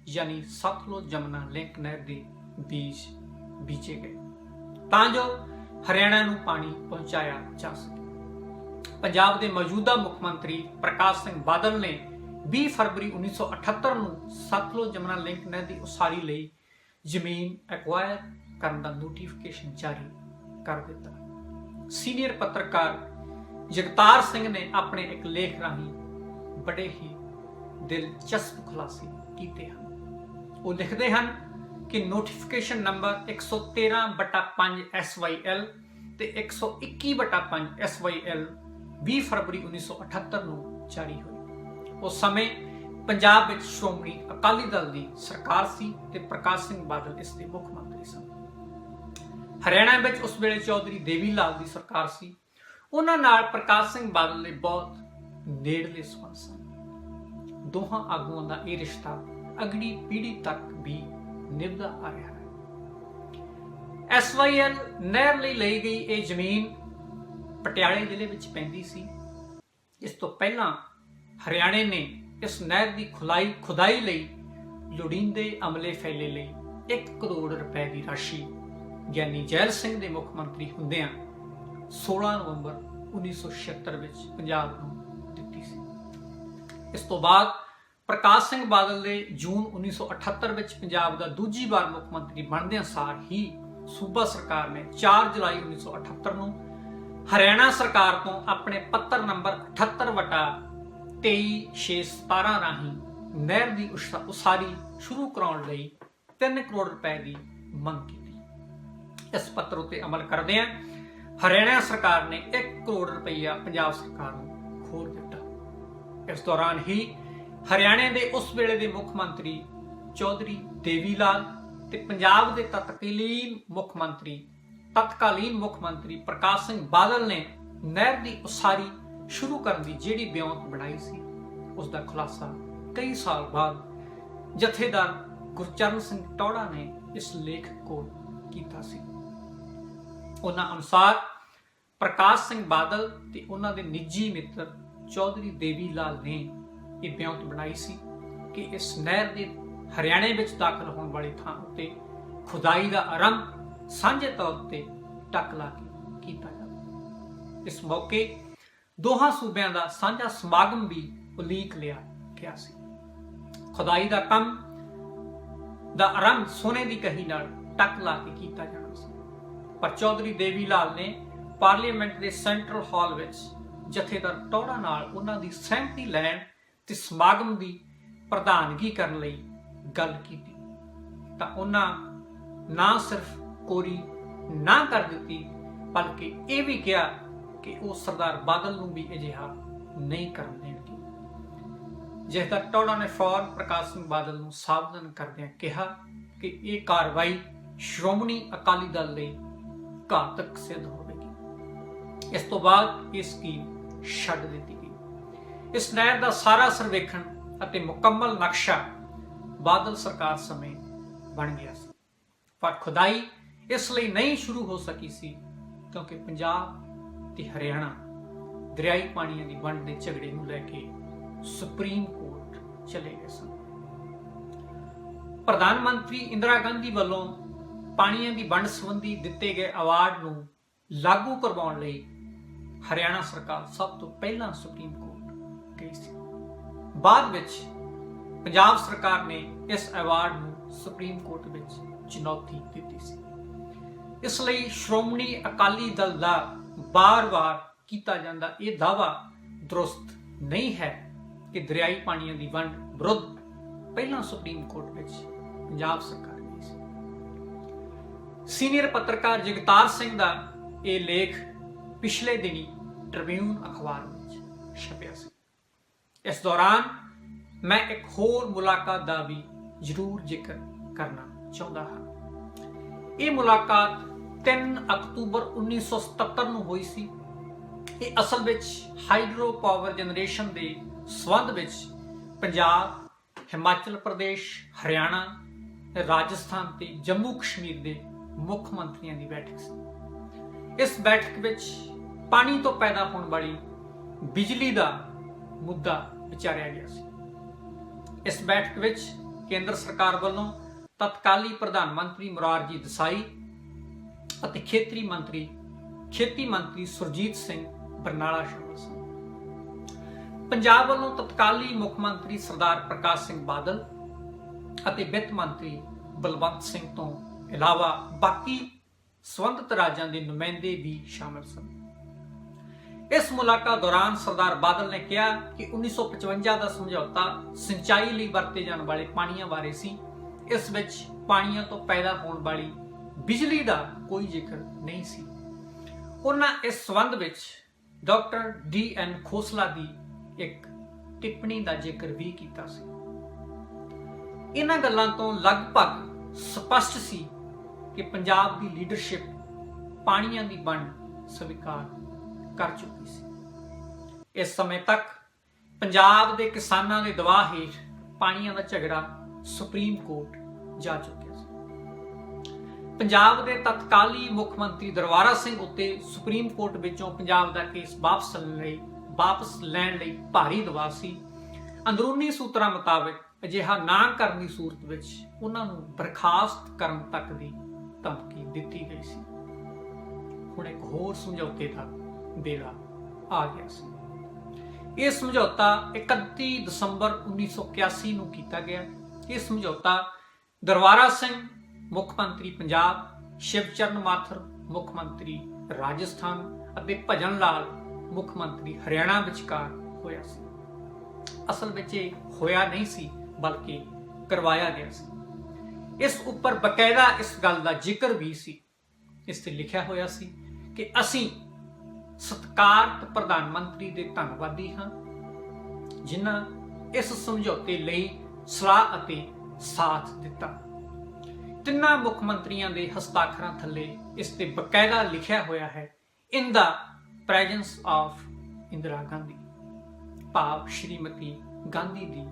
ਯਾਨੀ ਸਤਲੁਜ ਜਮਨਾ ਲਿੰਕ ਨਹਿਰ ਦੇ ਬੀਜ ਬੀਜੇ ਗਏ ਤਾਂ ਜੋ ਹਰਿਆਣਾ ਨੂੰ ਪਾਣੀ ਪਹੁੰਚਾਇਆ ਜਾ ਸਕੇ। ਪੰਜਾਬ ਦੇ ਮੌਜੂਦਾ ਮੁੱਖ ਮੰਤਰੀ ਪ੍ਰਕਾਸ਼ ਸਿੰਘ ਬਾਦਲ ਨੇ 20 ਫਰਵਰੀ 1978 ਨੂੰ ਸਤਲੁਜ ਜਮਨਾ ਲਿੰਕ ਨਹਿਰ ਦੀ ਉਸਾਰੀ ਲਈ ਜ਼ਮੀਨ ਐਕਵਾਇਰ ਕਰਨ ਦਾ ਨੋਟੀਫਿਕੇਸ਼ਨ ਜਾਰੀ ਕਰ ਦਿੱਤਾ। ਸੀਨੀਅਰ ਪੱਤਰਕਾਰ ਜਗਤਾਰ ਸਿੰਘ ਨੇ ਆਪਣੇ ਇੱਕ ਲੇਖ ਰਾਹੀਂ ਬੜੇ ਹੀ ਦਿਲਚਸਪ ਖੁਲਾਸੇ ਕੀਤੇ ਹਨ। ਉਹ ਲਿਖਦੇ ਹਨ ਕਿ ਨੋਟੀਫਿਕੇਸ਼ਨ ਨੰਬਰ 113/5 SYL ਤੇ 121/5 SYL 20 ਫਰਵਰੀ 1978 ਨੂੰ ਜਾਰੀ ਹੋਈ। ਉਸ ਸਮੇਂ ਪੰਜਾਬ ਵਿੱਚ ਸ਼੍ਰੋਮਣੀ ਅਕਾਲੀ ਦਲ ਦੀ ਸਰਕਾਰ ਸੀ ਤੇ ਪ੍ਰਕਾਸ਼ ਸਿੰਘ ਬਾਦਲ ਇਸ ਦੇ ਮੁੱਖ ਮੰਤਰੀ ਸਨ। ਹਰਿਆਣਾ ਵਿੱਚ ਉਸ ਵੇਲੇ ਚੌਧਰੀ ਦੇਵੀ ਲਾਲ ਦੀ ਸਰਕਾਰ ਸੀ। ਉਹਨਾਂ ਨਾਲ ਪ੍ਰਕਾਸ਼ ਸਿੰਘ ਬਾਦਲ ਦੇ ਬਹੁਤ ਨੇੜਲੇ ਸੰਬੰਧ ਸਨ। ਦੋਹਾਂ ਆਗੂਆਂ ਦਾ ਇਹ ਰਿਸ਼ਤਾ ਅਗਲੀ ਪੀੜ੍ਹੀ ਤੱਕ ਵੀ ਨਿਭਦਾ ਆ ਰਿਹਾ ਹੈ। SYL ਨਹਿਰ ਲਈ ਲਈ ਗਈ ਇਹ ਜ਼ਮੀਨ ਪਟਿਆਲੇ ਜ਼ਿਲ੍ਹੇ ਵਿੱਚ ਪੈਂਦੀ ਸੀ। ਇਸ ਤੋਂ ਪਹਿਲਾਂ ਹਰਿਆਣੇ ਨੇ ਇਸ ਨਹਿਰ ਦੀ ਖੁਦਾਈ ਲਈ ਲੋੜੀਂਦੇ ਅਮਲੇ ਫੈਲੇ ਲਈ 1 ਕਰੋੜ ਰੁਪਏ ਦੀ ਰਾਸ਼ੀ ਗਿਆਨੀ ਜੈਲ ਸਿੰਘ ਦੇ ਮੁੱਖ ਮੰਤਰੀ ਹੁੰਦਿਆਂ 16 ਨਵੰਬਰ 1976 ਵਿੱਚ ਪੰਜਾਬ ਨੂੰ ਦਿੱਤੀ ਸੀ। ਇਸ ਤੋਂ ਬਾਅਦ ਪ੍ਰਕਾਸ਼ ਸਿੰਘ ਬਾਦਲ ਦੇ ਜੂਨ 1978 ਵਿੱਚ ਪੰਜਾਬ ਦਾ ਦੂਜੀ ਵਾਰ ਮੁੱਖ ਮੰਤਰੀ ਬਣਦਿਆਂ ਸਾਰ ਹੀ ਸੂਬਾ ਸਰਕਾਰ ਨੇ 4 ਜੁਲਾਈ 1978 ਨੂੰ ਹਰਿਆਣਾ ਸਰਕਾਰ ਤੋਂ ਆਪਣੇ ਪੱਤਰ ਨੰਬਰ 78/23/617 ਰਾਹੀਂ ਨਹਿਰ ਦੀ ਉਸਾਰੀ ਸ਼ੁਰੂ ਕਰਾਉਣ ਲਈ 3 ਕਰੋੜ ਰੁਪਏ ਦੀ ਮੰਗ ਕੀਤੀ। ਇਸ ਪੱਤਰ ਉੱਤੇ ਅਮਲ ਕਰਦਿਆਂ ਹਰਿਆਣਾ ਸਰਕਾਰ ਨੇ 1 ਕਰੋੜ ਰੁਪਈਆ ਪੰਜਾਬ ਸਰਕਾਰ ਨੂੰ ਖੋਰ ਦਿੱਤਾ। ਇਸ ਦੌਰਾਨ ਹੀ ਹਰਿਆਣੇ ਦੇ ਉਸ ਵੇਲੇ ਦੇ ਮੁੱਖ ਮੰਤਰੀ ਚੌਧਰੀ ਦੇਵੀ ਲਾਲ ਤੇ ਪੰਜਾਬ ਦੇ ਤਤਕਾਲੀਨ ਮੁੱਖ ਮੰਤਰੀ ਪ੍ਰਕਾਸ਼ ਸਿੰਘ ਬਾਦਲ ਨੇ ਨਹਿਰ ਦੀ ਉਸਾਰੀ ਸ਼ੁਰੂ ਕਰਨ ਦੀ ਜਿਹੜੀ ਬਿਉਂਤ ਬਣਾਈ ਸੀ, ਉਸ ਦਾ ਖੁਲਾਸਾ ਕਈ ਸਾਲ ਬਾਅਦ ਜਥੇਦਾਰ ਗੁਰਚਰਨ ਸਿੰਘ ਟੌੜਾ ਨੇ ਇਸ ਲੇਖ ਕੋਲ ਕੀਤਾ ਸੀ। ਉਹਨਾਂ ਅਨੁਸਾਰ ਪ੍ਰਕਾਸ਼ ਸਿੰਘ ਬਾਦਲ ਤੇ ਉਹਨਾਂ ਦੇ ਨਿੱਜੀ ਮਿੱਤਰ ਚੌਧਰੀ ਦੇਵੀ ਲਾਲ ਨੇ ਇਹ ਬਿਉਂਤ ਬਣਾਈ ਸੀ ਕਿ ਇਸ ਨਹਿਰ ਦੇ ਹਰਿਆਣੇ ਵਿੱਚ ਦਾਖਲ ਹੋਣ ਵਾਲੀ ਥਾਂ ਉੱਤੇ ਖੁਦਾਈ ਦਾ ਆਰੰਭ ਸਾਂਝੇ ਤੌਰ ਤੇ ਟੱਕ ਲਾ ਕੇ ਕੀਤਾ ਜਾਵੇ। ਇਸ ਮੌਕੇ ਦੋਹਾਂ ਸੂਬਿਆਂ ਦਾ ਸਾਂਝਾ ਸਮਾਗਮ ਵੀ ਉਲੀਕ ਲਿਆ ਗਿਆ ਸੀ। ਖੁਦਾਈ ਦਾ ਕੰਮ ਦਾ ਆਰੰਭ ਸੋਨੇ ਦੀ ਕਹੀ ਨਾਲ ਟੱਕ ਲਾ ਕੇ ਕੀਤਾ ਜਾਣਾ ਸੀ, ਪਰ ਚੌਧਰੀ ਦੇਵੀ ਲਾਲ ਨੇ ਪਾਰਲੀਮੈਂਟ ਦੇ ਸੈਂਟਰਲ ਹਾਲ ਵਿੱਚ ਜਥੇਦਾਰ ਟੌੜਾ ਨਾਲ ਉਹਨਾਂ ਦੀ ਸਹਿਮਤੀ ਲੈਣ ਤੇ ਸਮਾਗਮ ਦੀ ਪ੍ਰਧਾਨਗੀ ਕਰਨ ਲਈ ਗੱਲ ਕੀਤੀ ਤਾਂ ਉਹਨਾਂ ਨਾ ਸਿਰਫ ਕੋਰੀ ਨਾ ਕਰ ਦਿੱਤੀ, ਬਲਕਿ ਇਹ ਵੀ ਕਿਹਾ ਕਿ ਉਹ ਸਰਦਾਰ ਬਾਦਲ ਨੂੰ ਵੀ ਅਜਿਹਾ ਨਹੀਂ ਕਰਨ ਦੇਣਗੇ। ਜਥੇਦਾਰ ਟੌੜਾ ਨੇ ਫੌਰਨ ਪ੍ਰਕਾਸ਼ ਸਿੰਘ ਬਾਦਲ ਨੂੰ ਸਾਵਧਾਨ ਕਰਦਿਆਂ ਕਿਹਾ ਕਿ ਇਹ ਕਾਰਵਾਈ ਸ਼੍ਰੋਮਣੀ ਅਕਾਲੀ ਦਲ ਲਈ ਘਾਤਕ ਸਿੱਧ ਹੋਵੇਗੀ। ਇਸ ਤੋਂ ਬਾਅਦ ਇਹ ਸਕੀਮ ਛੱਡ ਦਿੱਤੀ ਗਈ। ਇਸ ਨਹਿਰ ਦਾ ਸਾਰਾ ਸਰਵੇਖਣ ਅਤੇ ਮੁਕੰਮਲ ਨਕਸ਼ਾ ਬਾਦਲ ਸਰਕਾਰ ਸਮੇਂ ਬਣ ਗਿਆ ਸੀ, ਪਰ ਖੁਦਾਈ ਇਸ ਲਈ ਨਹੀਂ ਸ਼ੁਰੂ ਹੋ ਸਕੀ ਸੀ ਕਿਉਂਕਿ ਪੰਜਾਬ ਤੇ ਹਰਿਆਣਾ ਦਰਿਆਈ ਪਾਣੀਆਂ ਦੀ ਵੰਡ ਦੇ ਝਗੜੇ ਨੂੰ ਲੈ ਕੇ ਸੁਪਰੀਮ ਕੋਰਟ ਚਲੇ ਗਏ ਸਨ। ਪ੍ਰਧਾਨ ਮੰਤਰੀ ਇੰਦਰਾ ਗਾਂਧੀ ਵੱਲੋਂ ਪਾਣੀਆਂ ਦੀ ਵੰਡ ਸੰਬੰਧੀ ਦਿੱਤੇ ਗਏ ਅਵਾਰਡ ਨੂੰ ਲਾਗੂ ਕਰਵਾਉਣ ਲਈ ਹਰਿਆਣਾ ਸਰਕਾਰ ਸਭ ਤੋਂ ਪਹਿਲਾਂ ਸੁਪਰੀਮ ਕੋਰਟ ਗਈ ਸੀ। ਬਾਅਦ ਵਿੱਚ ਪੰਜਾਬ ਸਰਕਾਰ ਨੇ ਇਸ ਅਵਾਰਡ ਨੂੰ ਸੁਪਰੀਮ ਕੋਰਟ ਵਿੱਚ ਚੁਣੌਤੀ ਦਿੱਤੀ ਸੀ। ਇਸ ਲਈ ਸ਼੍ਰੋਮਣੀ ਅਕਾਲੀ ਦਲ ਦਾ ਬਾਰ-ਬਾਰ ਕੀਤਾ ਜਾਂਦਾ ਇਹ ਦਾਅਵਾ ਦਰੁਸਤ ਨਹੀਂ ਹੈ ਕਿ ਦਰਿਆਈ ਪਾਣੀਆਂ ਦੀ ਵੰਡ ਵਿਰੁੱਧ ਪਹਿਲਾਂ ਸੁਪਰੀਮ ਕੋਰਟ ਵਿੱਚ ਪੰਜਾਬ ਸਰਕਾਰ ਗਈ ਸੀ। ਸੀਨੀਅਰ ਪੱਤਰਕਾਰ ਜਗਤਾਰ ਸਿੰਘ ਦਾ ਇਹ ਲੇਖ ਪਿਛਲੇ ਦਿਨੀ ਟ੍ਰਿਬਿਊਨ ਅਖਬਾਰ ਵਿੱਚ ਛਪਿਆ ਸੀ। ਇਸ ਦੌਰਾਨ ਮੈਂ ਇੱਕ ਹੋਰ ਮੁਲਾਕਾਤ ਦਾ ਵੀ ਜ਼ਰੂਰ ਜ਼ਿਕਰ ਕਰਨਾ ਚਾਹੁੰਦਾ ਹਾਂ। ਇਹ ਮੁਲਾਕਾਤ 3 ਅਕਤੂਬਰ 1977 ਨੂੰ ਹੋਈ ਸੀ। ਇਹ ਅਸਲ ਵਿੱਚ ਹਾਈਡਰੋ ਪਾਵਰ ਜਨਰੇਸ਼ਨ ਦੇ ਸੰਬੰਧ ਵਿੱਚ ਪੰਜਾਬ, ਹਿਮਾਚਲ ਪ੍ਰਦੇਸ਼, ਹਰਿਆਣਾ, ਰਾਜਸਥਾਨ ਤੇ ਜੰਮੂ ਕਸ਼ਮੀਰ ਦੇ ਮੁੱਖ ਮੰਤਰੀਆਂ ਦੀ ਬੈਠਕ ਸੀ। ਇਸ ਬੈਠਕ ਵਿੱਚ ਪਾਣੀ ਤੋਂ ਪੈਦਾ ਹੋਣ ਵਾਲੀ ਬਿਜਲੀ ਦਾ ਮੁੱਦਾ ਵਿਚਾਰਿਆ ਗਿਆ ਸੀ। ਇਸ ਬੈਠਕ ਵਿੱਚ ਕੇਂਦਰ ਸਰਕਾਰ ਵੱਲੋਂ ਤਤਕਾਲੀ ਪ੍ਰਧਾਨ ਮੰਤਰੀ ਮੁਰਾਰਜੀ ਦੇਸਾਈ ਅਤੇ ਖੇਤੀ ਮੰਤਰੀ ਸੁਰਜੀਤ ਸਿੰਘ ਬਰਨਾਲਾ ਸ਼ਾਮਲ ਸਨ। ਪੰਜਾਬ ਵੱਲੋਂ ਤਤਕਾਲੀ ਮੁੱਖ ਮੰਤਰੀ ਸਰਦਾਰ ਪ੍ਰਕਾਸ਼ ਸਿੰਘ ਬਾਦਲ ਅਤੇ ਵਿੱਤ ਮੰਤਰੀ ਬਲਵੰਤ ਸਿੰਘ ਤੋਂ ਇਲਾਵਾ ਬਾਕੀ ਸੰਬੰਧਿਤ ਰਾਜਾਂ ਦੇ ਨੁਮਾਇੰਦੇ ਵੀ ਸ਼ਾਮਲ ਸਨ। ਇਸ ਮੁਲਾਕਾਤ ਦੌਰਾਨ ਸਰਦਾਰ ਬਾਦਲ ਨੇ ਕਿਹਾ ਕਿ 1955 ਦਾ ਸਮਝੌਤਾ ਸਿੰਚਾਈ ਲਈ ਵਰਤੇ ਜਾਣ ਵਾਲੇ ਪਾਣੀਆਂ ਬਾਰੇ ਸੀ। ਇਸ ਵਿੱਚ ਪਾਣੀਆਂ ਤੋਂ ਪੈਦਾ ਹੋਣ ਵਾਲੀ ਬਿਜਲੀ ਦਾ ਕੋਈ ਜ਼ਿਕਰ ਨਹੀਂ ਸੀ। ਉਹਨਾਂ ਇਸ ਸੰਬੰਧ ਵਿੱਚ ਡਾਕਟਰ D.N. ਖੋਸਲਾ ਦੀ ਇੱਕ ਟਿੱਪਣੀ ਦਾ ਜ਼ਿਕਰ ਵੀ ਕੀਤਾ ਸੀ। ਇਹਨਾਂ ਗੱਲਾਂ ਤੋਂ ਲਗਭਗ ਸਪਸ਼ਟ ਸੀ ਕਿ ਪੰਜਾਬ ਦੀ ਲੀਡਰਸ਼ਿਪ ਪਾਣੀਆਂ ਦੀ ਵੰਡ ਸਵੀਕਾਰ ਕਰ ਚੁੱਕੀ ਸੀ। ਇਸ ਸਮੇਂ ਤੱਕ ਪੰਜਾਬ ਦੇ ਕਿਸਾਨਾਂ ਦੇ ਦਬਾਅ ਹੇਠ ਪਾਣੀਆਂ ਦਾ ਝਗੜਾ ਸੁਪਰੀਮ ਕੋਰਟ ਜਾ ਚੁੱਕਿਆ ਸੀ। ਪੰਜਾਬ ਦੇ ਤਤਕਾਲੀ ਮੁੱਖ ਮੰਤਰੀ ਦਰਬਾਰਾ ਸਿੰਘ ਉੱਤੇ ਸੁਪਰੀਮ ਕੋਰਟ ਵਿੱਚੋਂ ਪੰਜਾਬ ਦਾ ਕੇਸ ਵਾਪਸ ਲੈਣ ਲਈ ਭਾਰੀ ਦਬਾਅ ਸੀ। ਅੰਦਰੂਨੀ ਸੂਤਰਾਂ ਮੁਤਾਬਕ ਅਜਿਹਾ ਨਾ ਕਰਨ ਦੀ ਸੂਰਤ ਵਿੱਚ ਉਹਨਾਂ ਨੂੰ ਬਰਖਾਸਤ ਕਰਨ ਤੱਕ ਦੀ ਧਮਕੀ ਦਿੱਤੀ ਗਈ ਸੀ। ਹੁਣ ਇੱਕ ਹੋਰ ਸਮਝੌਤੇ ਦਾ ਵੇਲਾ ਆ ਗਿਆ ਸੀ। ਇਹ ਸਮਝੌਤਾ 31 ਦਸੰਬਰ 1981 ਨੂੰ ਕੀਤਾ ਗਿਆ। ਇਹ ਸਮਝੌਤਾ ਦਰਬਾਰਾ ਸਿੰਘ ਮੁੱਖ ਮੰਤਰੀ ਪੰਜਾਬ, ਸ਼ਿਵਚਰਨ ਮਾਥੁਰ ਮੁੱਖ ਮੰਤਰੀ ਰਾਜਸਥਾਨ ਅਤੇ ਭਜਨ ਲਾਲ ਮੁੱਖ ਮੰਤਰੀ ਹਰਿਆਣਾ ਵਿਚਕਾਰ ਹੋਇਆ ਸੀ। ਅਸਲ ਵਿੱਚ ਇਹ ਹੋਇਆ ਨਹੀਂ ਸੀ, ਬਲਕਿ ਕਰਵਾਇਆ ਗਿਆ ਸੀ। ਇਸ ਉੱਪਰ ਬਕਾਇਦਾ ਇਸ ਗੱਲ ਦਾ ਜ਼ਿਕਰ ਵੀ ਸੀ। ਇਸ ਤੇ ਲਿਖਿਆ ਹੋਇਆ ਸੀ ਕਿ ਅਸੀਂ ਸਤਿਕਾਰਤ ਪ੍ਰਧਾਨ ਮੰਤਰੀ ਦੇ ਧੰਨਵਾਦੀ ਹਾਂ, ਜਿਨ੍ਹਾਂ ਇਸ ਸਮਝੌਤੇ ਲਈ ਸਲਾਹ ਅਤੇ ਸਾਥ ਦਿੱਤਾ। ਤਿੰਨਾਂ ਮੁੱਖ ਮੰਤਰੀਆਂ ਦੇ ਹਸਤਾਖਰਾਂ ਥੱਲੇ ਇਸ ਤੇ ਬਕਾਇਦਾ ਲਿਖਿਆ ਹੋਇਆ ਹੈ, ਇਨ ਦਾ ਪ੍ਰੈਜ਼ੈਂਸ ਆਫ ਇੰਦਰਾ ਗਾਂਧੀ, ਭਾਵ ਸ਼੍ਰੀਮਤੀ ਗਾਂਧੀ ਦੀ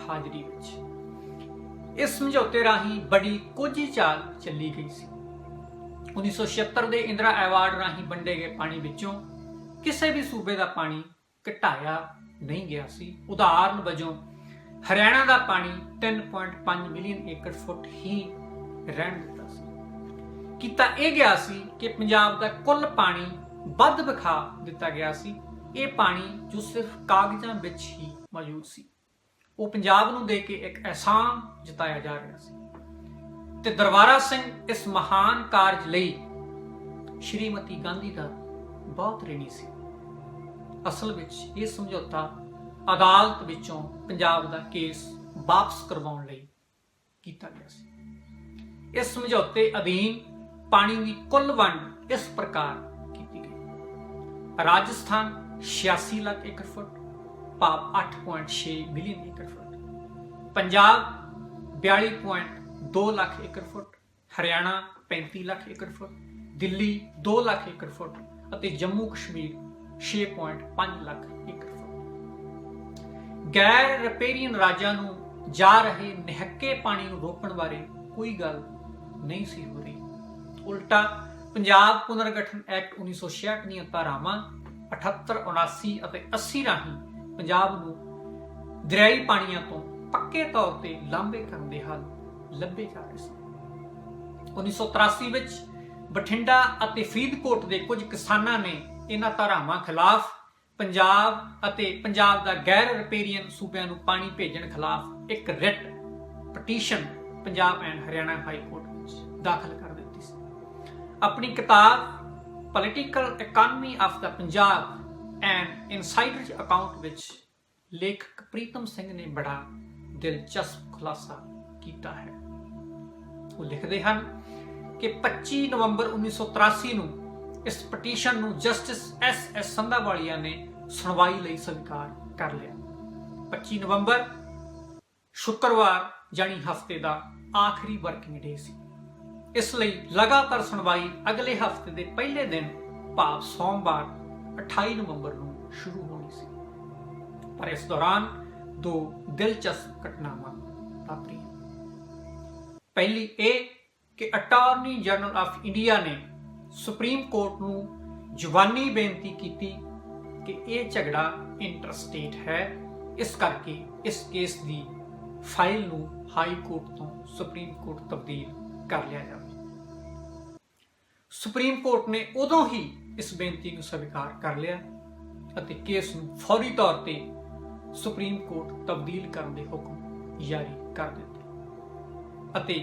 ਹਾਜ਼ਰੀ ਵਿੱਚ। ਇਸ ਸਮਝੌਤੇ ਰਾਹੀਂ ਬੜੀ ਕੋਝੀ ਚਾਲ ਚੱਲੀ ਗਈ ਸੀ। 1976 ਦੇ ਇੰਦਰਾ ਐਵਾਰਡ ਰਾਹੀਂ ਵੰਡੇ ਗਏ ਪਾਣੀ ਵਿੱਚੋਂ ਕਿਸੇ ਵੀ ਸੂਬੇ ਦਾ ਪਾਣੀ ਘਟਾਇਆ ਨਹੀਂ ਗਿਆ ਸੀ। ਉਦਾਹਰਨ ਵਜੋਂ ਹਰਿਆਣਾ ਦਾ ਪਾਣੀ 3.5 ਮਿਲੀਅਨ ਏਕੜ ਫੁੱਟ ਹੀ ਰਹਿਣ ਦਿੱਤਾ ਸੀ। ਕੀਤਾ ਇਹ ਗਿਆ ਸੀ ਕਿ ਪੰਜਾਬ ਦਾ ਕੁੱਲ ਪਾਣੀ ਵੱਧ ਵਿਖਾ ਦਿੱਤਾ ਗਿਆ ਸੀ। ਇਹ ਪਾਣੀ ਜੋ ਸਿਰਫ ਕਾਗਜ਼ਾਂ ਵਿੱਚ ਹੀ ਮੌਜੂਦ ਸੀ, ਉਹ ਪੰਜਾਬ ਨੂੰ ਦੇ ਕੇ ਇੱਕ ਅਹਿਸਾਨ ਜਤਾਇਆ ਜਾ ਰਿਹਾ ਸੀ। ਤੇ ਦਰਬਾਰਾ ਸਿੰਘ ਇਸ ਮਹਾਨ ਕਾਰਜ ਲਈ ਸ਼੍ਰੀਮਤੀ ਗਾਂਧੀ ਦਾ ਬਹੁਤ ਰਿਣੀ ਸੀ। ਅਸਲ ਵਿੱਚ ਇਹ ਸਮਝੌਤਾ ਅਦਾਲਤ ਵਿੱਚੋਂ ਪੰਜਾਬ ਦਾ ਕੇਸ ਵਾਪਸ ਕਰਵਾਉਣ ਲਈ ਕੀਤਾ ਗਿਆ ਸੀ। ਇਸ ਸਮਝੌਤੇ ਅਧੀਨ ਪਾਣੀ ਦੀ ਕੁੱਲ ਵੰਡ ਇਸ ਪ੍ਰਕਾਰ ਕੀਤੀ ਗਈ। ਰਾਜਸਥਾਨ 86 ਲੱਖ ਏਕੜ ਫੁੱਟ, ਭਾਵ 8.6 ਮਿਲੀਅਨ ਏਕੜ ਫੁੱਟ। ਪੰਜਾਬ 42.2 ਲੱਖ ਏਕੜ ਫੁੱਟ, ਹਰਿਆਣਾ 35 ਲੱਖ ਏਕੜ ਫੁੱਟ, ਦਿੱਲੀ 2 ਲੱਖ ਏਕੜ ਫੁੱਟ ਅਤੇ ਜੰਮੂ ਕਸ਼ਮੀਰ 6.5 ਲੱਖ ਏਕੜ ਫੁੱਟ। ਗੈਰ ਰਿਪੇਰੀਅਨ ਰਾਜਾਂ ਨੂੰ ਜਾ ਰਹੇ ਨਿਹੱਕੇ ਪਾਣੀ ਨੂੰ ਰੋਕਣ ਬਾਰੇ ਕੋਈ ਗੱਲ ਨਹੀਂ ਸੀ ਹੋ ਰਹੀ। ਉਲਟਾ ਪੰਜਾਬ ਪੁਨਰਗਠਨ ਐਕਟ 1966 ਦੀਆਂ ਧਾਰਾਵਾਂ 78, 79 ਅਤੇ 80 ਰਾਹੀਂ ਪੰਜਾਬ ਨੂੰ ਦਰਿਆਈ ਪਾਣੀਆਂ ਤੋਂ ਪੱਕੇ ਤੌਰ ਤੇ ਲਾਂਭੇ ਕਰਨ ਦੇ ਹੱਲ ਲੱਭੇ ਜਾ ਰਹੇ ਸੀ। 1983 ਵਿੱਚ ਬਠਿੰਡਾ ਅਤੇ ਫਰੀਦਕੋਟ ਦੇ ਕੁਝ ਕਿਸਾਨਾਂ ਨੇ ਇਹਨਾਂ ਧਾਰਾਵਾਂ ਖਿਲਾਫ ਪੰਜਾਬ ਅਤੇ ਪੰਜਾਬ ਦਾ ਗੈਰ ਰਿਪੇਰੀਅਨ ਸੂਬਿਆਂ ਨੂੰ ਪਾਣੀ ਭੇਜਣ ਖਿਲਾਫ ਇੱਕ writ petition Punjab and Haryana high court ਵਿੱਚ ਦਾਖਲ ਕਰ ਦਿੱਤੀ ਸੀ। ਆਪਣੀ ਕਿਤਾਬ political economy of the Punjab and insider account ਵਿੱਚ ਲੇਖਕ ਪ੍ਰੀਤਮ ਸਿੰਘ ਨੇ ਬੜਾ ਦਿਲਚਸਪ ਖੁਲਾਸਾ ਕੀਤਾ ਹੈ। ਉਹ ਲਿਖਦੇ ਹਨ ਕਿ 25 ਨਵੰਬਰ 1983 ਨੂੰ ਇਸ ਪਟੀਸ਼ਨ ਨੂੰ ਜਸਟਿਸ ਐਸ ਸੰਧਾਵਾਲੀਆ ਨੇ ਸੁਣਵਾਈ ਲਈ ਸਵੀਕਾਰ ਕਰ ਲਿਆ। 25 ਨਵੰਬਰ ਸ਼ੁੱਕਰਵਾਰ ਜਾਨੀ ਹਫ਼ਤੇ ਦਾ ਆਖਰੀ ਵਰਕਿੰਗ ਡੇ ਸੀ। ਇਸ ਲਈ ਲਗਾਤਾਰ ਸੁਣਵਾਈ ਅਗਲੇ ਹਫ਼ਤੇ ਦੇ ਪਹਿਲੇ ਦਿਨ, ਭਾਵ ਸੋਮਵਾਰ 28 ਨਵੰਬਰ ਨੂੰ ਸ਼ੁਰੂ ਹੋਣੀ ਸੀ। ਪਰ ਇਸ ਦੌਰਾਨ ਦੋ ਦਿਲਚਸਪ ਘਟਨਾਵਾਂ ਵਾਪਰੀਆਂ। ਪਹਿਲੀ ਇਹ ਕਿ ਅਟਾਰਨੀ ਜਨਰਲ ਆਫ ਇੰਡੀਆ ਨੇ ਸੁਪਰੀਮ ਕੋਰਟ ਨੂੰ ਜ਼ੁਬਾਨੀ ਬੇਨਤੀ ਕੀਤੀ ਕਿ ਇਹ ਝਗੜਾ ਇੰਟਰਸਟੇਟ ਹੈ, ਇਸ ਕਰਕੇ ਇਸ ਕੇਸ ਦੀ ਫਾਈਲ ਨੂੰ ਹਾਈ ਕੋਰਟ ਤੋਂ ਸੁਪਰੀਮ ਕੋਰਟ ਤਬਦੀਲ ਕਰ ਲਿਆ ਜਾਵੇ। ਸੁਪਰੀਮ ਕੋਰਟ ਨੇ ਉਦੋਂ ਹੀ ਇਸ ਬੇਨਤੀ ਨੂੰ ਸਵੀਕਾਰ ਕਰ ਲਿਆ ਅਤੇ ਕੇਸ ਨੂੰ ਫੌਰੀ ਤੌਰ ਤੇ ਸੁਪਰੀਮ ਕੋਰਟ ਤਬਦੀਲ ਕਰਨ ਦੇ ਹੁਕਮ ਜਾਰੀ ਕਰ ਦਿੱਤੇ ਅਤੇ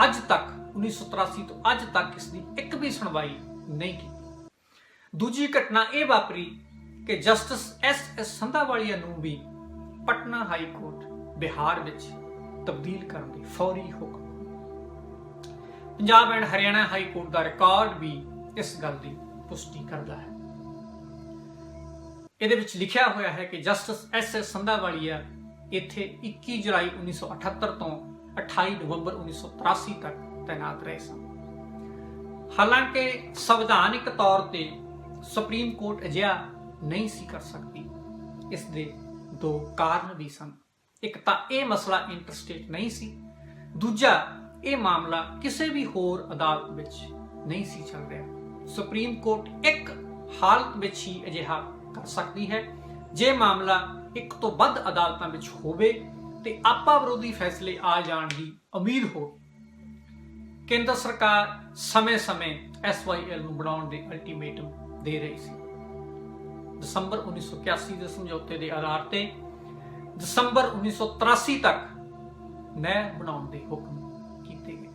ਅੱਜ ਤੱਕ 1983 ਤੋਂ ਅੱਜ ਤੱਕ ਇਸ ਦੀ ਇੱਕ ਵੀ ਸੁਣਵਾਈ ਨਹੀਂ ਕੀਤੀ। ਦੂਜੀ ਘਟਨਾ ਇਹ ਵਾਪਰੀ ਕਿ ਜਸਟਿਸ ਐਸ ਸੰਧਾਵਾਲੀਆ ਨੂੰ ਵੀ ਪਟਨਾ ਹਾਈ ਕੋਰਟ ਬਿਹਾਰ ਵਿੱਚ ਤਬਦੀਲ ਕਰਨ ਦੇ ਫੌਰੀ ਹੁਕਮ। Punjab and Haryana high court ਦਾ ਰਿਕਾਰਡ ਵੀ ਇਸ ਗੱਲ ਦੀ ਪੁਸ਼ਟੀ ਕਰਦਾ ਹੈ। ਇਹਦੇ ਵਿੱਚ ਲਿਖਿਆ ਹੋਇਆ ਹੈ ਕਿ ਜਸਟਿਸ ਐਸ ਸੰਧਾਵਾਲੀਆ ਇੱਥੇ 21 ਜੁਲਾਈ 1978 ਤੋਂ 28 ਨਵੰਬਰ 1983 ਤੱਕ ਤੈਨਾਤ ਰਹੇ ਸਨ। ਹਾਲਾਂਕਿ ਸੰਵਿਧਾਨਿਕ ਤੌਰ ਤੇ ਸੁਪਰੀਮ ਕੋਰਟ ਅਜਿਹਾ ਨਹੀਂ ਸੀ ਕਰ ਸਕਦੀ। ਇਸ ਦੇ ਦੋ ਕਾਰਨ ਵੀ ਸਨ। ਇੱਕ ਤਾਂ ਇਹ ਮਸਲਾ ਇੰਟਰਸਟੇਟ ਨਹੀਂ ਸੀ, ਦੂਜਾ ਇਹ ਮਾਮਲਾ ਕਿਸੇ ਵੀ ਹੋਰ ਅਦਾਲਤ ਵਿੱਚ ਨਹੀਂ ਸੀ ਚੱਲ ਰਿਹਾ। ਸੁਪਰੀਮ ਕੋਰਟ ਇੱਕ ਹਾਲਤ ਵਿੱਚ ਹੀ ਅਜਿਹਾ ਕਰ ਸਕਦੀ ਹੈ ਜੇ ਮਾਮਲਾ ਇੱਕ ਤੋਂ ਵੱਧ ਅਦਾਲਤਾਂ ਵਿੱਚ ਹੋਵੇ ਤੇ ਆਪਾ ਵਿਰੋਧੀ ਫੈਸਲੇ ਆ ਜਾਣ ਦੀ ਉਮੀਦ ਹੋਵੇ। ਕੇਂਦਰ ਸਰਕਾਰ ਸਮੇਂ-ਸਮੇਂ SYL ਨੂੰ ਬਣਾਉਣ ਦੇ ਅਲਟੀਮੇਟਮ ਦੇ ਰਹੀ ਸੀ। ਦਸੰਬਰ 1981 ਦੇ ਸਮਝੌਤੇ ਦੇ ਆਧਾਰ ਤੇ ਦਸੰਬਰ 1983 ਤੱਕ ਨਹਿਰ ਬਣਾਉਣ ਦੇ ਹੁਕਮ ਕੀਤੇ ਗਏ।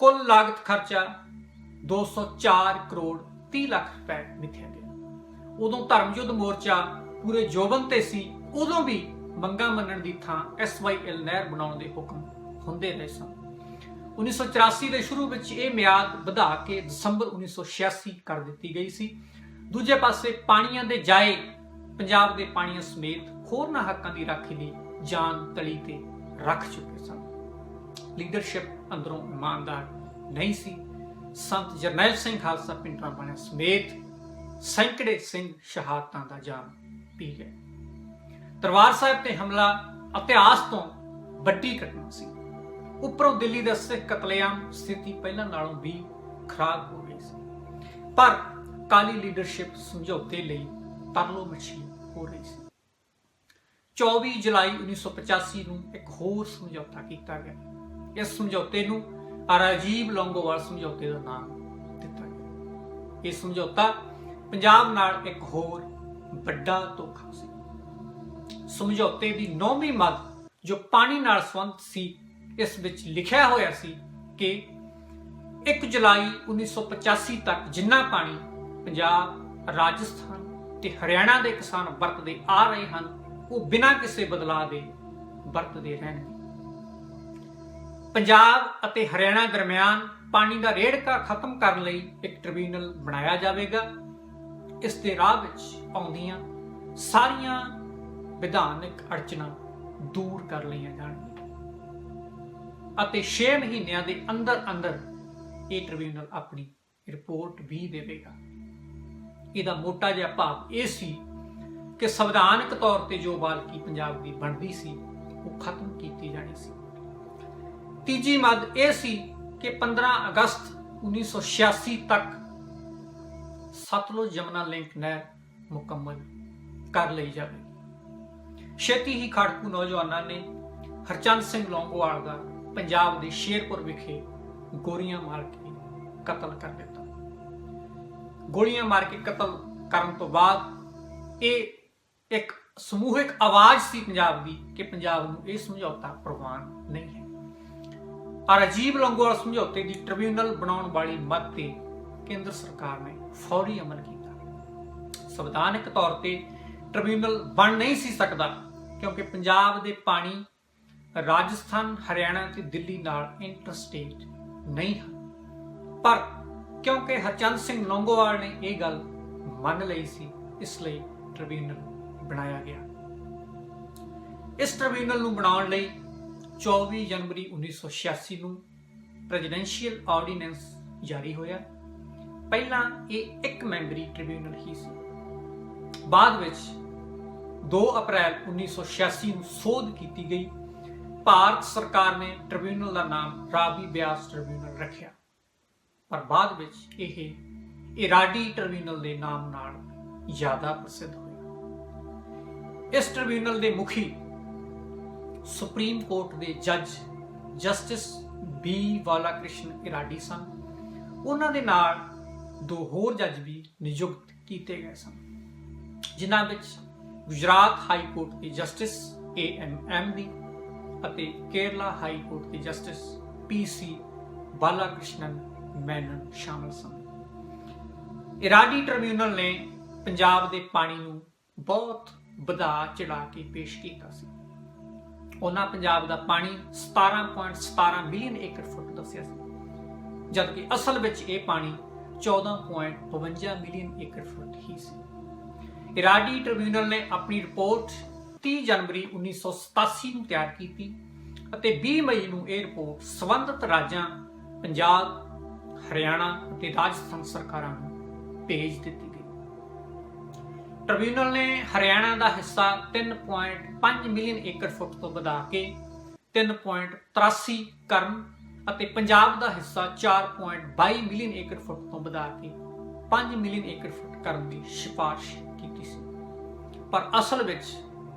ਕੁੱਲ ਲਾਗਤ ਖਰਚਾ 204 ਕਰੋੜ 30 ਲੱਖ ਰੁਪਏ ਮਿਥਿਆ ਗਿਆ। ਉਦੋਂ ਧਰਮ ਯੁੱਧ ਮੋਰਚਾ ਪੂਰੇ ਜੋਬਨ ਤੇ ਸੀ। ਉਦੋਂ ਵੀ ਮੰਗਾਂ ਮੰਨਣ ਦੀ ਥਾਂ SYL ਨਹਿਰ ਬਣਾਉਣ ਦੇ ਹੁਕਮ ਹੁੰਦੇ ਰਹੇ ਸਨ। 1984 ਦੇ ਸ਼ੁਰੂ ਵਿੱਚ ਇਹ ਮਿਆਦ ਵਧਾ ਕੇ ਦਸੰਬਰ 1986 ਕਰ ਦਿੱਤੀ ਗਈ ਸੀ। ਦੂਜੇ ਪਾਸੇ ਪਾਣੀਆਂ ਦੇ ਜਾਏ ਪੰਜਾਬ ਦੇ ਪਾਣੀਆਂ ਸਮੇਤ ਹੋਰਨਾਂ ਹੱਕਾਂ ਦੀ ਰਾਖੀ ਲਈ ਜਾਨ ਤਲੀ ਤੇ ਰੱਖ ਚੁੱਕੇ ਸਨ। ਲੀਡਰਸ਼ਿਪ ਅੰਦਰੋਂ ਇਮਾਨਦਾਰ ਨਹੀਂ ਸੀ। ਸੰਤ ਜਰਨੈਲ ਸਿੰਘ ਖਾਲਸਾ ਪਿੰਡਰਾਂਵਾਲਿਆਂ ਸਮੇਤ ਸੈਂਕੜੇ ਸਿੰਘ ਸ਼ਹਾਦਤਾਂ ਦਾ ਜਾਮ ਪੀ ਗਏ। ਦਰਬਾਰ ਸਾਹਿਬ ਤੇ ਹਮਲਾ ਇਤਿਹਾਸ ਤੋਂ ਵੱਡੀ ਘਟਨਾ ਸੀ। ਉੱਪਰੋਂ ਦਿੱਲੀ ਦਾ ਸਿੱਖ ਕਤਲੇਆਮ ਸਥਿਤੀ ਪਹਿਲਾਂ ਨਾਲੋਂ ਵੀ ਖਰਾਬ ਹੋ ਗਈ ਸੀ, ਪਰ ਕਾਲੀ ਲੀਡਰਸ਼ਿਪ ਸਮਝੌਤੇ ਲਈ ਤਰਲੋ ਮੱਛੀ ਹੋ ਰਹੀ ਸੀ। 24 ਜੁਲਾਈ 1985 ਨੂੰ ਇੱਕ ਹੋਰ ਸਮਝੌਤਾ ਕੀਤਾ ਗਿਆ। ਇਸ ਸਮਝੌਤੇ ਨੂੰ ਰਾਜੀਵ ਲੌਂਗੋਵਾਲ ਸਮਝੌਤੇ ਦਾ ਨਾਮ ਦਿੱਤਾ ਗਿਆ। ਇਹ ਸਮਝੌਤਾ ਪੰਜਾਬ ਨਾਲ ਇੱਕ ਹੋਰ ਵੱਡਾ ਧੋਖਾ ਸੀ। ਸਮਝੌਤੇ ਦੀ 9ਵੀਂ ਮੱਦ ਜੋ ਪਾਣੀ ਨਾਲ ਸੰਬੰਧਿਤ ਸੀ, ਇਸ ਵਿੱਚ ਲਿਖਿਆ ਹੋਇਆ ਸੀ ਕਿ 1 ਜੁਲਾਈ 1985 ਤੱਕ ਜਿੰਨਾ ਪਾਣੀ ਪੰਜਾਬ, ਰਾਜਸਥਾਨ ਤੇ ਹਰਿਆਣਾ ਦੇ ਕਿਸਾਨ ਵਰਤਦੇ ਆ ਰਹੇ ਹਨ, ਉਹ ਬਿਨਾਂ ਕਿਸੇ ਬਦਲਾਅ ਦੇ ਵਰਤਦੇ ਰਹਿਣਗੇ। ਪੰਜਾਬ ਅਤੇ ਹਰਿਆਣਾ ਦਰਮਿਆਨ ਪਾਣੀ ਦਾ ਰੇੜਕਾ ਖਤਮ ਕਰਨ ਲਈ ਇੱਕ ਟ੍ਰਿਬਿਊਨਲ ਬਣਾਇਆ ਜਾਵੇਗਾ। ਇਸ ਦੇ ਰਾਹ ਵਿੱਚ ਆਉਂਦੀਆਂ ਸਾਰੀਆਂ ਵਿਧਾਨਿਕ ਅੜਚਨਾਂ ਦੂਰ ਕਰ ਲਈਆਂ ਜਾਣਗੀਆਂ ਅਤੇ 6 ਮਹੀਨਿਆਂ ਦੇ ਅੰਦਰ ਇਹ ਟ੍ਰਿਬਿਊਨਲ ਆਪਣੀ ਰਿਪੋਰਟ ਵੀ ਦੇਵੇਗਾ। ਇਹਦਾ ਮੋਟਾ ਜਿਹਾ ਭਾਵ ਇਹ ਸੀ ਕਿ ਸੰਵਿਧਾਨਕ ਤੌਰ ਤੇ ਜੋ ਬਾਲਕੀ ਪੰਜਾਬ ਦੀ ਬਣਦੀ ਸੀ, ਉਹ ਖਤਮ ਕੀਤੀ ਜਾਣੀ ਸੀ। ਤੀਜੀ ਮੱਦ ਇਹ ਸੀ ਕਿ 15 ਅਗਸਤ 1986 ਤੱਕ ਸਤਲੁਜ ਜਮਨਾ ਲਿੰਕ ਨਹਿਰ ਮੁਕੰਮਲ ਕਰ ਲਈ ਜਾਵੇਗੀ। ਛੇਤੀ ਹੀ ਖਾੜਕੂ ਨੌਜਵਾਨਾਂ ਨੇ ਹਰਚੰਦ ਸਿੰਘ ਲੌਂਗੋਵਾਲ ਦਾ ਪੰਜਾਬ ਦੇ ਸ਼ੇਰਪੁਰ ਵਿਖੇ ਗੋਲੀਆਂ ਮਾਰ ਕੇ ਕਤਲ ਕਰ ਦਿੱਤਾ। ਗੋਲੀਆਂ ਮਾਰ ਕੇ ਕਤਲ ਕਰਨ ਤੋਂ ਬਾਅਦ ਇਹ ਇੱਕ ਸਮੂਹਿਕ ਆਵਾਜ਼ ਸੀ ਪੰਜਾਬ ਦੀ ਕਿ ਪੰਜਾਬ ਨੂੰ ਇਹ ਸਮਝੌਤਾ ਪ੍ਰਵਾਨ ਨਹੀਂ ਹੈ। ਰਾਜੀਵ ਲੌਂਗੋਵਾਲ ਸਮਝੌਤੇ ਦੀ ਟ੍ਰਿਬਿਊਨਲ ਬਣਾਉਣ ਵਾਲੀ ਮੱਦ ਤੇ ਕੇਂਦਰ ਸਰਕਾਰ ਨੇ ਫੌਰੀ ਅਮਲ ਕੀਤਾ। ਸੰਵਿਧਾਨਕ ਤੌਰ ਤੇ ਟ੍ਰਿਬਿਊਨਲ ਬਣ ਨਹੀਂ ਸੀ ਸਕਦਾ ਕਿਉਂਕਿ ਪੰਜਾਬ ਦੇ ਪਾਣੀ ਰਾਜਸਥਾਨ, ਹਰਿਆਣਾ ਤੇ ਦਿੱਲੀ ਨਾਲ ਇੰਟਰਸਟੇਟ ਨਹੀਂ ਹਨ, ਪਰ ਕਿਉਂਕਿ ਹਰਚੰਦ ਸਿੰਘ ਲੌਂਗੋਵਾਲ ਨੇ ਇਹ ਗੱਲ ਮੰਨ ਲਈ ਸੀ, ਇਸ ਲਈ ਟ੍ਰਿਬਿਊਨਲ ਬਣਾਇਆ ਗਿਆ। ਇਸ ਟ੍ਰਿਬਿਊਨਲ ਨੂੰ ਬਣਾਉਣ ਲਈ 24 ਜਨਵਰੀ 1986 ਨੂੰ ਪ੍ਰੈਜ਼ੀਡੈਂਸ਼ੀਅਲ ਆਰਡੀਨੈਂਸ ਜਾਰੀ ਹੋਇਆ। ਪਹਿਲਾਂ ਇਹ ਇੱਕ ਮੈਂਬਰੀ ਟ੍ਰਿਬਿਊਨਲ ਹੀ ਸੀ। ਬਾਅਦ ਵਿੱਚ 2 ਅਪ੍ਰੈਲ 1986 ਨੂੰ ਸੋਧ ਕੀਤੀ ਗਈ। ਭਾਰਤ ਸਰਕਾਰ ਨੇ ਟ੍ਰਿਬਿਊਨਲ ਦਾ ਨਾਮ ਰਾਵੀ ਬਿਆਸ ਟ੍ਰਿਬਿਊਨਲ ਰੱਖਿਆ, ਪਰ ਬਾਅਦ ਵਿੱਚ ਇਹ ਇਰਾਡੀ ਟ੍ਰਿਬਿਊਨਲ ਦੇ ਨਾਮ ਨਾਲ ਜ਼ਿਆਦਾ ਪ੍ਰਸਿੱਧ ਹੋਇਆ। ਇਸ ਟ੍ਰਿਬਿਊਨਲ ਦੇ ਮੁਖੀ ਸੁਪਰੀਮ ਕੋਰਟ ਦੇ ਜੱਜ ਜਸਟਿਸ B. ਬਾਲਾਕ੍ਰਿਸ਼ਨ ਇਰਾਡੀ ਸਨ। ਉਹਨਾਂ ਦੇ ਨਾਲ 2 ਹੋਰ ਜੱਜ ਵੀ ਨਿਯੁਕਤ ਕੀਤੇ ਗਏ ਸਨ, ਜਿਨ੍ਹਾਂ ਵਿੱਚ ਗੁਜਰਾਤ ਹਾਈ ਕੋਰਟ ਦੇ ਜਸਟਿਸ A.M. ਦੀ ਅਤੇ ਕੇਰਲਾ ਹਾਈ ਕੋਰਟ ਦੇ ਜਸਟਿਸ P.C. ਬਾਲਾਕ੍ਰਿਸ਼ਨਨ ਮੈਨਨ ਸ਼ਾਮਲ ਸਨ। ਇਰਾਡੀ ਟ੍ਰਿਬਿਊਨਲ ਨੇ ਪੰਜਾਬ ਦੇ ਪਾਣੀ ਨੂੰ ਬਹੁਤ ਵਧਾ ਚੜਾ ਕੇ ਪੇਸ਼ ਕੀਤਾ ਸੀ। ਉਹਨਾਂ ਪੰਜਾਬ ਦਾ ਪਾਣੀ 17.17 ਮਿਲੀਅਨ ਏਕੜ ਫੁੱਟ ਦੱਸਿਆ ਸੀ, ਜਦਕਿ ਅਸਲ ਵਿੱਚ ਇਹ ਪਾਣੀ 14.52 ਮਿਲੀਅਨ ਏਕੜ ਫੁੱਟ ਹੀ ਸੀ। ਇਰਾਡੀ ਟ੍ਰਿਬਿਊਨਲ ਨੇ ਆਪਣੀ ਰਿਪੋਰਟ 30 ਜਨਵਰੀ 1987 ਨੂੰ ਤਿਆਰ ਕੀਤੀ ਅਤੇ 20 ਮਈ ਨੂੰ ਇਹ ਰਿਪੋਰਟ ਸੰਬੰਧਿਤ ਰਾਜਾਂ ਪੰਜਾਬ, ਹਰਿਆਣਾ ਅਤੇ ਰਾਜਸਥਾਨ ਸਰਕਾਰਾਂ ਨੂੰ ਭੇਜ ਦਿੱਤੀ ਗਈ। ਟ੍ਰਿਬਿਊਨਲ ਨੇ ਹਰਿਆਣਾ ਦਾ ਹਿੱਸਾ 3.5 ਮਿਲੀਅਨ ਏਕੜ ਫੁੱਟ ਤੋਂ ਵਧਾ ਕੇ 3.83 ਕਰਨ ਅਤੇ ਪੰਜਾਬ ਦਾ ਹਿੱਸਾ 4.22 ਮਿਲੀਅਨ ਏਕੜ ਫੁੱਟ ਤੋਂ ਵਧਾ ਕੇ 5 ਮਿਲੀਅਨ ਏਕੜ ਫੁੱਟ ਕਰਨ ਦੀ ਸਿਫਾਰਿਸ਼ ਕੀਤੀ ਸੀ, ਪਰ ਅਸਲ ਵਿੱਚ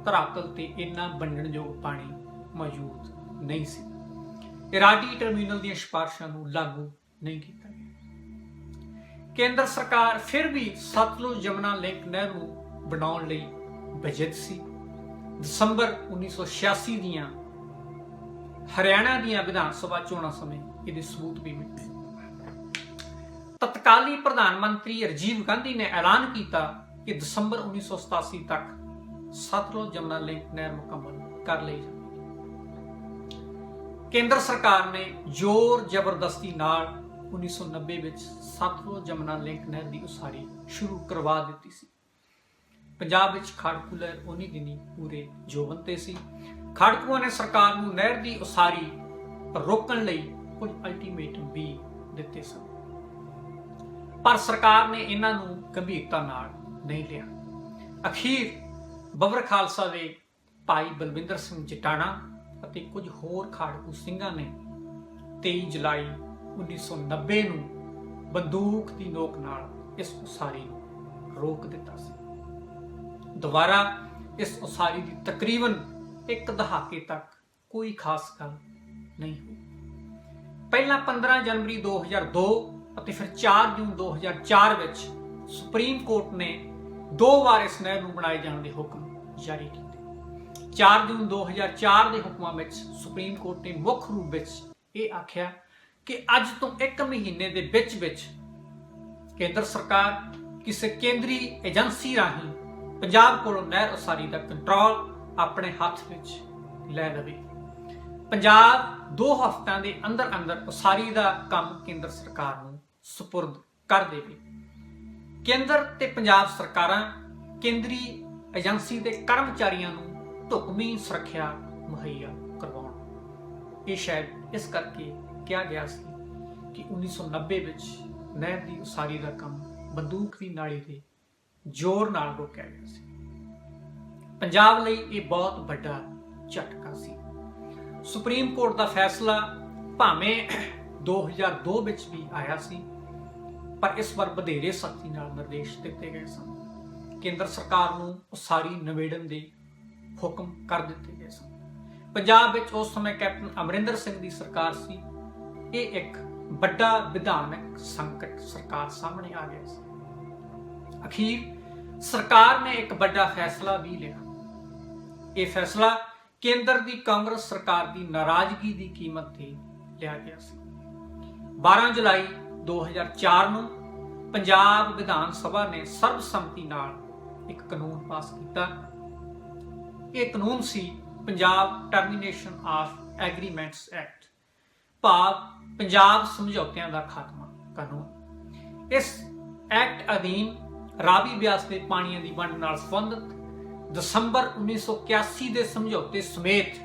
ਧਰਾਤਲ ਤੇ ਇੰਨਾ ਵੰਡਣਯੋਗ ਪਾਣੀ ਮੌਜੂਦ ਨਹੀਂ ਸੀ। ਇਰਾਡੀ ਟ੍ਰਿਬਿਊਨਲ ਦੀਆਂ ਸਿਫਾਰਿਸ਼ਾਂ ਨੂੰ ਲਾਗੂ ਨਹੀਂ ਕੀਤਾ ਗਿਆ। ਕੇਂਦਰ ਸਰਕਾਰ ਫਿਰ ਵੀ ਸਤਲੁਜ ਜਮਨਾ ਲਿੰਕ ਨਹਿਰ ਨੂੰ ਬਣਾਉਣ ਲਈ ਵਜਦ ਸੀ। ਦਸੰਬਰ 1986 ਦੀਆਂ ਹਰਿਆਣਾ ਦੀਆਂ ਵਿਧਾਨ ਸਭਾ ਚੋਣਾਂ ਸਮੇਂ ਇਹਦੇ ਸਬੂਤ ਵੀ ਮਿਲੇ। ਤਤਕਾਲੀ ਪ੍ਰਧਾਨ ਮੰਤਰੀ ਰਾਜੀਵ ਗਾਂਧੀ ਨੇ ਐਲਾਨ ਕੀਤਾ ਕਿ ਦਸੰਬਰ 1987 ਤੱਕ ਸਤਲੁਜ ਜਮਨਾ ਲਿੰਕ ਨਹਿਰ ਮੁਕੰਮਲ ਕਰ ਲਈ ਜਾਵੇਗੀ। ਕੇਂਦਰ ਸਰਕਾਰ ਨੇ ਜ਼ੋਰ ਜ਼ਬਰਦਸਤੀ ਨਾਲ 1990 ਵਿੱਚ ਸਤਲੁਜ ਜਮਨਾ ਲਿੰਕ ਨਹਿਰ ਦੀ ਉਸਾਰੀ ਸ਼ੁਰੂ ਕਰਵਾ ਦਿੱਤੀ ਸੀ। ਪੰਜਾਬ ਵਿੱਚ ਖਾੜਕੂ ਲਹਿਰ ਉਨੀ ਦਿਨੀ ਪੂਰੇ ਜੋਬਨ ਤੇ ਸੀ। ਖਾੜਕੂਆਂ ਨੇ ਸਰਕਾਰ ਨੂੰ ਨਹਿਰ ਦੀ ਉਸਾਰੀ ਰੋਕਣ ਲਈ ਕੁਝ ਅਲਟੀਮੇਟਮ ਵੀ ਦਿੱਤੇ ਸਨ, ਪਰ ਸਰਕਾਰ ਨੇ ਇਹਨਾਂ ਨੂੰ ਗੰਭੀਰਤਾ ਨਾਲ ਨਹੀਂ ਲਿਆ। ਅਖੀਰ ਬੱਬਰ ਖਾਲਸਾ ਦੇ ਭਾਈ ਬਲਵਿੰਦਰ ਸਿੰਘ ਜਟਾਣਾ ਅਤੇ ਕੁਝ ਹੋਰ ਖਾੜਕੂ ਸਿੰਘਾਂ ਨੇ 23 ਜੁਲਾਈ 1990 ਨੂੰ ਬੰਦੂਕ ਦੀ ਨੋਕ ਨਾਲ ਇਸ ਉਸਾਰੀ ਨੂੰ ਰੋਕ ਦਿੱਤਾ ਸੀ। ਦੁਬਾਰਾ ਇਸ ਉਸਾਰੀ ਦੀ ਤਕਰੀਬਨ ਇੱਕ ਦਹਾਕੇ ਤੱਕ ਕੋਈ ਖਾਸ ਗੱਲ ਨਹੀਂ ਹੋਈ। ਪਹਿਲਾਂ 15 ਜਨਵਰੀ 2002 ਅਤੇ ਫਿਰ 4 ਜੂਨ 2004 ਵਿੱਚ ਸੁਪਰੀਮ ਕੋਰਟ ਨੇ 2 ਵਾਰ ਇਸ ਨਹਿਰ ਨੂੰ ਬਣਾਏ ਜਾਣ ਦੇ ਹੁਕਮ ਜਾਰੀ ਕੀਤੇ। 4 ਜੂਨ 2004 ਦੇ ਹੁਕਮਾਂ ਵਿੱਚ ਸੁਪਰੀਮ ਕੋਰਟ ਨੇ ਮੁੱਖ ਰੂਪ ਵਿੱਚ ਇਹ ਆਖਿਆ ਕਿ ਅੱਜ ਤੋਂ 1 ਮਹੀਨੇ ਦੇ ਵਿੱਚ ਕੇਂਦਰ ਸਰਕਾਰ ਕਿਸੇ ਕੇਂਦਰੀ ਏਜੰਸੀ ਰਾਹੀਂ ਪੰਜਾਬ ਕੋਲੋਂ ਨਹਿਰ ਉਸਾਰੀ ਦਾ ਕੰਟਰੋਲ ਆਪਣੇ ਹੱਥ ਵਿੱਚ ਲੈ ਲਵੇ। ਪੰਜਾਬ 2 ਹਫ਼ਤਿਆਂ ਦੇ ਅੰਦਰ ਉਸਾਰੀ ਦਾ ਕੰਮ ਕੇਂਦਰ ਸਰਕਾਰ ਨੂੰ ਸਪੁਰਦ ਕਰ ਦੇਵੇ। ਕੇਂਦਰ ਤੇ ਪੰਜਾਬ ਸਰਕਾਰਾਂ ਕੇਂਦਰੀ ਏਜੰਸੀ ਦੇ ਕਰਮਚਾਰੀਆਂ ਨੂੰ ਢੁਕਵੀਂ ਸੁਰੱਖਿਆ ਮੁਹੱਈਆ ਕਰਵਾਉਣ। ਇਹ ਸ਼ਾਇਦ ਇਸ ਕਰਕੇ ਕਿਹਾ ਗਿਆ ਸੀ ਕਿ 1990 ਵਿੱਚ ਨਹਿਰ ਦੀ ਉਸਾਰੀ ਦਾ ਕੰਮ ਬੰਦੂਕ ਦੀ ਨਾਲੀ ਦੇ ਜ਼ੋਰ ਨਾਲ ਰੋਕਿਆ ਗਿਆ ਸੀ। ਪੰਜਾਬ ਲਈ ਇਹ ਬਹੁਤ ਵੱਡਾ ਝਟਕਾ ਸੀ। ਸੁਪਰੀਮ ਕੋਰਟ ਦਾ ਫੈਸਲਾ ਭਾਵੇਂ 2002 ਵਿੱਚ ਵੀ ਆਇਆ ਸੀ, ਪਰ ਇਸ ਵਾਰ ਵਧੇਰੇ ਸਖਤੀ ਨਾਲ ਨਿਰਦੇਸ਼ ਦਿੱਤੇ ਗਏ ਸਨ। ਕੇਂਦਰ ਸਰਕਾਰ ਨੂੰ ਉਸਾਰੀ ਨਿਬੇੜਨ ਦੇ ਹੁਕਮ ਕਰ ਦਿੱਤੇ ਗਏ ਸਨ। ਪੰਜਾਬ ਵਿੱਚ ਉਸ ਸਮੇਂ ਕੈਪਟਨ ਅਮਰਿੰਦਰ ਸਿੰਘ ਦੀ ਸਰਕਾਰ ਸੀ। ਇਹ ਇੱਕ ਵੱਡਾ ਵਿਧਾਨਕ ਸੰਕਟ ਸਰਕਾਰ ਸਾਹਮਣੇ ਆ ਗਿਆ ਸੀ। ਅਖੀਰ ਸਰਕਾਰ ਨੇ ਇੱਕ ਵੱਡਾ ਫੈਸਲਾ ਵੀ ਲਿਆ। ਇਹ ਫੈਸਲਾ ਕੇਂਦਰ ਦੀ ਕਾਂਗਰਸ ਸਰਕਾਰ ਦੀ ਨਾਰਾਜ਼ਗੀ ਦੀ ਕੀਮਤ ਤੇ ਲਿਆ ਗਿਆ ਸੀ। 12 ਜੁਲਾਈ 2004 ਨੂੰ ਪੰਜਾਬ ਵਿਧਾਨ ਸਭਾ ਨੇ ਸਰਬਸੰਮਤੀ ਨਾਲ ਇੱਕ ਕਾਨੂੰਨ ਪਾਸ ਕੀਤਾ। ਇਹ ਕਾਨੂੰਨ ਸੀ Punjab termination of agreements act, ਭਾਵ ਪੰਜਾਬ ਸਮਝੌਤਿਆਂ ਦਾ ਖਾਤਮਾ ਕਾਨੂੰਨ। ਇਸ ਐਕਟ ਅਧੀਨ ਰਾਵੀ ਬਿਆਸ ਦੇ ਪਾਣੀਆਂ ਦੀ ਵੰਡ ਨਾਲ ਸੰਬੰਧਿਤ ਦਸੰਬਰ 1981 ਦੇ ਸਮਝੌਤੇ ਸਮੇਤ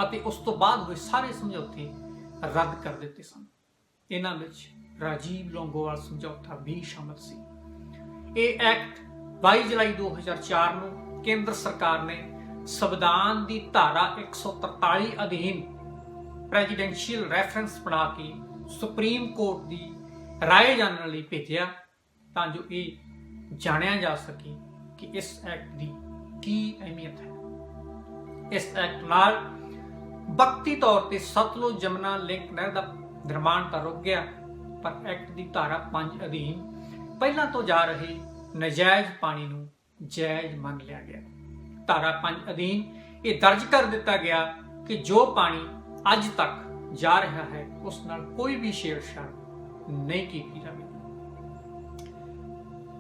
ਅਤੇ ਉਸ ਤੋਂ ਬਾਅਦ ਹੋਏ ਸਾਰੇ ਸਮਝੌਤੇ ਰੱਦ ਕਰ ਦਿੱਤੇ ਸਨ। ਇਹਨਾਂ ਵਿੱਚ ਰਾਜੀਵ ਲੋਂਗੋਵਾਲ ਸਮਝੌਤਾ ਵੀ ਸ਼ਾਮਲ ਸੀ। ਇਹ ਐਕਟ 22 ਜੁਲਾਈ 2004 ਨੂੰ ਕੇਂਦਰ ਸਰਕਾਰ ਨੇ ਸੰਵਿਧਾਨ ਦੀ ਧਾਰਾ 143 ਅਧੀਨ ਪ੍ਰੈਜ਼ੀਡੈਂਸ਼ੀਅਲ ਰੈਫਰੈਂਸ ਬਣਾ ਕੇ ਸੁਪਰੀਮ ਕੋਰਟ ਦੀ ਰਾਏ ਜਾਣਨ ਲਈ ਭੇਜਿਆ, ਤਾਂ ਜੋ ਇਹ ਜਾਣਿਆ ਜਾ ਸਕੇ ਕਿ ਇਸ ਐਕਟ ਦੀ ਕੀ ਅਹਿਮੀਅਤ ਹੈ। ਇਸ ਐਕਟ ਨਾਲ ਵਕਤੀ ਤੌਰ ਤੇ ਸਤਲੁਜ ਜਮਨਾ ਲਿੰਕ ਨਹਿਰ ਦਾ ਨਿਰਮਾਣ ਤਾਂ ਰੁਕ ਗਿਆ, ਪਰ ਐਕਟ ਦੀ ਧਾਰਾ 5 ਅਧੀਨ ਪਹਿਲਾਂ ਤੋਂ ਜਾ ਰਹੇ ਨਜਾਇਜ਼ ਪਾਣੀ ਨੂੰ ਜਾਇਜ਼ ਮੰਨ ਲਿਆ ਗਿਆ। ਧਾਰਾ 5 ਅਧੀਨ ਇਹ ਦਰਜ ਕਰ ਦਿੱਤਾ ਗਿਆ ਕਿ ਜੋ ਪਾਣੀ ਅੱਜ ਤੱਕ ਜਾ ਰਿਹਾ ਹੈ ਉਸ ਨਾਲ ਕੋਈ ਵੀ ਛੇੜਛਾੜ ਨਹੀਂ ਕੀਤੀ ਜਾਵੇਗੀ,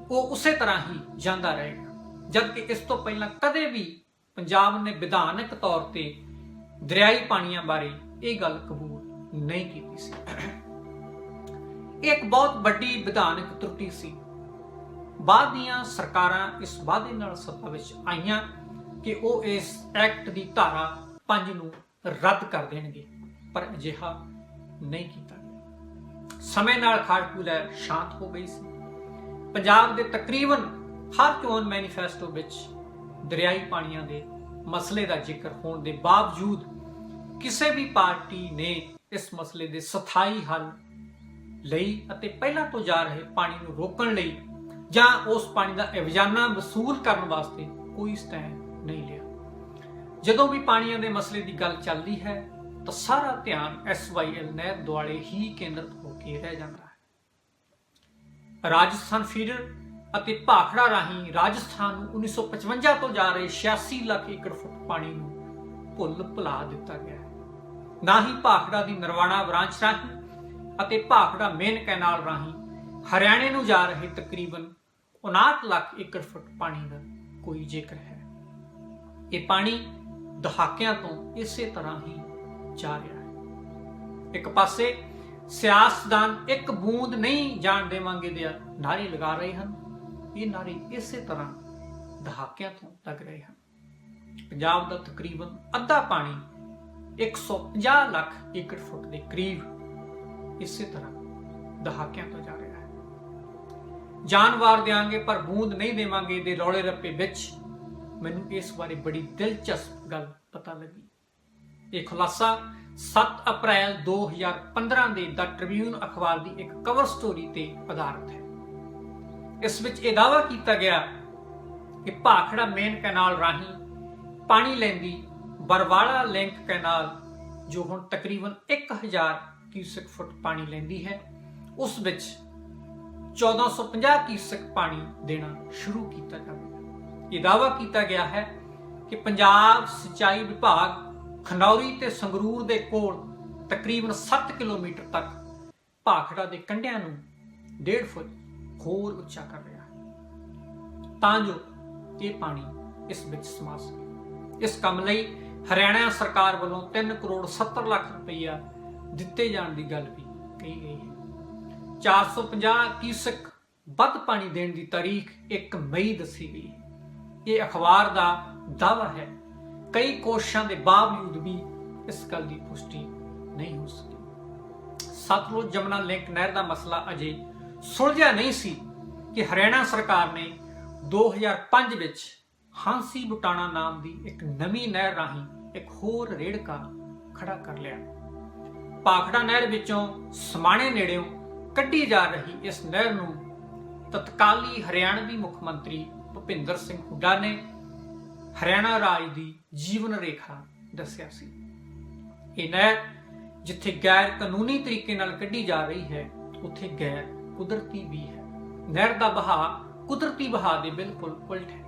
ਉਹ ਉਸੇ ਤਰ੍ਹਾਂ ਹੀ ਜਾਂਦਾ ਰਹੇਗਾ। ਜਦਕਿ ਇਸ ਤੋਂ ਪਹਿਲਾਂ ਕਦੇ ਵੀ ਪੰਜਾਬ ਨੇ ਵਿਧਾਨਕ ਤੌਰ ਤੇ ਦਰਿਆਈ ਪਾਣੀਆਂ ਬਾਰੇ ਇਹ ਗੱਲ ਕਬੂਲ ਨਹੀਂ ਕੀਤੀ ਸੀ। ਇਹ ਇੱਕ ਬਹੁਤ ਵੱਡੀ ਵਿਧਾਨਕ ਤਰੁੱਟੀ ਸੀ। ਬਾਅਦ ਦੀਆਂ ਸਰਕਾਰਾਂ ਇਸ ਵਾਅਦੇ ਨਾਲ ਸੱਤਾ ਵਿੱਚ ਆਈਆਂ ਕਿ ਉਹ ਇਸ ਐਕਟ ਦੀ ਧਾਰਾ 5 ਨੂੰ ਰੱਦ ਕਰ ਦੇਣਗੇ, ਪਰ ਅਜਿਹਾ ਨਹੀਂ ਕੀਤਾ ਗਿਆ। ਸਮੇਂ ਨਾਲ ਖਾੜਕੂ ਲਹਿਰ ਸ਼ਾਂਤ ਹੋ ਗਈ ਸੀ। ਪੰਜਾਬ ਦੇ ਤਕਰੀਬਨ ਹਰ ਚੋਣ ਮੈਨੀਫੈਸਟੋ ਵਿੱਚ ਦਰਿਆਈ ਪਾਣੀਆਂ ਦੇ ਮਸਲੇ ਦਾ ਜ਼ਿਕਰ ਹੋਣ ਦੇ ਬਾਵਜੂਦ ਕਿਸੇ ਵੀ ਪਾਰਟੀ ਨੇ ਇਸ ਮਸਲੇ ਦੇ ਸਥਾਈ ਹੱਲ ਲਈ ਅਤੇ ਪਹਿਲਾਂ ਤੋਂ ਜਾ ਰਹੇ ਪਾਣੀ ਨੂੰ ਰੋਕਣ ਲਈ ਜਾਂ ਉਸ ਪਾਣੀ ਦਾ ਐਵਜ਼ਾਨਾ ਵਸੂਲ ਕਰਨ ਵਾਸਤੇ ਕੋਈ ਸਟੈਂਡ ਨਹੀਂ ਲਿਆ। ਜਦੋਂ ਵੀ ਪਾਣੀਆਂ ਦੇ ਮਸਲੇ ਦੀ ਗੱਲ ਚੱਲਦੀ ਹੈ ਤਾਂ ਸਾਰਾ ਧਿਆਨ SYL ਨਹਿਰ ਦੁਆਲੇ ਹੀ ਕੇਂਦਰਿਤ ਹੋ ਕੇ ਰਹਿ ਜਾਂਦਾ ਹੈ। ਰਾਜਸਥਾਨ ਫੀਡਰ ਅਤੇ ਭਾਖੜਾ ਰਾਹੀਂ ਰਾਜਸਥਾਨ ਨੂੰ 1955 ਤੋਂ ਜਾ ਰਹੇ 86 ਲੱਖ ਏਕੜ ਫੁੱਟ ਪਾਣੀ ਨੂੰ ਭੁੱਲ ਭੁਲਾ ਦਿੱਤਾ ਗਿਆ ਹੈ। ਨਾ ਹੀ ਭਾਖੜਾ ਦੀ ਨਰਵਾਣਾ ਬ੍ਰਾਂਚ ਰਾਹੀਂ ਅਤੇ ਭਾਖੜਾ ਮੇਨ ਕੈਨਾਲ ਰਾਹੀਂ ਹਰਿਆਣੇ ਨੂੰ ਜਾ ਰਹੇ ਤਕਰੀਬਨ 59 ਲੱਖ ਏਕੜ ਫੁੱਟ ਪਾਣੀ ਦਾ ਕੋਈ ਜ਼ਿਕਰ ਹੈ। ਇਹ ਪਾਣੀ ਦਹਾਕਿਆਂ ਤੋਂ ਇਸੇ ਤਰ੍ਹਾਂ ਹੀ ਜਾ ਰਿਹਾ ਹੈ। ਇੱਕ ਪਾਸੇ ਸਿਆਸਤਦਾਨ ਇੱਕ ਬੂੰਦ ਨਹੀਂ ਜਾਣ ਦੇਵਾਂਗੇ ਦੇ ਨਾਰੇ ਲਗਾ ਰਹੇ ਹਨ। ਇਹ ਨਾਰੇ ਇਸੇ ਤਰ੍ਹਾਂ ਦਹਾਕਿਆਂ ਤੋਂ ਲੱਗ ਰਹੇ ਹਨ। ਪੰਜਾਬ ਦਾ ਤਕਰੀਬਨ ਅੱਧਾ ਪਾਣੀ 150 ਲੱਖ ਏਕੜ ਫੁੱਟ ਦੇ ਕਰੀਬ ਇਸੇ ਤਰ੍ਹਾਂ ਦਹਾਕਿਆਂ ਤੋਂ ਜਾ ਰਿਹਾ ਹੈ। ਜਾਨ ਵਾਰ ਦਿਆਂਗੇ ਪਰ ਬੂੰਦ ਨਹੀਂ ਦੇਵਾਂਗੇ ਦੇ ਰੌਲੇ ਰੱਪੇ ਵਿੱਚ ਮੈਨੂੰ ਇਸ ਬਾਰੇ ਬੜੀ ਦਿਲਚਸਪ ਗੱਲ ਪਤਾ ਲੱਗੀ। ਇਹ ਖੁਲਾਸਾ 7 ਅਪ੍ਰੈਲ 2015 ਦੇ ਦ ਟ੍ਰਿਬਿਊਨ ਅਖਬਾਰ ਦੀ ਇੱਕ ਕਵਰ ਸਟੋਰੀ ਤੇ ਆਧਾਰਿਤ ਹੈ। ਇਸ ਵਿੱਚ ਇਹ ਦਾਅਵਾ ਕੀਤਾ ਗਿਆ ਕਿ ਭਾਖੜਾ ਮੇਨ ਕੈਨਾਲ ਰਾਹੀਂ ਪਾਣੀ ਲੈਂਦੀ ਬਰਵਾਲਾ ਲਿੰਕ ਕੈਨਾਲ, ਜੋ ਹੁਣ ਤਕਰੀਬਨ 1000 ਕਿਊਸੈਕ ਫੁੱਟ ਪਾਣੀ ਲੈਂਦੀ ਹੈ, ਉਸ ਵਿੱਚ 1450 ਕਿਊਸੈਕ ਪਾਣੀ ਦੇਣਾ ਸ਼ੁਰੂ ਕੀਤਾ ਜਾਵੇਗਾ। ਇਹ ਦਾਅਵਾ ਕੀਤਾ ਗਿਆ ਹੈ ਕਿ ਪੰਜਾਬ ਸਿੰਚਾਈ ਵਿਭਾਗ ਖਨੌਰੀ ਤੇ ਸੰਗਰੂਰ ਦੇ ਕੋਲ ਤਕਰੀਬਨ 7 ਕਿਲੋਮੀਟਰ ਤੱਕ ਭਾਖੜਾ ਦੇ ਕੰਢਿਆਂ ਨੂੰ 1.5 ਫੁੱਟ ਹੋਰ ਉੱਚਾ ਕਰ ਰਿਹਾ ਹੈ ਤਾਂ ਜੋ ਇਹ ਪਾਣੀ ਇਸ ਵਿੱਚ ਸਮਾ ਸਕੇ। ਇਸ ਕੰਮ ਲਈ ਹਰਿਆਣਾ ਸਰਕਾਰ ਵੱਲੋਂ 3 ਕਰੋੜ 70 ਲੱਖ ਰੁਪਈਆ ਦਿੱਤੇ ਜਾਣ ਦੀ ਗੱਲ ਵੀ ਕਹੀ ਗਈ ਹੈ। 450 ਕਿਊਸੈਕ ਵੱਧ ਪਾਣੀ ਦੇਣ ਦੀ ਤਾਰੀਖ 1 ਮਈ ਦੱਸੀ ਗਈ ਹੈ। ਇਹ ਅਖਬਾਰ ਦਾ ਦਾਅਵਾ ਹੈ। ਕਈ ਕੋਸ਼ਿਸ਼ਾਂ ਦੇ ਬਾਵਜੂਦ ਵੀ ਇਸ ਗੱਲ ਦੀ ਪੁਸ਼ਟੀ ਨਹੀਂ ਹੋ ਸਕੀ। ਸਤਲੁਜ ਜਮਨਾ ਲਿੰਕ ਨਹਿਰ ਦਾ ਮਸਲਾ ਅਜੇ ਸੁਲਝਿਆ ਨਹੀਂ ਸੀ ਕਿ ਹਰਿਆਣਾ ਸਰਕਾਰ ਨੇ 2005 ਵਿੱਚ ਹਾਂਸੀ ਬੁਟਾਣਾ ਨਾਮ ਦੀ ਇੱਕ ਨਵੀਂ ਨਹਿਰ ਰਾਹੀਂ ਇੱਕ ਹੋਰ ਰੇੜਕਾ ਖੜਾ ਕਰ ਲਿਆ। ਭਾਖੜਾ ਨਹਿਰ ਵਿੱਚੋਂ ਸਮਾਣੇ ਨੇੜਿਓਂ ਕੱਢੀ ਜਾ ਰਹੀ ਇਸ ਨਹਿਰ ਨੂੰ ਤਤਕਾਲੀ ਹਰਿਆਣਵੀ ਮੁੱਖ ਮੰਤਰੀ ਭੁਪਿੰਦਰ ਸਿੰਘ ਹੁੱਡਾ ਨੇ ਹਰਿਆਣਾ ਰਾਜ ਦੀ ਜੀਵਨ ਰੇਖਾ ਦੱਸਿਆ ਸੀ। ਇਹ ਨਹਿਰ ਜਿੱਥੇ ਗੈਰ ਕਾਨੂੰਨੀ ਤਰੀਕੇ ਨਾਲ ਕੱਢੀ ਜਾ ਰਹੀ ਹੈ, ਉੱਥੇ ਗੈਰ ਕੁਦਰਤੀ ਵੀ ਹੈ। ਨਹਿਰ ਦਾ ਵਹਾਅ ਕੁਦਰਤੀ ਵਹਾਅ ਦੇ ਬਿਲਕੁਲ ਉਲਟ ਹੈ।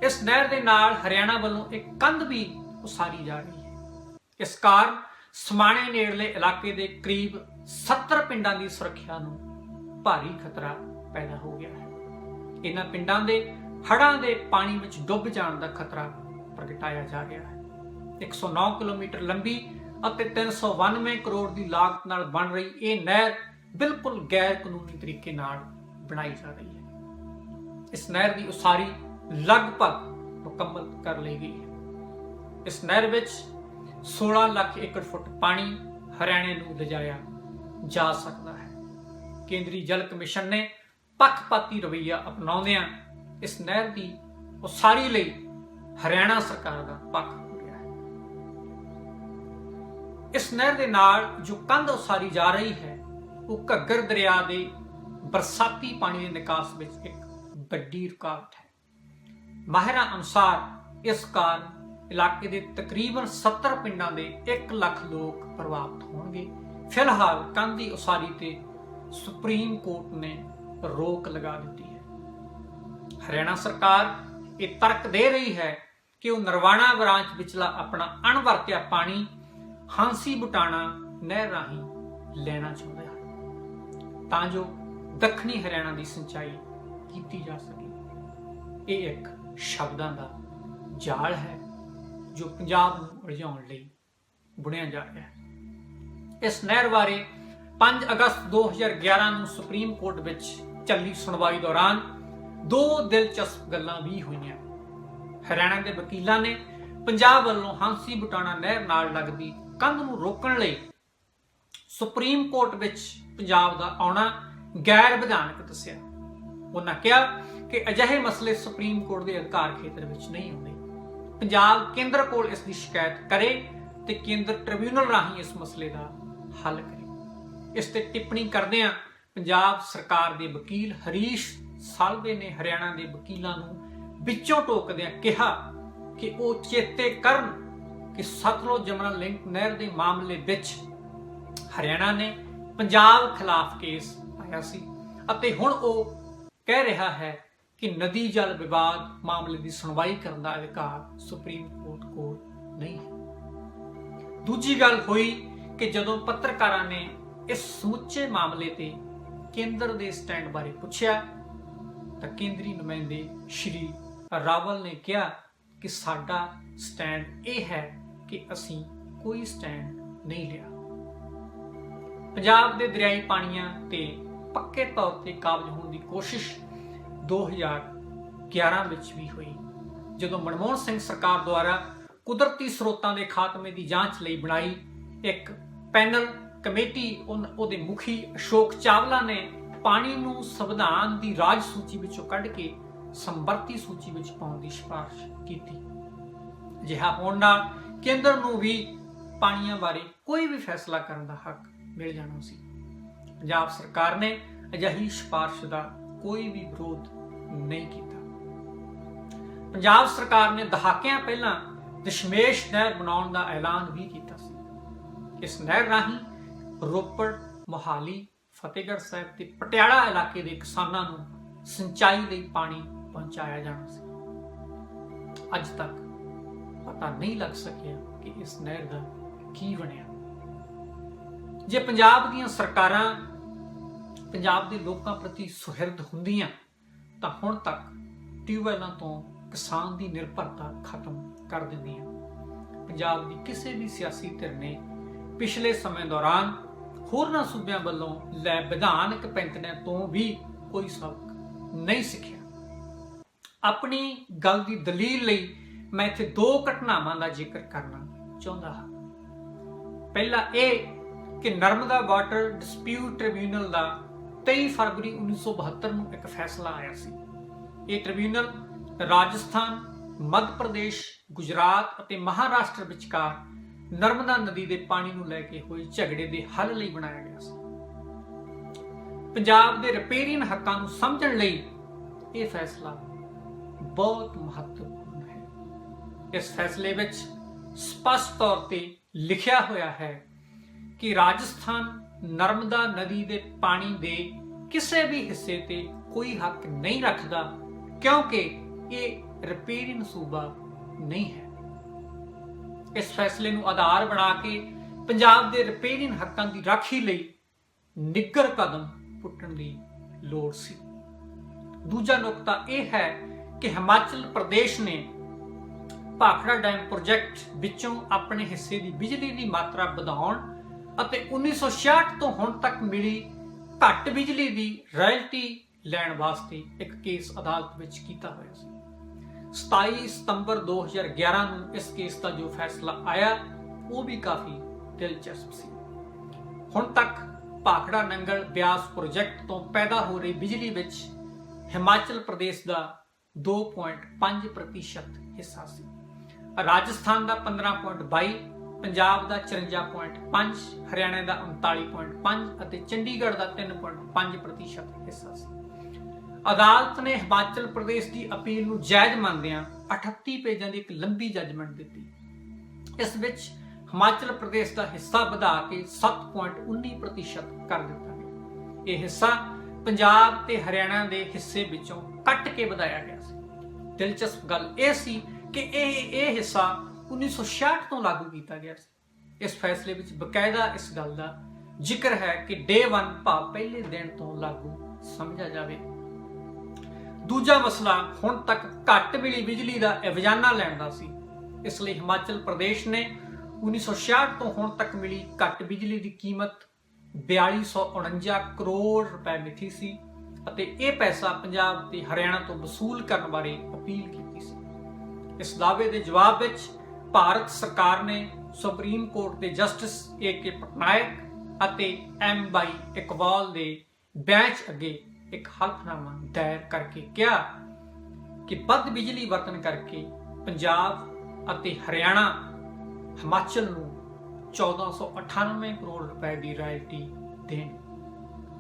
ਇਸ ਨਹਿਰ ਦੇ ਨਾਲ ਹਰਿਆਣਾ ਵੱਲੋਂ ਇੱਕ ਕੰਧ ਵੀ ਉਸਾਰੀ ਜਾ ਰਹੀ ਹੈ। ਇਸ ਕਾਰਨ ਸਮਾਣੇ ਨੇੜਲੇ ਇਲਾਕੇ ਦੇ ਕਰੀਬ 70 ਪਿੰਡਾਂ ਦੀ ਸੁਰੱਖਿਆ ਨੂੰ ਭਾਰੀ ਖਤਰਾ ਪੈਦਾ ਹੋ ਗਿਆ ਹੈ। ਇਹਨਾਂ ਪਿੰਡਾਂ ਦੇ ਹੜ੍ਹਾਂ ਦੇ ਪਾਣੀ ਵਿੱਚ ਡੁੱਬ ਜਾਣ ਦਾ ਖਤਰਾ ਪ੍ਰਗਟਾਇਆ ਜਾ ਰਿਹਾ ਹੈ। 109 ਕਿਲੋਮੀਟਰ ਲੰਬੀ ਅਤੇ 392 ਕਰੋੜ ਦੀ ਲਾਗਤ ਨਾਲ ਬਣ ਰਹੀ ਇਹ ਨਹਿਰ ਬਿਲਕੁਲ ਗੈਰ ਕਾਨੂੰਨੀ ਤਰੀਕੇ ਨਾਲ ਬਣਾਈ ਜਾ ਰਹੀ ਹੈ। ਇਸ ਨਹਿਰ ਦੀ ਉਸਾਰੀ ਲਗਭਗ ਮੁਕੰਮਲ ਕਰ ਲਈ ਗਈ ਹੈ। ਇਸ ਨਹਿਰ ਵਿੱਚ 16 ਲੱਖ ਏਕੜ ਫੁੱਟ ਪਾਣੀ ਹਰਿਆਣੇ ਨੂੰ ਲਿਜਾਇਆ ਜਾ ਸਕਦਾ ਹੈ। ਕੇਂਦਰੀ ਜਲ ਕਮਿਸ਼ਨ ਨੇ ਪੱਖਪਾਤੀ ਰਵੱਈਆ ਅਪਣਾਉਂਦਿਆਂ ਇਸ ਨਹਿਰ ਦੀ ਉਸਾਰੀ ਲਈ ਹਰਿਆਣਾ ਸਰਕਾਰ ਦਾ ਪੱਖ ਲਿਆ ਹੈ। ਇਸ ਨਹਿਰ ਦੇ ਨਾਲ ਜੋ ਕੰਧ ਉਸਾਰੀ ਜਾ ਰਹੀ ਹੈ, ਉਹ ਘੱਗਰ ਦਰਿਆ ਦੇ ਬਰਸਾਤੀ ਪਾਣੀ ਦੇ ਨਿਕਾਸ ਵਿੱਚ ਇੱਕ ਵੱਡੀ ਰੁਕਾਵਟ ਹੈ। ਮਾਹਿਰਾਂ ਅਨੁਸਾਰ ਇਸ ਕਾਰਨ ਇਲਾਕੇ ਦੇ ਤਕਰੀਬਨ 70 ਪਿੰਡਾਂ ਦੇ 1 ਲੱਖ ਲੋਕ ਪ੍ਰਭਾਵਿਤ ਹੋਣਗੇ। ਫਿਲਹਾਲ ਕੰਧ ਦੀ ਉਸਾਰੀ ਤੇ ਸੁਪਰੀਮ ਕੋਰਟ ਨੇ ਰੋਕ ਲਗਾ ਦਿੱਤੀ ਹੈ। ਹਰਿਆਣਾ ਸਰਕਾਰ ਇਹ ਤਰਕ ਦੇ ਰਹੀ ਹੈ ਕਿ ਉਹ ਨਰਵਾਣਾ ਬ੍ਰਾਂਚ ਵਿਚਲਾ ਆਪਣਾ ਅਣਵਰਤਿਆ ਪਾਣੀ ਹਾਂਸੀ ਬੁਟਾਣਾ ਨਹਿਰ ਰਾਹੀਂ ਲੈਣਾ ਚਾਹੁੰਦੇ ਹਨ ਤਾਂ ਜੋ ਦੱਖਣੀ ਹਰਿਆਣਾ ਦੀ ਸਿੰਚਾਈ ਕੀਤੀ ਜਾ ਸਕੇ। ਇਹ ਇੱਕ ਸ਼ਬਦਾਂ ਦਾ ਜਾਲ ਹੈ ਜੋ ਪੰਜਾਬ ਨੂੰ ਉਲਝਾਉਣ ਲਈ ਬੁਣਿਆ ਜਾ ਰਿਹਾ ਹੈ। ਇਸ ਨਹਿਰ ਬਾਰੇ 5 ਅਗਸਤ 2011 ਨੂੰ ਸੁਪਰੀਮ ਕੋਰਟ ਵਿੱਚ ਚੱਲੀ ਸੁਣਵਾਈ ਦੌਰਾਨ 2 ਦਿਲਚਸਪ ਗੱਲਾਂ ਵੀ ਹੋਈਆਂ। ਹਰਿਆਣਾ ਦੇ ਵਕੀਲਾਂ ਨੇ ਪੰਜਾਬ ਵੱਲੋਂ ਹਾਂਸੀ ਬੁਟਾਣਾ ਨਹਿਰ ਨਾਲ ਲੱਗਦੀ ਕੰਧ ਨੂੰ ਰੋਕਣ ਲਈ ਸੁਪਰੀਮ ਕੋਰਟ ਵਿੱਚ ਪੰਜਾਬ ਦਾ ਆਉਣਾ ਗੈਰ ਵਿਧਾਨਕ ਦੱਸਿਆ। ਉਹਨਾਂ ਕਿਹਾ ਕਿ ਅਜਿਹੇ ਮਸਲੇ ਸੁਪਰੀਮ ਕੋਰਟ ਦੇ ਅਧਿਕਾਰ ਖੇਤਰ ਵਿੱਚ ਨਹੀਂ ਹੁੰਦੇ। ਪੰਜਾਬ ਕੇਂਦਰ ਕੋਲ ਇਸ ਦੀ ਸ਼ਿਕਾਇਤ ਕਰੇ ਤੇ ਕੇਂਦਰ ਟ੍ਰਿਬਿਊਨਲ ਰਾਹੀਂ ਇਸ ਮਸਲੇ ਦਾ ਹੱਲ ਕਰੇ। ਇਸ ਤੇ ਟਿੱਪਣੀ ਕਰਦਿਆਂ ਪੰਜਾਬ ਸਰਕਾਰ ਦੇ ਵਕੀਲ ਹਰੀਸ਼ ਸਾਲਵੇ ਨੇ ਹਰਿਆਣਾ ਦੇ ਵਕੀਲਾਂ ਨੂੰ ਵਿੱਚੋਂ ਟੋਕਦਿਆਂ ਕਿਹਾ ਕਿ ਉਹ ਚੇਤੇ ਕਰਨ ਕਿ ਸਤਲੁਜ ਜਮਨਾ ਲਿੰਕ ਨਹਿਰ ਦੇ ਮਾਮਲੇ ਵਿੱਚ ਹਰਿਆਣਾ ਨੇ ਪੰਜਾਬ ਖਿਲਾਫ ਕੇਸ ਪਾਇਆ ਸੀ ਅਤੇ ਹੁਣ ਉਹ ਕਹਿ ਰਿਹਾ ਹੈ ਕਿ ਨਦੀ ਜਲ ਵਿਵਾਦ ਮਾਮਲੇ ਦੀ ਸੁਣਵਾਈ ਕਰਨ ਦਾ ਅਧਿਕਾਰ ਸੁਪਰੀਮ ਕੋਰਟ ਕੋਲ ਨਹੀਂ ਹੈ। ਦੂਜੀ ਗੱਲ ਹੋਈ ਕਿ ਜਦੋਂ ਪੱਤਰਕਾਰਾਂ ਨੇ ਇਸ ਸਮੁੱਚੇ ਮਾਮਲੇ ਤੇ ਕੇਂਦਰ ਦੇ ਸਟੈਂਡ ਬਾਰੇ ਪੁੱਛਿਆ ਤਾਂ ਕੇਂਦਰੀ ਨੁਮਾਇੰਦੇ ਸ਼੍ਰੀ ਰਾਵਲ ਨੇ ਕਿਹਾ ਕਿ ਸਾਡਾ ਸਟੈਂਡ ਇਹ ਹੈ ਕਿ ਅਸੀਂ ਕੋਈ ਸਟੈਂਡ ਨਹੀਂ ਲਿਆ। ਪੰਜਾਬ ਦੇ ਦਰਿਆਈ ਪਾਣੀਆਂ ਤੇ ਪੱਕੇ ਤੌਰ ਤੇ ਕਾਬਜ਼ ਹੋਣ ਦੀ ਕੋਸ਼ਿਸ਼ 2011 ਵਿੱਚ ਵੀ ਹੋਈ, ਜਦੋਂ ਮਨਮੋਹਨ ਸਿੰਘ ਸਰਕਾਰ ਦੁਆਰਾ ਕੁਦਰਤੀ ਸਰੋਤਾਂ ਦੇ ਖਾਤਮੇ ਦੀ ਜਾਂਚ ਲਈ ਬਣਾਈ ਇੱਕ ਪੈਨਲ ਕਮੇਟੀ ਉਹਦੇ ਮੁਖੀ ਅਸ਼ੋਕ ਚਾਵਲਾ ਨੇ ਪਾਣੀ ਨੂੰ ਸੰਵਿਧਾਨ ਦੀ ਰਾਜ ਸੂਚੀ ਵਿੱਚੋਂ ਕੱਢ ਕੇ ਸੰਵਰਤੀ ਸੂਚੀ ਵਿੱਚ ਪਾਉਣ ਦੀ ਸਿਫਾਰਿਸ਼ ਕੀਤੀ। ਅਜਿਹਾ ਹੋਣ ਨਾਲ ਕੇਂਦਰ ਨੂੰ ਵੀ ਪਾਣੀਆਂ ਬਾਰੇ ਕੋਈ ਵੀ ਫੈਸਲਾ ਕਰਨ ਦਾ ਹੱਕ ਮਿਲ ਜਾਣਾ ਸੀ। ਪੰਜਾਬ ਸਰਕਾਰ ਨੇ ਅਜਿਹੀ ਸਿਫਾਰਿਸ਼ ਦਾ ਕੋਈ ਵੀ ਵਿਰੋਧ ਨਹੀਂ ਕੀਤਾ। ਪੰਜਾਬ ਸਰਕਾਰ ਨੇ ਦਹਾਕਿਆਂ ਪਹਿਲਾਂ ਦਸ਼ਮੇਸ਼ ਨਹਿਰ ਬਣਾਉਣ ਦਾ ਐਲਾਨ ਵੀ ਕੀਤਾ ਸੀ। ਇਸ ਨਹਿਰ ਰਾਹੀਂ ਰੋਪੜ, ਮੋਹਾਲੀ, ਫਤਿਹਗੜ੍ਹ ਸਾਹਿਬ ਤੇ ਪਟਿਆਲਾ ਇਲਾਕੇ ਦੇ ਕਿਸਾਨਾਂ ਨੂੰ ਸਿੰਚਾਈ ਲਈ ਪਾਣੀ ਪਹੁੰਚਾਇਆ ਜਾਣਾ ਸੀ। ਅੱਜ ਤੱਕ ਪਤਾ ਨਹੀਂ ਲੱਗ ਸਕਿਆ ਕਿ ਇਸ ਨਹਿਰ ਦਾ ਕੀ ਬਣਿਆ। ਜੇ ਪੰਜਾਬ ਦੀਆਂ ਸਰਕਾਰਾਂ ਪੰਜਾਬ ਦੇ ਲੋਕਾਂ ਪ੍ਰਤੀ ਸੁਹਿਰਦ ਹੁੰਦੀਆਂ ਤਾਂ ਹੁਣ ਤੱਕ ਟਿਊਬਵੈੱਲਾਂ ਤੋਂ ਕਿਸਾਨ ਦੀ ਨਿਰਭਰਤਾ ਖਤਮ ਕਰ ਦਿੰਦੀਆਂ। ਪੰਜਾਬ ਦੀ ਕਿਸੇ ਵੀ ਸਿਆਸੀ ਧਿਰ ਨੇ ਪਿਛਲੇ ਸਮੇਂ ਦੌਰਾਨ ਹੋਰਨਾਂ ਸੂਬਿਆਂ ਵੱਲੋਂ ਲੈ ਵਿਧਾਨਕ ਪੈਂਤੜਿਆਂ ਤੋਂ ਵੀ ਕੋਈ ਸਬਕ ਨਹੀਂ ਸਿੱਖਿਆ। ਆਪਣੀ ਗੱਲ ਦੀ ਦਲੀਲ ਲਈ ਮੈਂ ਇੱਥੇ ਦੋ ਘਟਨਾਵਾਂ ਦਾ ਜ਼ਿਕਰ ਕਰਨਾ ਚਾਹੁੰਦਾ ਹਾਂ। ਪਹਿਲਾ ਇਹ ਕਿ ਨਰਮਦਾ ਵਾਟਰ ਡਿਸਪਿਊਟ ਟ੍ਰਿਬਿਊਨਲ ਦਾ 23 ਫਰਵਰੀ 1972 ਨੂੰ ਇੱਕ ਫੈਸਲਾ ਆਇਆ ਸੀ। ਇਹ ਟ੍ਰਿਬਿਊਨਲ ਰਾਜਸਥਾਨ, ਮੱਧ ਪ੍ਰਦੇਸ਼, ਗੁਜਰਾਤ ਅਤੇ ਮਹਾਰਾਸ਼ਟਰ ਵਿਚਕਾਰ ਨਰਮਦਾ ਨਦੀ ਦੇ ਪਾਣੀ ਨੂੰ ਲੈ ਕੇ ਹੋਏ ਝਗੜੇ ਦੇ ਹੱਲ ਲਈ ਬਣਾਇਆ ਗਿਆ ਸੀ। ਪੰਜਾਬ ਦੇ ਰਿਪੇਰੀਅਨ ਹੱਕਾਂ ਨੂੰ ਸਮਝਣ ਲਈ ਇਹ ਫੈਸਲਾ ਬਹੁਤ ਮਹੱਤਵਪੂਰਨ ਹੈ। ਇਸ ਫੈਸਲੇ ਵਿੱਚ ਸਪਸ਼ਟ ਤੌਰ ਤੇ ਲਿਖਿਆ ਹੋਇਆ ਹੈ ਕਿ ਰਾਜਸਥਾਨ ਨਰਮਦਾ ਨਦੀ ਦੇ ਪਾਣੀ ਦੇ ਕਿਸੇ ਵੀ ਹਿੱਸੇ ਤੇ ਕੋਈ ਹੱਕ ਨਹੀਂ ਰੱਖਦਾ, ਕਿਉਂਕਿ ਇਹ ਰਿਪੇਰੀਅਨ ਸੂਬਾ ਨਹੀਂ ਹੈ। ਇਸ ਫੈਸਲੇ ਨੂੰ ਆਧਾਰ ਬਣਾ ਕੇ ਪੰਜਾਬ ਦੇ ਰਿਪੇਰੀਅਨ ਹੱਕਾਂ ਦੀ ਰਾਖੀ ਲਈ ਨਿੱਘਰ ਕਦਮ ਪੁੱਟਣ ਦੀ ਲੋੜ ਸੀ। ਦੂਜਾ ਨੁਕਤਾ ਇਹ ਹੈ ਕਿ ਹਿਮਾਚਲ ਪ੍ਰਦੇਸ਼ ਨੇ ਭਾਖੜਾ ਡੈਮ ਪ੍ਰੋਜੈਕਟ ਵਿੱਚੋਂ ਆਪਣੇ ਹਿੱਸੇ ਦੀ ਬਿਜਲੀ ਦੀ ਮਾਤਰਾ ਵਧਾਉਣ ਅਤੇ 1966 ਤੋਂ ਹੁਣ ਤੱਕ ਮਿਲੀ ਘੱਟ ਬਿਜਲੀ ਦੀ ਰਾਇਲਟੀ ਲੈਣ ਵਾਸਤੇ ਇੱਕ ਕੇਸ ਅਦਾਲਤ ਵਿੱਚ ਕੀਤਾ ਹੋਇਆ ਸੀ। 27 ਸਤੰਬਰ 2011 ਨੂੰ ਇਸ ਕੇਸ ਦਾ ਜੋ ਫੈਸਲਾ ਆਇਆ ਉਹ ਵੀ ਕਾਫੀ ਦਿਲਚਸਪ ਸੀ। ਹੁਣ ਤੱਕ ਭਾਖੜਾ ਨੰਗਲ ਬਿਆਸ ਪ੍ਰੋਜੈਕਟ ਤੋਂ ਪੈਦਾ ਹੋ ਰਹੀ ਬਿਜਲੀ ਵਿੱਚ ਹਿਮਾਚਲ ਪ੍ਰਦੇਸ਼ ਦਾ 2.5% ਹਿੱਸਾ ਸੀ, ਰਾਜਸਥਾਨ ਦਾ 15.22, ਪੰਜਾਬ ਦਾ 54.5, ਹਰਿਆਣਾ ਦਾ 39.5 ਅਤੇ ਚੰਡੀਗੜ੍ਹ ਦਾ 3.5% ਹਿੱਸਾ ਸੀ। ਅਦਾਲਤ ਨੇ ਹਿਮਾਚਲ ਪ੍ਰਦੇਸ਼ ਦੀ ਅਪੀਲ ਨੂੰ ਜਾਇਜ਼ ਮੰਨਦਿਆਂ 38 ਪੇਜਾਂ ਦੀ ਇੱਕ ਲੰਬੀ ਜੱਜਮੈਂਟ ਦਿੱਤੀ। ਇਸ ਵਿੱਚ ਹਿਮਾਚਲ ਪ੍ਰਦੇਸ਼ ਦਾ ਹਿੱਸਾ ਵਧਾ ਕੇ 7.19% ਕਰ ਦਿੱਤਾ ਗਿਆ। ਇਹ ਹਿੱਸਾ ਪੰਜਾਬ ਤੇ ਹਰਿਆਣਾ ਦੇ ਹਿੱਸੇ ਵਿੱਚੋਂ ਕੱਟ ਕੇ ਵਧਾਇਆ ਗਿਆ ਸੀ। ਦਿਲਚਸਪ ਗੱਲ ਇਹ ਸੀ ਕਿ ਇਹ ਹਿੱਸਾ 1966 ਤੋਂ ਲਾਗੂ ਕੀਤਾ ਗਿਆ ਸੀ। ਇਸ ਫੈਸਲੇ ਵਿੱਚ ਬਕਾਇਦਾ ਇਸ ਗੱਲ ਦਾ ਜ਼ਿਕਰ ਹੈ ਕਿ ਡੇ 1 ਭਾਵ ਪਹਿਲੇ ਦਿਨ ਤੋਂ ਲਾਗੂ ਸਮਝਿਆ ਜਾਵੇ। ਦੂਜਾ ਮਸਲਾ ਹੁਣ ਤੱਕ ਘੱਟ ਮਿਲੀ ਬਿਜਲੀ ਦਾ ਐਵਜ਼ਾਨਾ ਲੈਣ ਦਾ ਸੀ। ਇਸ ਲਈ ਹਿਮਾਚਲ ਪ੍ਰਦੇਸ਼ ਨੇ 1966 ਤੋਂ ਹੁਣ ਤੱਕ ਮਿਲੀ ਘੱਟ ਬਿਜਲੀ ਦੀ ਕੀਮਤ 4249 ਕਰੋੜ ਰੁਪਏ ਮਿਥੀ ਸੀ ਅਤੇ ਇਹ ਪੈਸਾ ਪੰਜਾਬ ਤੇ ਹਰਿਆਣਾ ਤੋਂ ਵਸੂਲ ਕਰਨ ਬਾਰੇ ਅਪੀਲ ਕੀਤੀ ਸੀ। ਇਸ ਦਾਅਵੇ ਦੇ ਜਵਾਬ ਵਿੱਚ ਭਾਰਤ ਸਰਕਾਰ ਨੇ ਸੁਪਰੀਮ ਕੋਰਟ ਦੇ ਜਸਟਿਸ A.K. ਪਟਨਾਇਕ ਅਤੇ M. ਇਕਬਾਲ ਦੇ ਬੈਂਚ ਅੱਗੇ ਇੱਕ ਹਲਫਨਾਮਾ ਦਾਇਰ ਕਰਕੇ ਕਿਹਾ ਕਿ ਵੱਧ ਬਿਜਲੀ ਵਰਤਣ ਕਰਕੇ ਪੰਜਾਬ ਅਤੇ ਹਰਿਆਣਾ ਹਿਮਾਚਲ ਨੂੰ 1498 ਕਰੋੜ ਰੁਪਏ ਦੀ ਰਾਇਲਟੀ ਦੇਣ।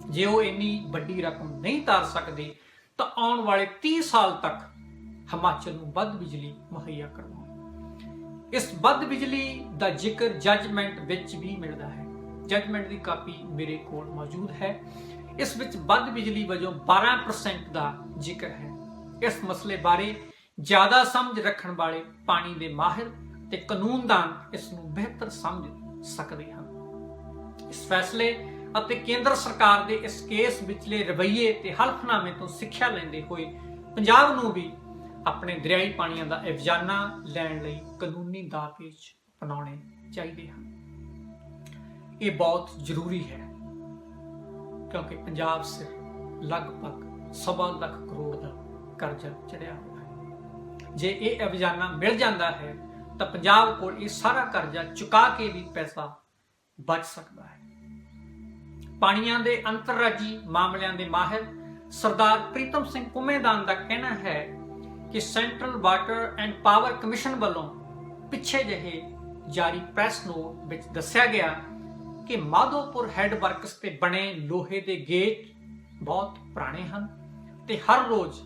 ਜੇ ਉਹ ਇੰਨੀ ਵੱਡੀ ਰਕਮ ਨਹੀਂ ਤਾਰ ਸਕਦੇ ਤਾਂ ਆਉਣ ਵਾਲੇ 30 ਸਾਲ ਤੱਕ ਹਿਮਾਚਲ ਨੂੰ ਵੱਧ ਬਿਜਲੀ ਮੁਹੱਈਆ ਕਰਵਾਉਣ। ਇਸ ਵੱਧ ਬਿਜਲੀ ਦਾ ਜ਼ਿਕਰ ਜੱਜਮੈਂਟ ਵਿੱਚ ਵੀ ਮਿਲਦਾ ਹੈ। ਜੱਜਮੈਂਟ ਦੀ ਕਾਪੀ ਮੇਰੇ ਕੋਲ ਮੌਜੂਦ ਹੈ। ਇਸ ਵਿੱਚ ਵੱਧ ਬਿਜਲੀ ਵਜੋਂ 12% ਦਾ ਜ਼ਿਕਰ ਹੈ। ਇਸ ਮਸਲੇ ਬਾਰੇ ਜ਼ਿਆਦਾ ਸਮਝ ਰੱਖਣ ਵਾਲੇ ਪਾਣੀ ਦੇ ਮਾਹਿਰ ਤੇ ਕਾਨੂੰਨਦਾਨ ਇਸ ਨੂੰ ਬਿਹਤਰ ਸਮਝ ਸਕਦੇ ਹਨ। ਇਸ ਫੈਸਲੇ ਅਤੇ ਕੇਂਦਰ ਸਰਕਾਰ ਦੇ ਇਸ ਕੇਸ ਵਿਚਲੇ ਰਵੱਈਏ ਤੇ ਹਲਫਨਾਮੇ ਤੋਂ ਸਿੱਖਿਆ ਲੈਂਦੇ ਹੋਏ ਪੰਜਾਬ ਨੂੰ ਵੀ ਆਪਣੇ ਦਰਿਆਈ ਪਾਣੀਆਂ ਦਾ ਇਵਜ਼ਾਨਾ ਲੈਣ ਲਈ ਕਾਨੂੰਨੀ ਦਾਅਪੇਚ ਅਪਣਾਉਣੇ ਚਾਹੀਦੇ ਹਨ। ਇਹ ਬਹੁਤ ਜ਼ਰੂਰੀ ਹੈ ਕਿਉਂਕਿ ਪੰਜਾਬ ਸਿਰ ਲਗਭਗ 1.25 ਲੱਖ ਕਰੋੜ ਦਾ ਕਰਜ਼ਾ ਚੜਿਆ ਹੋਇਆ ਹੈ। ਜੇ ਇਹ ਇਵਜ਼ਾਨਾ ਮਿਲ ਜਾਂਦਾ ਹੈ ਤਾਂ ਪੰਜਾਬ ਕੋਲ ਇਹ ਸਾਰਾ ਕਰਜ਼ਾ ਚੁਕਾ ਕੇ ਵੀ ਪੈਸਾ ਬਚ ਸਕਦਾ ਹੈ। ਪਾਣੀਆਂ ਦੇ ਅੰਤਰਰਾਜੀ ਮਾਮਲਿਆਂ ਦੇ ਮਾਹਿਰ ਸਰਦਾਰ ਪ੍ਰੀਤਮ ਸਿੰਘ ਕੁਮੇਦਾਨ ਦਾ ਕਹਿਣਾ ਹੈ ਕਿ central water and power commission ਵੱਲੋਂ ਪਿੱਛੇ ਜਿਹੇ ਜਾਰੀ ਪ੍ਰੈਸ ਨੋਟ ਵਿੱਚ ਦੱਸਿਆ ਗਿਆ ਕਿ ਮਾਧੋਪੁਰ ਹੈੱਡ ਵਰਕਸ ਤੇ ਬਣੇ ਲੋਹੇ ਦੇ ਗੇਟ ਬਹੁਤ ਪੁਰਾਣੇ ਹਨ ਤੇ ਹਰ ਰੋਜ਼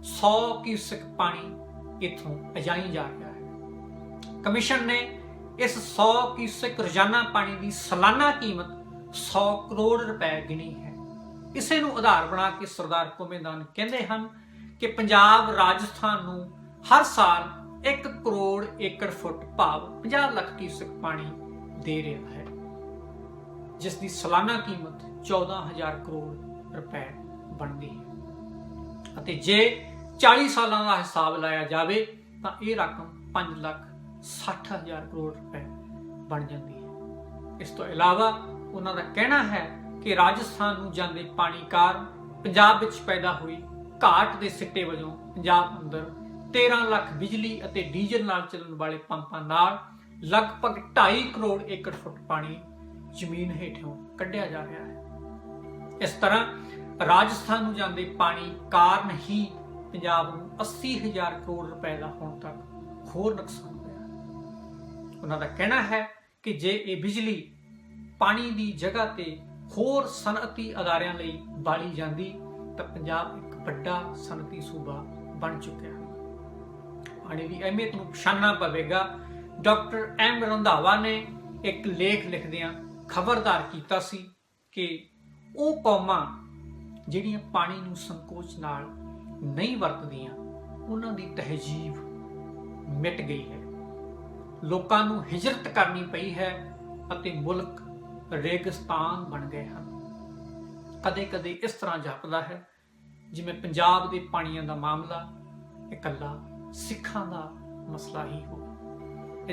100 ਕਿਊਸਕ ਪਾਣੀ ਇੱਥੋਂ ਅਜਾਈ ਜਾ ਰਿਹਾ ਹੈ। ਕਮਿਸ਼ਨ ਨੇ ਇਸ 100 ਕਿਊਸਕ ਰੋਜ਼ਾਨਾ ਪਾਣੀ ਦੀ ਸਾਲਾਨਾ ਕੀਮਤ 100 ਕਰੋੜ ਰੁਪਏ ਗਿਣੀ ਹੈ। ਇਸੇ ਨੂੰ ਆਧਾਰ ਬਣਾ ਕੇ ਸਰਦਾਰ ਕੁਮੇਦਾਨ ਕਹਿੰਦੇ ਹਨ ਕਿ ਪੰਜਾਬ ਰਾਜਸਥਾਨ ਨੂੰ ਹਰ ਸਾਲ 1 ਕਰੋੜ ਏਕੜ ਫੁੱਟ ਭਾਵ 50 ਲੱਖ ਕਿਊਸਕ ਪਾਣੀ ਦੇ ਰਿਹਾ ਹੈ, ਜਿਸ ਦੀ ਸਾਲਾਨਾ ਕੀਮਤ 14,000 ਕਰੋੜ ਰੁਪਏ ਬਣਦੀ ਹੈ ਅਤੇ ਜੇ 40 ਸਾਲਾਂ ਦਾ ਹਿਸਾਬ ਲਾਇਆ ਜਾਵੇ ਤਾਂ ਇਹ ਰਕਮ 5,60,000 ਕਰੋੜ ਰੁਪਏ ਬਣ ਜਾਂਦੀ ਹੈ। ਇਸ ਤੋਂ ਇਲਾਵਾ ਉਹਨਾਂ ਦਾ ਕਹਿਣਾ ਹੈ ਕਿ ਰਾਜਸਥਾਨ ਨੂੰ ਜਾਂਦੇ ਪਾਣੀ ਕਾਰਨ ਪੰਜਾਬ ਵਿੱਚ ਪੈਦਾ ਹੋਈ ਘਾਟ ਦੇ ਸਿੱਟੇ ਵਜੋਂ ਪੰਜਾਬ ਅੰਦਰ 13 ਲੱਖ ਬਿਜਲੀ ਅਤੇ ਡੀਜ਼ਲ ਨਾਲ ਚੱਲਣ ਵਾਲੇ ਪੰਪਾਂ ਨਾਲ ਲਗਭਗ 2.5 ਕਰੋੜ ਏਕੜ ਫੁੱਟ ਪਾਣੀ ਜ਼ਮੀਨ ਹੇਠੋਂ ਕੱਢਿਆ ਜਾ ਰਿਹਾ ਹੈ। ਇਸ ਤਰ੍ਹਾਂ ਰਾਜਸਥਾਨ ਨੂੰ ਜਾਂਦੇ ਪਾਣੀ ਕਾਰਨ ਹੀ ਪੰਜਾਬ ਨੂੰ 80,000 ਕਰੋੜ ਰੁਪਏ ਦਾ ਹੁਣ ਤੱਕ ਹੋਰ ਨੁਕਸਾਨ ਹੋਇਆ। ਉਹਨਾਂ ਦਾ ਕਹਿਣਾ ਹੈ ਕਿ ਜੇ ਇਹ ਬਿਜਲੀ ਪਾਣੀ ਦੀ ਜਗ੍ਹਾ ਤੇ ਹੋਰ ਸਨਅਤੀ ਅਦਾਰਿਆਂ ਲਈ ਬਾਲੀ ਜਾਂਦੀ ਤਾਂ ਪੰਜਾਬ ਇੱਕ ਵੱਡਾ ਸਨਅਤੀ ਸੂਬਾ ਬਣ ਚੁੱਕਿਆ ਹੈ। ਪਾਣੀ ਦੀ ਅਹਿਮੀਅਤ ਨੂੰ ਪਛਾਣਨਾ ਪਵੇਗਾ। ਡਾਕਟਰ ਐਮ ਰੰਧਾਵਾ ਨੇ ਇੱਕ ਲੇਖ ਲਿਖਦਿਆਂ ਖਬਰਦਾਰ ਕੀਤਾ ਸੀ ਕਿ ਉਹ ਕੌਮਾਂ ਜਿਹੜੀਆਂ ਪਾਣੀ ਨੂੰ ਸੰਕੋਚ ਨਾਲ ਨਹੀਂ ਵਰਤਦੀਆਂ ਉਹਨਾਂ ਦੀ ਤਹਿਜੀਬ ਮਿਟ ਗਈ ਹੈ। ਲੋਕਾਂ ਨੂੰ ਹਿਜਰਤ ਕਰਨੀ ਪਈ ਹੈ ਅਤੇ ਮੁਲਕ ਰੇਗਿਸਤਾਨ ਬਣ ਗਏ ਹਨ। ਕਦੇ-ਕਦੇ ਇਸ ਤਰ੍ਹਾਂ ਜਾਪਦਾ ਹੈ ਜਿਵੇਂ ਪੰਜਾਬ ਦੇ ਪਾਣੀਆਂ ਦਾ ਮਾਮਲਾ ਇਕੱਲਾ ਸਿੱਖਾਂ ਦਾ ਮਸਲਾ ਹੀ ਹੋਵੇ।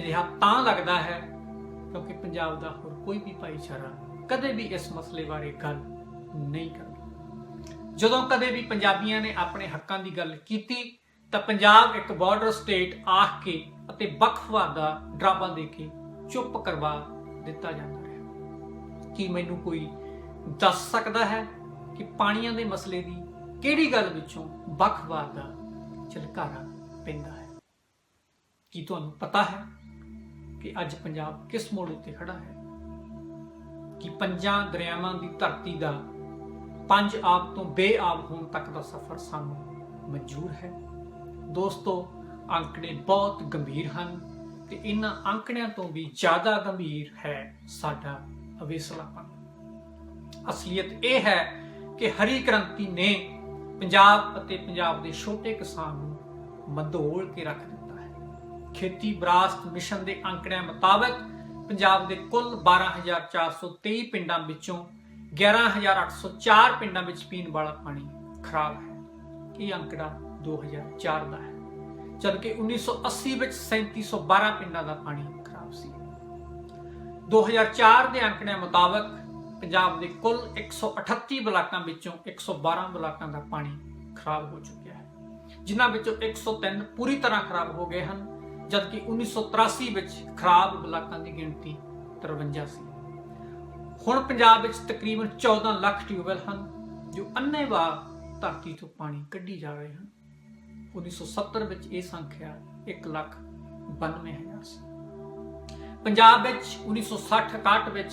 ਅਜਿਹਾ ਤਾਂ ਲੱਗਦਾ ਹੈ ਕਿਉਂਕਿ ਪੰਜਾਬ ਦਾ ਹੋਰ ਕੋਈ ਵੀ ਭਾਈਚਾਰਾ ਕਦੇ ਵੀ ਇਸ ਮਸਲੇ ਬਾਰੇ ਗੱਲ ਨਹੀਂ ਕਰਦਾ। ਜਦੋਂ ਕਦੇ ਵੀ ਪੰਜਾਬੀਆਂ ਨੇ ਆਪਣੇ ਹੱਕਾਂ ਦੀ ਗੱਲ ਕੀਤੀ ਤਾਂ ਪੰਜਾਬ ਇੱਕ ਬਾਰਡਰ ਸਟੇਟ ਆਖ ਕੇ ਅਤੇ ਵਕਫਵਾਦ ਦਾ ਡਰਾਵਾ ਦੇ ਕੇ ਚੁੱਪ ਕਰਵਾ ਦਿੱਤਾ ਜਾਂਦਾ ਹੈ। ਕੀ ਮੈਨੂੰ ਕੋਈ ਦੱਸ ਸਕਦਾ ਹੈ ਕਿ ਪਾਣੀਆਂ ਦੇ ਮਸਲੇ ਦੀ ਕਿਹੜੀ ਗੱਲ ਵਿੱਚੋਂ ਵਕਫਵਾਦ ਦਾ ਝਲਕਾਰਾ ਪੈਂਦਾ ਹੈ? ਕੀ ਤੁਹਾਨੂੰ ਪਤਾ ਹੈ ਕਿ ਅੱਜ ਪੰਜਾਬ ਕਿਸ ਮੋੜ ਉੱਤੇ ਖੜਾ ਹੈ? ਕਿ 5 ਦਰਿਆਵਾਂ ਦੀ ਧਰਤੀ ਦਾ 5 ਆਬ ਤੋਂ ਬੇਆਬ ਹੋਣ ਤੱਕ ਦਾ ਸਫ਼ਰ ਸਾਨੂੰ ਮਨਜ਼ੂਰ ਹੈ? ਦੋਸਤੋ, ਅੰਕੜੇ ਬਹੁਤ ਗੰਭੀਰ ਹਨ ਤੇ ਇਹਨਾਂ ਅੰਕੜਿਆਂ ਤੋਂ ਵੀ ਜ਼ਿਆਦਾ ਗੰਭੀਰ ਹੈ ਸਾਡਾ ਅਵੇਸਲਾਪਨ। ਅਸਲੀਅਤ ਇਹ ਹੈ ਕਿ ਹਰੀ ਕ੍ਰਾਂਤੀ ਨੇ ਪੰਜਾਬ ਅਤੇ ਪੰਜਾਬ ਦੇ ਛੋਟੇ ਕਿਸਾਨ ਨੂੰ ਮਧੋਲ ਕੇ ਰੱਖ ਦਿੱਤਾ ਹੈ। ਖੇਤੀ ਵਿਰਾਸਤ ਮਿਸ਼ਨ ਦੇ ਅੰਕੜਿਆਂ ਮੁਤਾਬਕ ਪੰਜਾਬ ਦੇ ਕੁੱਲ 12,423 ਪਿੰਡਾਂ ਵਿੱਚੋਂ 11,804 ਪਿੰਡਾਂ ਵਿੱਚ ਪੀਣ ਵਾਲਾ ਪਾਣੀ ਖਰਾਬ ਹੈ। ਇਹ ਅੰਕੜਾ 2004 ਦਾ ਹੈ, ਜਦਕਿ 1980 ਵਿੱਚ 3712 ਪਿੰਡਾਂ ਦਾ ਪਾਣੀ ਖਰਾਬ ਸੀ। 2004 ਦੇ ਅੰਕੜਿਆਂ ਮੁਤਾਬਕ ਪੰਜਾਬ ਦੇ ਕੁੱਲ 138 ਬਲਾਕਾਂ ਵਿੱਚੋਂ 112 ਬਲਾਕਾਂ ਦਾ ਪਾਣੀ ਖਰਾਬ ਹੋ ਚੁੱਕਿਆ ਹੈ, ਜਿਨ੍ਹਾਂ ਵਿੱਚੋਂ 103 ਪੂਰੀ ਤਰ੍ਹਾਂ ਖਰਾਬ ਹੋ ਗਏ ਹਨ, ਜਦਕਿ 1983 ਵਿੱਚ ਖਰਾਬ ਬਲਾਕਾਂ ਦੀ ਗਿਣਤੀ 53 ਸੀ। ਹੁਣ ਪੰਜਾਬ ਵਿੱਚ ਤਕਰੀਬਨ 14 ਲੱਖ ਟਿਊਬਵੈੱਲ ਹਨ ਜੋ ਅੰਨ੍ਹੇਵਾਹ ਧਰਤੀ ਤੋਂ ਪਾਣੀ ਕੱਢੀ ਜਾ ਰਹੇ ਹਨ। 1970 ਵਿੱਚ ਇਹ ਸੰਖਿਆ 1,92,000 ਸੀ। ਪੰਜਾਬ ਵਿੱਚ 1960-61 ਵਿੱਚ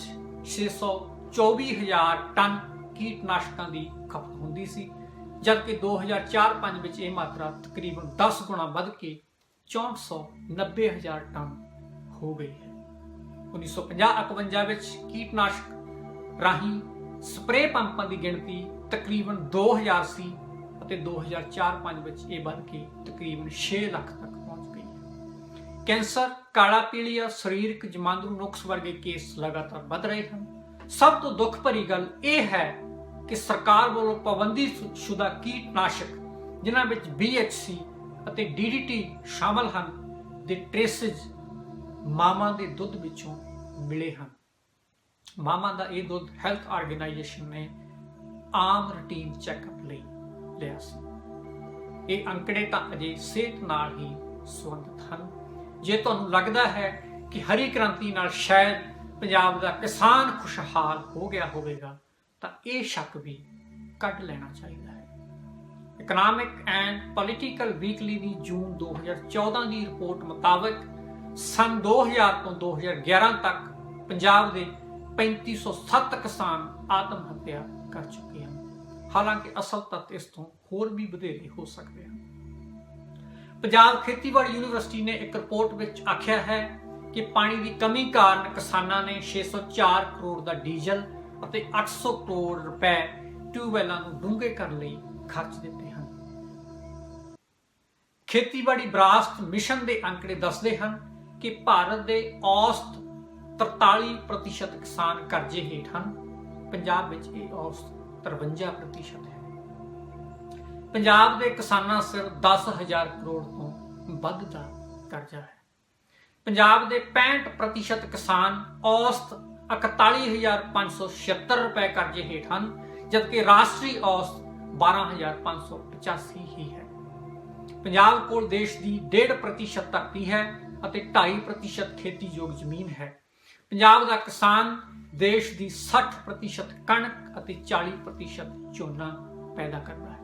624,000 ਟਨ ਕੀਟਨਾਸ਼ਕਾਂ ਦੀ ਖਪਤ ਹੁੰਦੀ ਸੀ, ਜਦਕਿ 2004-05 ਵਿੱਚ ਇਹ ਮਾਤਰਾ ਤਕਰੀਬਨ 10 ਗੁਣਾ ਵੱਧ ਕੇ 64,90,000 ਟਨ ਹੋ ਗਈ ਹੈ। 1950-51 ਵਿੱਚ ਕੀਟਨਾਸ਼ਕ ਰਾਹੀਂ ਸਪਰੇਅ ਪੰਪਾਂ ਦੀ ਗਿਣਤੀ ਤਕਰੀਬਨ 2,000 ਸੀ ਅਤੇ 2004-05 ਵਿੱਚ ਇਹ ਵੱਧ ਕੇ ਤਕਰੀਬਨ 6 ਲੱਖ ਤੱਕ ਪਹੁੰਚ ਗਈ ਹੈ। ਕੈਂਸਰ, ਕਾਲਾ ਪੀਲੀਆ, ਸਰੀਰਕ ਜਮਾਂਦਰੂ ਨੁਕਸ ਵਰਗੇ ਕੇਸ ਲਗਾਤਾਰ ਵੱਧ ਰਹੇ ਹਨ। ਸਭ ਤੋਂ ਦੁੱਖ ਭਰੀ ਗੱਲ ਇਹ ਹੈ ਕਿ ਸਰਕਾਰ ਵੱਲੋਂ ਪਾਬੰਦੀਸ਼ੁਦਾ ਕੀਟਨਾਸ਼ਕ ਜਿਨ੍ਹਾਂ ਵਿੱਚ BHC, ਅਤੇ DDT ਸ਼ਾਮਲ ਹਨ ਦੇ ਟ੍ਰੇਸਿਸ ਮਾਵਾਂ ਦੇ ਦੁੱਧ ਵਿੱਚੋਂ ਮਿਲੇ ਹਨ। ਮਾਵਾਂ ਦਾ ਇਹ ਦੁੱਧ ਹੈਲਥ ਆਰਗੇਨਾਈਜੇਸ਼ਨ ਨੇ ਆਮ ਰੂਟੀਨ ਚੈੱਕਅਪ ਲਈ ਲਿਆ ਸੀ। ਇਹ ਅੰਕੜੇ ਤਾਂ ਅਜੇ ਸਿਹਤ ਨਾਲ ਹੀ ਸੰਬੰਧਿਤ ਹਨ। ਜੇ ਤੁਹਾਨੂੰ ਲੱਗਦਾ ਹੈ ਕਿ ਹਰੀ ਕ੍ਰਾਂਤੀ ਨਾਲ ਸ਼ਾਇਦ ਪੰਜਾਬ ਦਾ ਕਿਸਾਨ ਖੁਸ਼ਹਾਲ ਹੋ ਗਿਆ ਹੋਵੇਗਾ ਤਾਂ ਇਹ ਸ਼ੱਕ ਵੀ ਕੱਢ ਲੈਣਾ ਚਾਹੀਦਾ ਹੈ। Economic and political weekly the June 2014 the report ਮੁਤਾਬਕ ਸੰਨ 2000 ਤੋਂ 2011 ਤੱਕ ਪੰਜਾਬ ਦੇ 3507 ਕਿਸਾਨ ਆਤਮ ਹੱਤਿਆ ਕਰ ਚੁੱਕੇ ਹਨ। ਹਾਲਾਂਕਿ ਅਸਲ ਤੱਤ ਇਸ ਤੋਂ ਹੋਰ ਵੀ ਵਧੇਰੇ ਹੋ ਸਕਦੇ ਹਨ। ਪੰਜਾਬ ਖੇਤੀਬਾੜੀ ਯੂਨੀਵਰਸਿਟੀ ਨੇ ਇੱਕ ਰਿਪੋਰਟ ਵਿੱਚ ਆਖਿਆ ਹੈ ਕਿ ਪਾਣੀ ਦੀ ਕਮੀ ਕਾਰਨ ਕਿਸਾਨਾਂ ਨੇ 604 ਕਰੋੜ ਦਾ ਡੀਜ਼ਲ ਅਤੇ 800 ਕਰੋੜ ਰੁਪਏ ਟਿਊਬਵੈੱਲਾਂ ਨੂੰ ਡੂੰਘੇ ਕਰਨ ਲਈ ਖਰਚ ਦਿੱਤੇ ਹਨ। ਖੇਤੀਬਾੜੀ ਵਿਰਾਸਤ ਮਿਸ਼ਨ ਦੇ ਅੰਕੜੇ ਦੱਸਦੇ ਹਨ ਕਿ ਭਾਰਤ ਦੇ ਔਸਤ 43% ਕਿਸਾਨ ਕਰਜ਼ੇ ਹੇਠ ਹਨ। ਪੰਜਾਬ ਵਿੱਚ ਇਹ ਔਸਤ 53% ਹੈ। ਪੰਜਾਬ ਦੇ ਕਿਸਾਨਾਂ ਸਿਰ 10,000 ਕਰੋੜ ਤੋਂ ਵੱਧ ਦਾ ਕਰਜ਼ਾ ਹੈ। ਪੰਜਾਬ ਦੇ 65% ਕਿਸਾਨ ਔਸਤ 41,576 ਰੁਪਏ ਕਰਜ਼ੇ ਹੇਠ ਹਨ, ਜਦਕਿ ਰਾਸ਼ਟਰੀ ਔਸਤ 12,585 ਹੀ ਹੈ। ਪੰਜਾਬ ਕੋਲ ਦੇਸ਼ ਦੀ 1.5% ਧਰਤੀ ਹੈ ਅਤੇ 2.5% ਖੇਤੀਯੋਗ ਜ਼ਮੀਨ ਹੈ। ਪੰਜਾਬ ਦਾ ਕਿਸਾਨ ਦੇਸ਼ ਦੀ 60% ਕਣਕ ਅਤੇ 40% ਝੋਨਾ ਪੈਦਾ ਕਰਦਾ ਹੈ।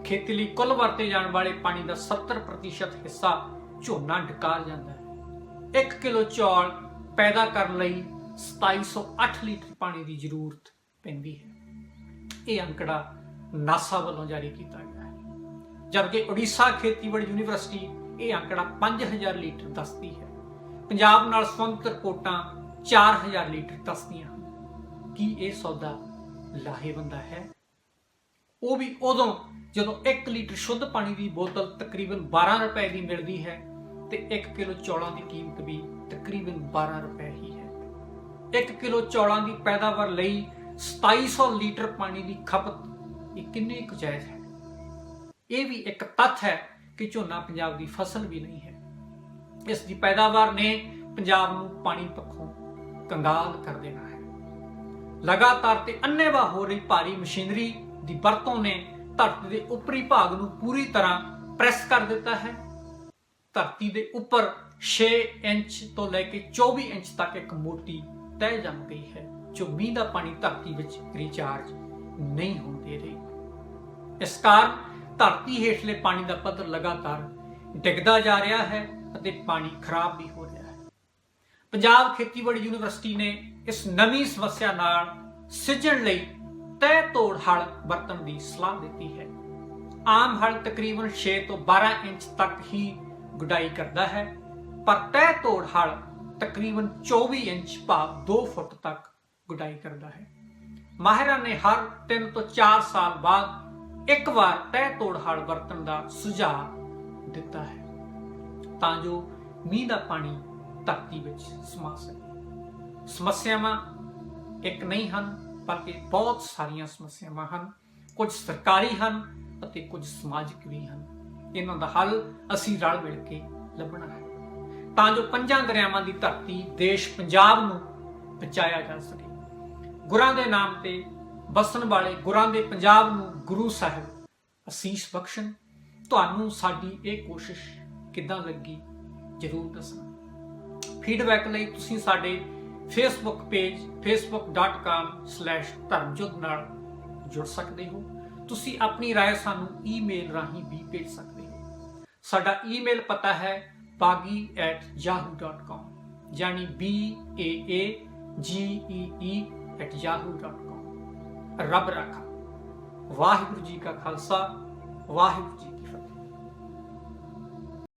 ਖੇਤੀ ਲਈ ਕੁੱਲ ਵਰਤੇ ਜਾਣ ਵਾਲੇ ਪਾਣੀ ਦਾ 70% ਹਿੱਸਾ ਝੋਨਾ ਡਕਾਰ ਜਾਂਦਾ ਹੈ। 1 ਕਿਲੋ ਚੌਲ ਪੈਦਾ ਕਰਨ ਲਈ 2708 ਲੀਟਰ ਪਾਣੀ ਦੀ ਜ਼ਰੂਰਤ ਪੈਂਦੀ ਹੈ। ਇਹ ਅੰਕੜਾ ਨਾਸਾ ਵੱਲੋਂ ਜਾਰੀ ਕੀਤਾ ਗਿਆ ਹੈ, ਜਦਕਿ ਉੜੀਸਾ ਖੇਤੀਬਾੜੀ ਯੂਨੀਵਰਸਿਟੀ ਇਹ ਅੰਕੜਾ 5000 ਲੀਟਰ ਦੱਸਦੀ ਹੈ। ਪੰਜਾਬ ਨਾਲ ਸੰਬੰਧਿਤ ਰਿਪੋਰਟਾਂ 4000 ਲੀਟਰ ਦੱਸਦੀਆਂ ਹਨ। ਕੀ ਇਹ ਸੌਦਾ ਲਾਹੇਵੰਦ ਹੈ? ਉਹ ਵੀ ਉਦੋਂ ਜਦੋਂ 1 ਲੀਟਰ ਸ਼ੁੱਧ ਪਾਣੀ ਦੀ ਬੋਤਲ ਤਕਰੀਬਨ 12 ਰੁਪਏ ਦੀ ਮਿਲਦੀ ਹੈ ਤੇ 1 ਕਿਲੋ ਚੌਲਾਂ ਦੀ ਕੀਮਤ ਵੀ ਤਕਰੀਬਨ 12 ਰੁਪਏ ਹੀ ਹੈ। 1 ਕਿਲੋ ਚੌਲਾਂ ਦੀ ਪੈਦਾਵਾਰ ਲਈ 2700 ਲੀਟਰ ਪਾਣੀ ਦੀ ਖਪਤ ਇਹ ਕਿੰਨੀ ਕੁ ਜਾਇਜ਼ ਹੈ? ਇਹ ਵੀ ਇੱਕ ਤੱਥ ਹੈ ਕਿ ਝੋਨਾ ਪੰਜਾਬ ਦੀ ਫਸਲ ਵੀ ਨਹੀਂ ਹੈ। ਇਸ ਦੀ ਪੈਦਾਵਾਰ ਨੇ ਪੰਜਾਬ ਨੂੰ ਪਾਣੀ ਪੱਖੋਂ ਕੰਗਾਲ ਕਰ ਦੇਣਾ ਹੈ। ਲਗਾਤਾਰ ਤੇ ਅੰਨ੍ਹੇਵਾਹ ਹੋ ਰਹੀ ਭਾਰੀ ਮਸ਼ੀਨਰੀ ਦੀ ਵਰਤੋਂ ਨੇ ਧਰਤੀ ਦੇ ਉੱਪਰੀ ਭਾਗ ਨੂੰ ਪੂਰੀ ਤਰ੍ਹਾਂ ਪ੍ਰੈਸ ਕਰ ਦਿੱਤਾ ਹੈ। ਧਰਤੀ ਦੇ ਉੱਪਰ 6 ਇੰਚ ਤੋਂ ਲੈ ਕੇ 24 ਇੰਚ ਤੱਕ ਇੱਕ ਮੋਟੀ ਤਹਿ ਜੰਮ ਗਈ ਹੈ, ਜੋ ਮੀਂਹ ਦਾ ਪਾਣੀ ਧਰਤੀ ਵਿੱਚ ਰੀਚਾਰਜ ਨਹੀਂ ਹੋਣ ਦੇ ਰਹੀ। ਇਸ ਕਾਰਨ ਧਰਤੀ ਹੇਠਲੇ ਪਾਣੀ ਦਾ ਪੱਧਰ ਲਗਾਤਾਰ ਡਿੱਗਦਾ ਜਾ ਰਿਹਾ ਹੈ ਅਤੇ ਪਾਣੀ ਖਰਾਬ ਵੀ ਹੋ ਰਿਹਾ ਹੈ। ਪੰਜਾਬ ਖੇਤੀਬਾੜੀ ਯੂਨੀਵਰਸਿਟੀ ਨੇ ਇਸ ਨਵੀਂ ਸਮੱਸਿਆ ਨਾਲ ਸਿੱਝਣ ਲਈ ਤਹਿ ਤੋੜ ਹਲ ਵਰਤਣ ਦੀ ਸਲਾਹ ਦਿੱਤੀ ਹੈ। ਆਮ ਹਲ ਤਕਰੀਬਨ 6 ਤੋਂ 12 ਇੰਚ ਤੱਕ ਹੀ ਗੁਡਾਈ ਕਰਦਾ ਹੈ, ਪਰ ਤਹਿ ਤੋੜ ਹਲ ਤਕਰੀਬਨ 24 ਇੰਚ ਭਾਵ 2 ਫੁੱਟ ਤੱਕ ਗੁਡਾਈ ਕਰਦਾ ਹੈ। ਮਾਹਿਰਾਂ ਨੇ ਹਰ 3 ਤੋਂ 4 ਸਾਲ ਬਾਅਦ ਇੱਕ ਵਾਰ ਤਹਿ ਤੋੜ ਹਲ ਵਰਤਣ ਦਾ ਸੁਝਾਅ ਦਿੱਤਾ ਹੈ, ਤਾਂ ਜੋ ਮੀਂਹ ਦਾ ਪਾਣੀ ਧਰਤੀ ਵਿੱਚ ਸਮਾ ਸਕੇ। ਸਮੱਸਿਆਵਾਂ ਇੱਕ ਨਹੀਂ ਹਨ, ਬਲਕਿ ਬਹੁਤ ਸਾਰੀਆਂ ਸਮੱਸਿਆਵਾਂ ਹਨ। ਕੁਝ ਸਰਕਾਰੀ ਹਨ ਅਤੇ ਕੁਝ ਸਮਾਜਿਕ ਵੀ ਹਨ। ਇਹਨਾਂ ਦਾ ਹੱਲ ਅਸੀਂ ਰਲ ਮਿਲ ਕੇ ਲੱਭਣਾ ਹੈ, ਤਾਂ ਜੋ 5 ਦਰਿਆਵਾਂ ਦੀ ਧਰਤੀ ਦੇਸ਼ ਪੰਜਾਬ ਨੂੰ ਬਚਾਇਆ ਜਾ ਸਕੇ। ਗੁਰਾਂ ਦੇ ਨਾਮ ਤੇ ਵਸਣ ਵਾਲੇ ਗੁਰਾਂ ਦੇ ਪੰਜਾਬ ਨੂੰ ਗੁਰੂ ਸਾਹਿਬ ਅਸੀਸ ਬਖਸ਼ਣ। ਤੁਹਾਨੂੰ ਸਾਡੀ ਇਹ ਕੋਸ਼ਿਸ਼ ਕਿੱਦਾਂ ਲੱਗੀ ਜ਼ਰੂਰ ਦੱਸਣਾ। ਫੀਡਬੈਕ ਲਈ ਤੁਸੀਂ ਸਾਡੇ ਫੇਸਬੁੱਕ ਪੇਜ facebook.com/ਧਰਮਯੁੱਧ ਨਾਲ ਜੁੜ ਸਕਦੇ ਹੋ। ਤੁਸੀਂ ਆਪਣੀ ਰਾਏ ਸਾਨੂੰ ਈਮੇਲ ਰਾਹੀਂ ਵੀ ਭੇਜ ਸਕਦੇ ਹੋ। ਸਾਡਾ ਈਮੇਲ ਪਤਾ ਹੈ baghi@yahoo.com, ਯਾਨੀ BAAGEE@yahoo.com। ਰੱਬ ਰਾਖਾ। ਵਾਹਿਗੁਰੂ ਜੀ ਕਾ ਖਾਲਸਾ, ਵਾਹਿਗੁਰੂ ਜੀ